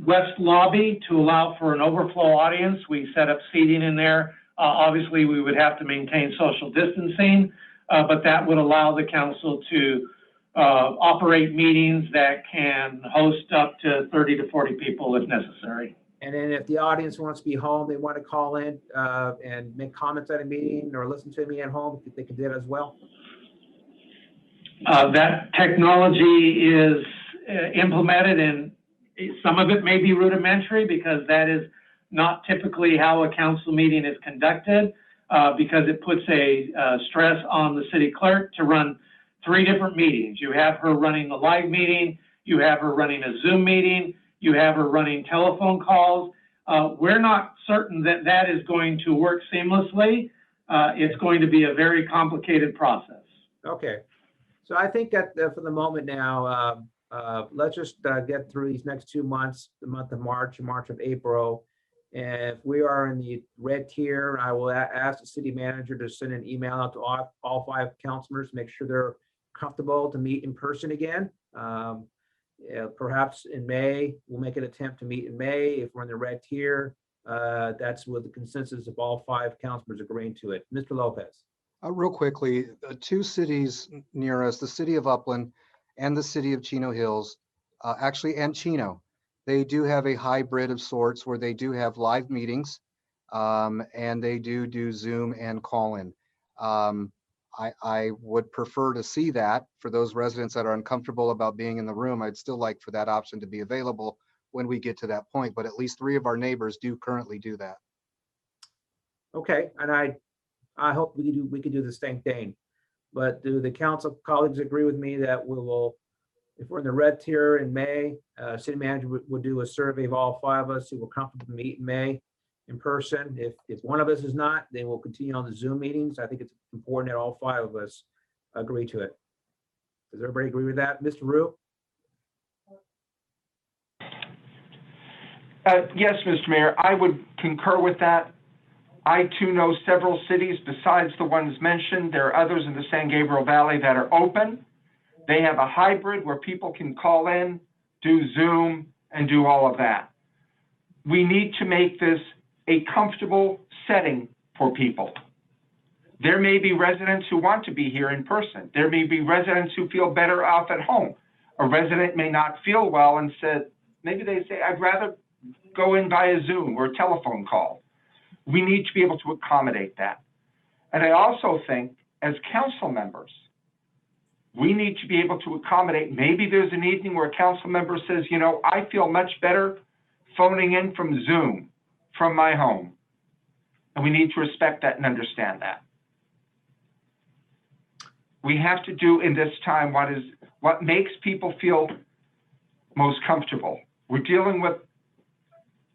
west lobby to allow for an overflow audience. We set up seating in there. Obviously, we would have to maintain social distancing, but that would allow the council to operate meetings that can host up to 30 to 40 people if necessary. And then if the audience wants to be home, they want to call in and make comments at a meeting or listen to me at home, they can do that as well? That technology is implemented, and some of it may be rudimentary because that is not typically how a council meeting is conducted, because it puts a stress on the city clerk to run 3 different meetings. You have her running the live meeting, you have her running a Zoom meeting, you have her running telephone calls. We're not certain that that is going to work seamlessly. It's going to be a very complicated process. Okay. So I think that for the moment now, let's just get through these next 2 months, the month of March and March of April. And if we are in the red tier, I will ask the city manager to send an email out to all 5 council members, make sure they're comfortable to meet in person again. Perhaps in May, we'll make an attempt to meet in May. If we're in the red tier, that's with the consensus of all 5 council members agreeing to it. Mr. Lopez. Real quickly, 2 cities near us, the city of Upland and the city of Chino Hills, actually, and Chino, they do have a hybrid of sorts where they do have live meetings and they do Zoom and call-in. I would prefer to see that for those residents that are uncomfortable about being in the room. I'd still like for that option to be available when we get to that point, but at least 3 of our neighbors do currently do that. Okay, and I hope we can do the same thing. But do the council colleagues agree with me that we will, if we're in the red tier in May, city manager would do a survey of all 5 of us who were comfortable to meet in May in person. If one of us is not, then we'll continue on the Zoom meetings. I think it's important that all 5 of us agree to it. Does everybody agree with that? Mr. Rue? Yes, Mr. Mayor, I would concur with that. I too know several cities besides the ones mentioned. There are others in the San Gabriel Valley that are open. They have a hybrid where people can call in, do Zoom, and do all of that. We need to make this a comfortable setting for people. There may be residents who want to be here in person. There may be residents who feel better off at home. A resident may not feel well and maybe they say, I'd rather go in via Zoom or telephone call. We need to be able to accommodate that. And I also think as council members, we need to be able to accommodate. Maybe there's an evening where a council member says, you know, I feel much better phoning in from Zoom from my home. And we need to respect that and understand that. We have to do in this time what makes people feel most comfortable. We're dealing with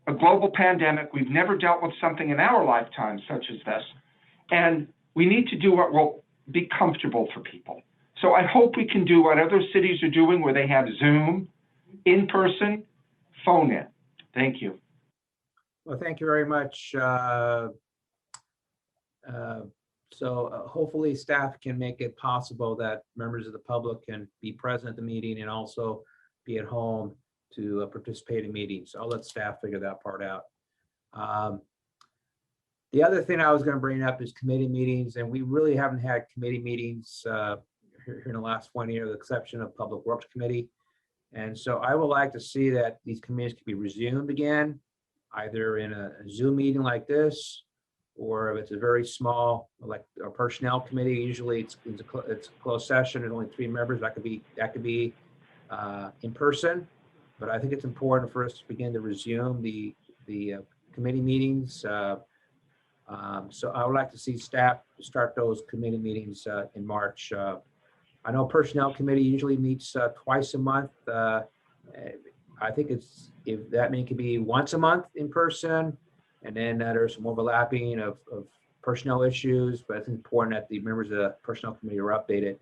a global pandemic. We've never dealt with something in our lifetime such as this. And we need to do what will be comfortable for people. So I hope we can do what other cities are doing where they have Zoom, in person, phone in. Thank you. Well, thank you very much. Hopefully staff can make it possible that members of the public can be present at the meeting and also be at home to participate in meetings. I'll let staff figure that part out. The other thing I was going to bring up is committee meetings, and we really haven't had committee meetings here in the last 1 year, with the exception of Public Works Committee. And so I would like to see that these committees can be resumed again, either in a Zoom meeting like this, or if it's a very small, like a personnel committee, usually it's a closed session, there's only 3 members, that could be in person. But I think it's important for us to begin to resume the committee meetings. So I would like to see staff start those committee meetings in March. I know Personnel Committee usually meets twice a month. I think if that may could be once a month in person, and then there's some overlapping of personnel issues, but it's important that the members of the Personnel Committee are updated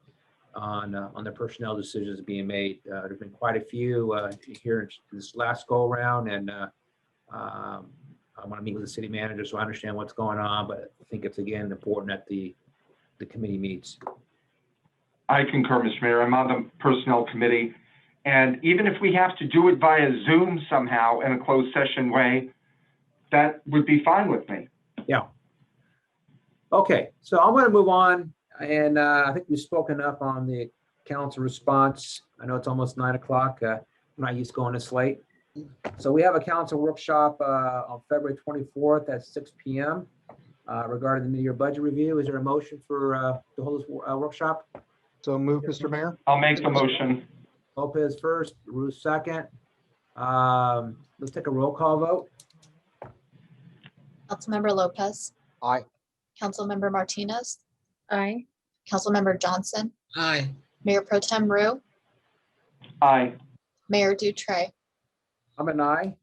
on the personnel decisions being made. There's been quite a few here in this last go around, and I want to meet with the city manager so I understand what's going on, but I think it's again important that the committee meets. I concur, Mr. Mayor. I'm on the Personnel Committee, and even if we have to do it via Zoom somehow in a closed session way, that would be fine with me. Yeah. Okay, so I'm going to move on, and I think we've spoken enough on the council response. I know it's almost 9 o'clock. I'm not used to going this late. So we have a council workshop on February 24th at 6 p.m. Regarding the mid-year budget review. Is there a motion for to hold this workshop? So move, Mr. Mayor. I'll make the motion. Lopez first, Ruth second. Let's take a roll call vote. Councilmember Lopez. Aye. Councilmember Martinez. Aye. Councilmember Johnson. Aye. Mayor Pro Tem Rue. Aye. Mayor Dutre. I'm an aye.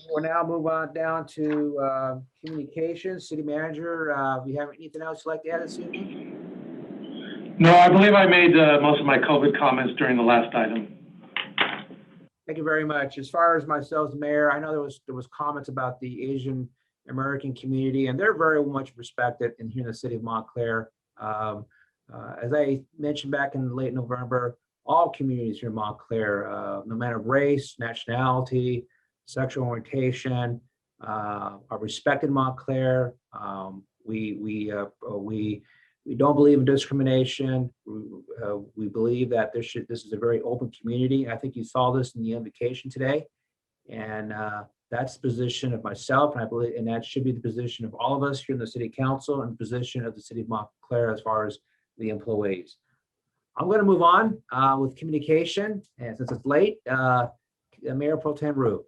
We'll now move on down to communications. City manager, we have anything else you'd like to add this evening? No, I believe I made most of my COVID comments during the last item. Thank you very much. As far as myself as mayor, I know there was comments about the Asian American community, and they're very much respected here in the city of Montclair. As I mentioned back in late November, all communities here in Montclair, no matter race, nationality, sexual orientation, are respected in Montclair. We don't believe in discrimination. We believe that this is a very open community. I think you saw this in the invocation today, and that's the position of myself, and I believe, and that should be the position of all of us here in the city council, and the position of the city of Montclair as far as the employees. I'm going to move on with communication, and since it's late, Mayor Pro Tem Rue.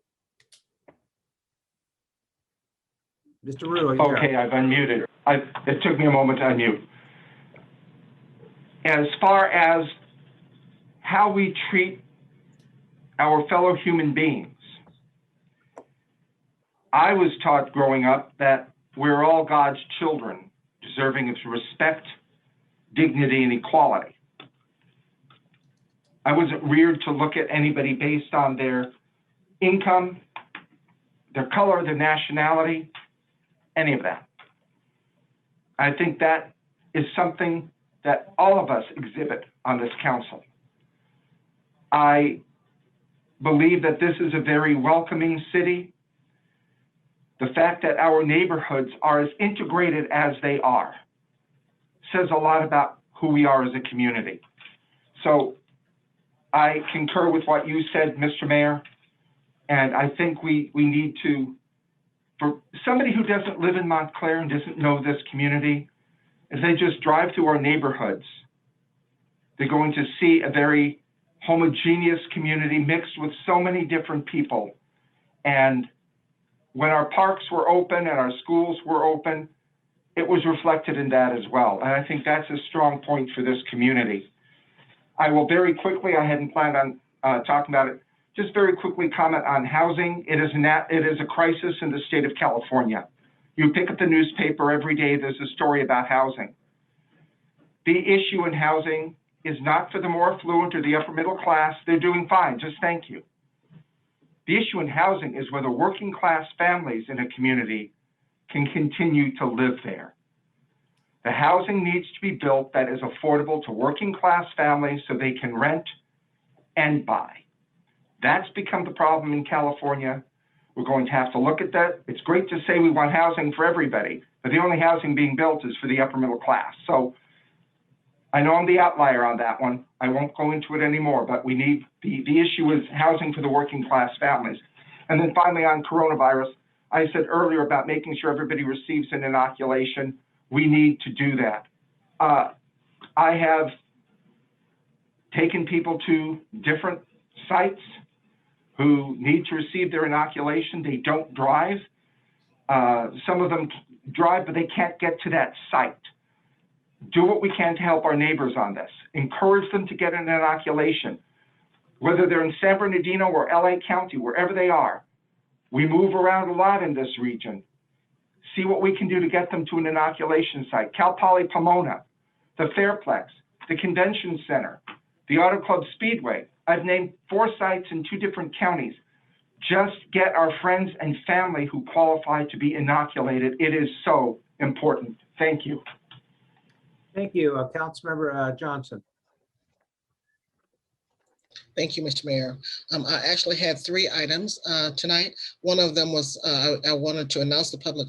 Mr. Rue, are you there? Okay, I've unmuted. It took me a moment to unmute. As far as how we treat our fellow human beings, I was taught growing up that we're all God's children, deserving of respect, dignity, and equality. I wasn't reared to look at anybody based on their income, their color, their nationality, any of that. I think that is something that all of us exhibit on this council. I believe that this is a very welcoming city. The fact that our neighborhoods are as integrated as they are says a lot about who we are as a community. So I concur with what you said, Mr. Mayor, and I think we need to, for somebody who doesn't live in Montclair and doesn't know this community, if they just drive through our neighborhoods, they're going to see a very homogeneous community mixed with so many different people. And when our parks were open and our schools were open, it was reflected in that as well. And I think that's a strong point for this community. I will very quickly, I hadn't planned on talking about it, just very quickly comment on housing. It is a crisis in the state of California. You pick up the newspaper every day, there's a story about housing. The issue in housing is not for the more affluent or the upper middle class. They're doing fine, just thank you. The issue in housing is whether working class families in a community can continue to live there. The housing needs to be built that is affordable to working class families so they can rent and buy. That's become the problem in California. We're going to have to look at that. It's great to say we want housing for everybody, but the only housing being built is for the upper middle class. So I know I'm the outlier on that one. I won't go into it anymore, but we need, the issue is housing for the working class families. And then finally on coronavirus, I said earlier about making sure everybody receives an inoculation. We need to do that. I have taken people to different sites who need to receive their inoculation. They don't drive. Some of them drive, but they can't get to that site. Do what we can to help our neighbors on this. Encourage them to get an inoculation. Whether they're in San Bernardino or LA County, wherever they are. We move around a lot in this region. See what we can do to get them to an inoculation site. Cal Poly Pomona, the Fairplex, the Convention Center, the Auto Club Speedway. I've named 4 sites in 2 different counties. Just get our friends and family who qualify to be inoculated. It is so important. Thank you. Thank you, Councilmember Johnson. Thank you, Mr. Mayor. I actually had 3 items tonight. One of them was I wanted to announce the Public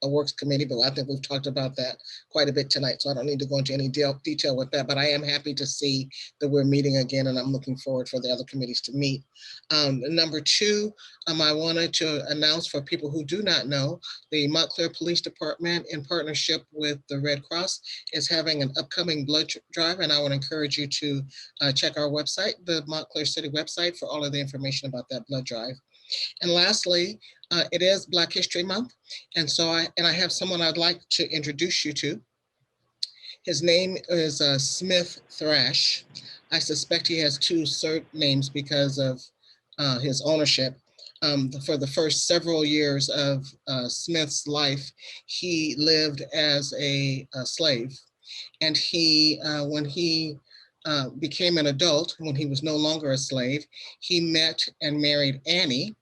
Works Committee, but I think we've talked about that quite a bit tonight, so I don't need to go into any detail with that, but I am happy to see that we're meeting again, and I'm looking forward for the other committees to meet. Number 2, I wanted to announce for people who do not know, the Montclair Police Department, in partnership with the Red Cross, is having an upcoming blood drive, and I would encourage you to check our website, the Montclair City website, for all of the information about that blood drive. And lastly, it is Black History Month, and so I have someone I'd like to introduce you to. His name is Smith Thrash. I suspect he has 2 surnames because of his ownership. For the first several years of Smith's life, he lived as a slave, and when he became an adult, when he was no longer a slave, he met and married Annie.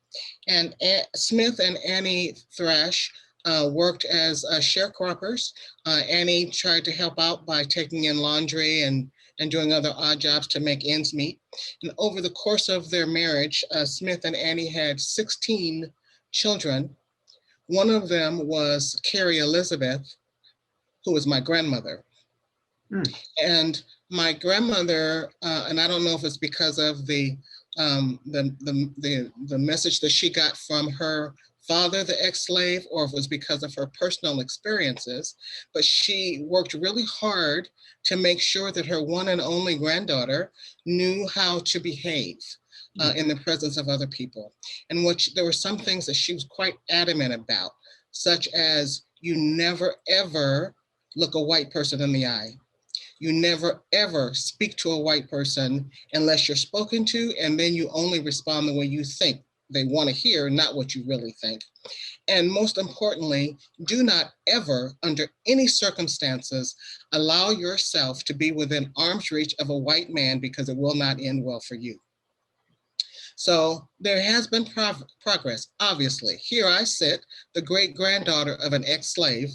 And Smith and Annie Thrash worked as sharecroppers. Annie tried to help out by taking in laundry and doing other odd jobs to make ends meet. And over the course of their marriage, Smith and Annie had 16 children. One of them was Carrie Elizabeth, who was my grandmother. And my grandmother, and I don't know if it's because of the message that she got from her father, the ex-slave, or if it was because of her personal experiences, but she worked really hard to make sure that her one and only granddaughter knew how to behave in the presence of other people. And there were some things that she was quite adamant about, such as you never, ever look a white person in the eye. You never, ever speak to a white person unless you're spoken to, and then you only respond the way you think they want to hear, not what you really think. And most importantly, do not ever, under any circumstances, allow yourself to be within arm's reach of a white man, because it will not end well for you. So there has been progress, obviously. Here I sit, the great-granddaughter of an ex-slave,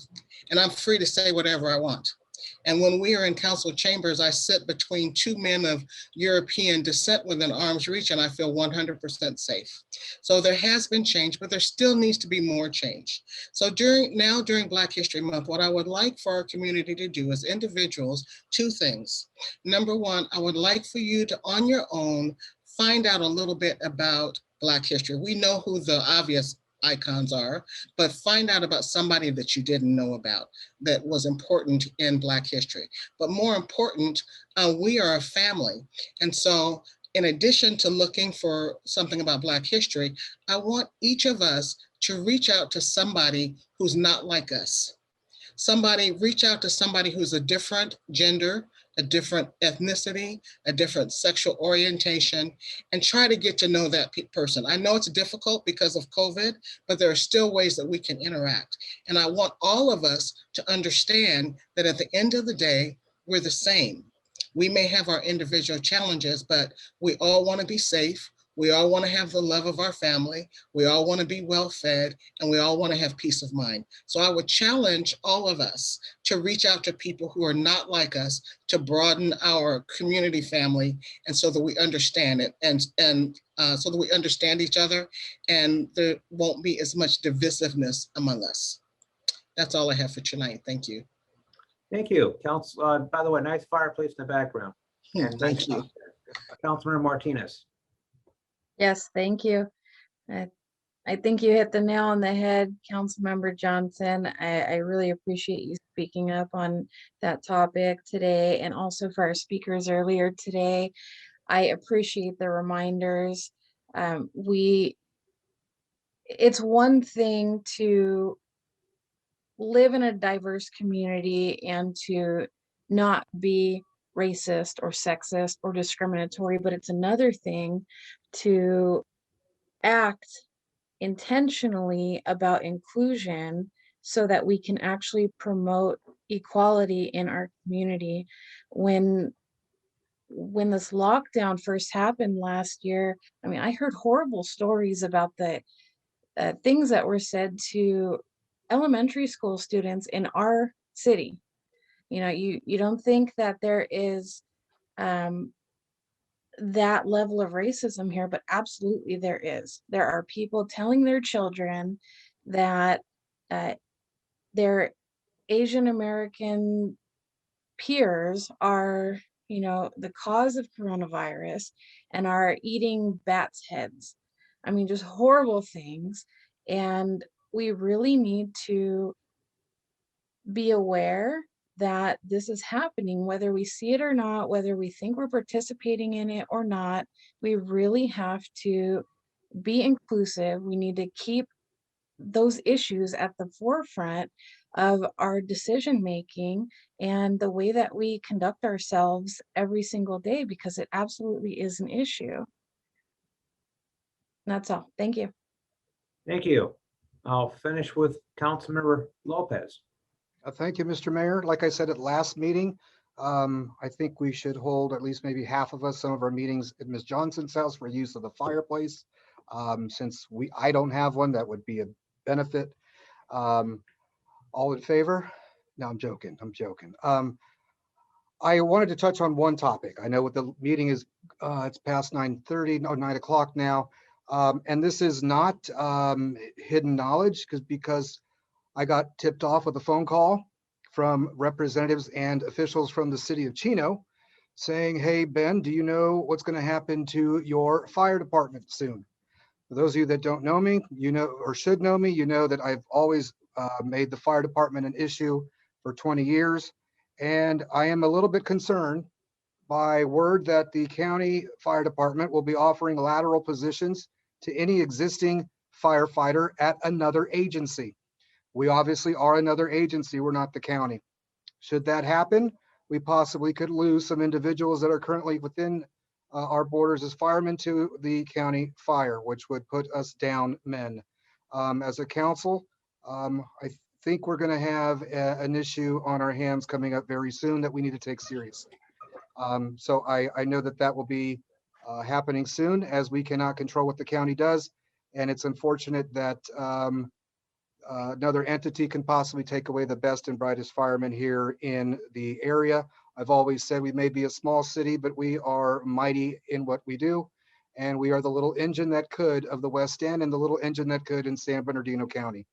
and I'm free to say whatever I want. And when we are in council chambers, I sit between 2 men of European descent within arm's reach, and I feel 100% safe. So there has been change, but there still needs to be more change. So during Black History Month, what I would like for our community to do as individuals, 2 things. Number 1, I would like for you to, on your own, find out a little bit about Black history. We know who the obvious icons are, but find out about somebody that you didn't know about that was important in Black history. But more important, we are a family. And so in addition to looking for something about Black history, I want each of us to reach out to somebody who's not like us. Reach out to somebody who's a different gender, a different ethnicity, a different sexual orientation, and try to get to know that person. I know it's difficult because of COVID, but there are still ways that we can interact. And I want all of us to understand that at the end of the day, we're the same. We may have our individual challenges, but we all want to be safe. We all want to have the love of our family. We all want to be well fed, and we all want to have peace of mind. So I would challenge all of us to reach out to people who are not like us, to broaden our community family, and so that we understand it, and so that we understand each other, and there won't be as much divisiveness among us. That's all I have for tonight. Thank you. Thank you, Council. By the way, nice fireplace in the background. And Thank you. Councilmember Martinez. Yes, thank you. I think you hit the nail on the head, Councilmember Johnson. I really appreciate you speaking up on that topic today, and also for our speakers earlier today. I appreciate the reminders. It's one thing to live in a diverse community and to not be racist or sexist or discriminatory, but it's another thing to act intentionally about inclusion so that we can actually promote equality in our community. When this lockdown first happened last year, I mean, I heard horrible stories about the things that were said to elementary school students in our city. You know, you don't think that there is that level of racism here, but absolutely there is. There are people telling their children that their Asian American peers are, you know, the cause of coronavirus and are eating bats' heads. I mean, just horrible things. And we really need to be aware that this is happening, whether we see it or not, whether we think we're participating in it or not. We really have to be inclusive. We need to keep those issues at the forefront of our decision making and the way that we conduct ourselves every single day, because it absolutely is an issue. That's all. Thank you. Thank you. I'll finish with Councilmember Lopez. Thank you, Mr. Mayor. Like I said at last meeting, I think we should hold, at least maybe half of us, some of our meetings at Ms. Johnson's house for use of the fireplace. Since I don't have one, that would be a benefit. All in favor? No, I'm joking. I'm joking. I wanted to touch on one topic. I know what the meeting is, it's past 9:30, no, 9 o'clock now. And this is not hidden knowledge because I got tipped off with a phone call from representatives and officials from the city of Chino saying, hey, Ben, do you know what's going to happen to your fire department soon? For those of you that don't know me, you know, or should know me, you know that I've always made the fire department an issue for 20 years. And I am a little bit concerned by word that the county fire department will be offering lateral positions to any existing firefighter at another agency. We obviously are another agency, we're not the county. Should that happen, we possibly could lose some individuals that are currently within our borders as firemen to the county fire, which would put us down men. As a council, I think we're gonna have an issue on our hands coming up very soon that we need to take seriously. So I know that will be happening soon, as we cannot control what the county does. And it's unfortunate that another entity can possibly take away the best and brightest firemen here in the area. I've always said we may be a small city, but we are mighty in what we do. And we are the little engine that could of the West End and the little engine that could in San Bernardino County.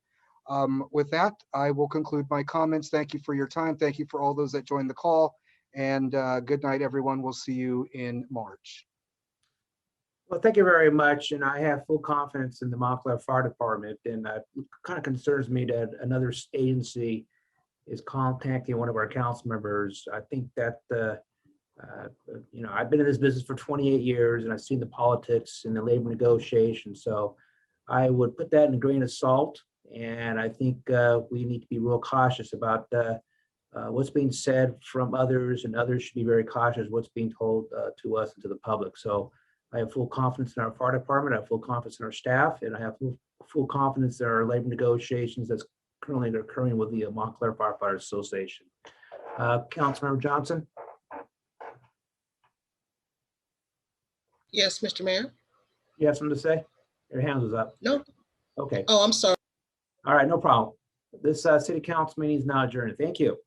With that, I will conclude my comments. Thank you for your time. Thank you for all those that joined the call. And good night, everyone. We'll see you in March. Well, thank you very much. And I have full confidence in the Montclair Fire Department. And it kind of concerns me that another agency is contacting one of our council members. I think that, you know, I've been in this business for 28 years and I've seen the politics and the labor negotiations. So I would put that in a grain of salt. And I think we need to be real cautious about what's being said from others, and others should be very cautious what's being told to us and to the public. So I have full confidence in our fire department. I have full confidence in our staff, and I have full confidence in our labor negotiations that's currently occurring with the Montclair Firefighters Association. Councilmember Johnson. Yes, Mr. Mayor? You have something to say? Your hand was up. No. Okay. Oh, I'm sorry. All right, no problem. This city council meeting is now adjourned. Thank you.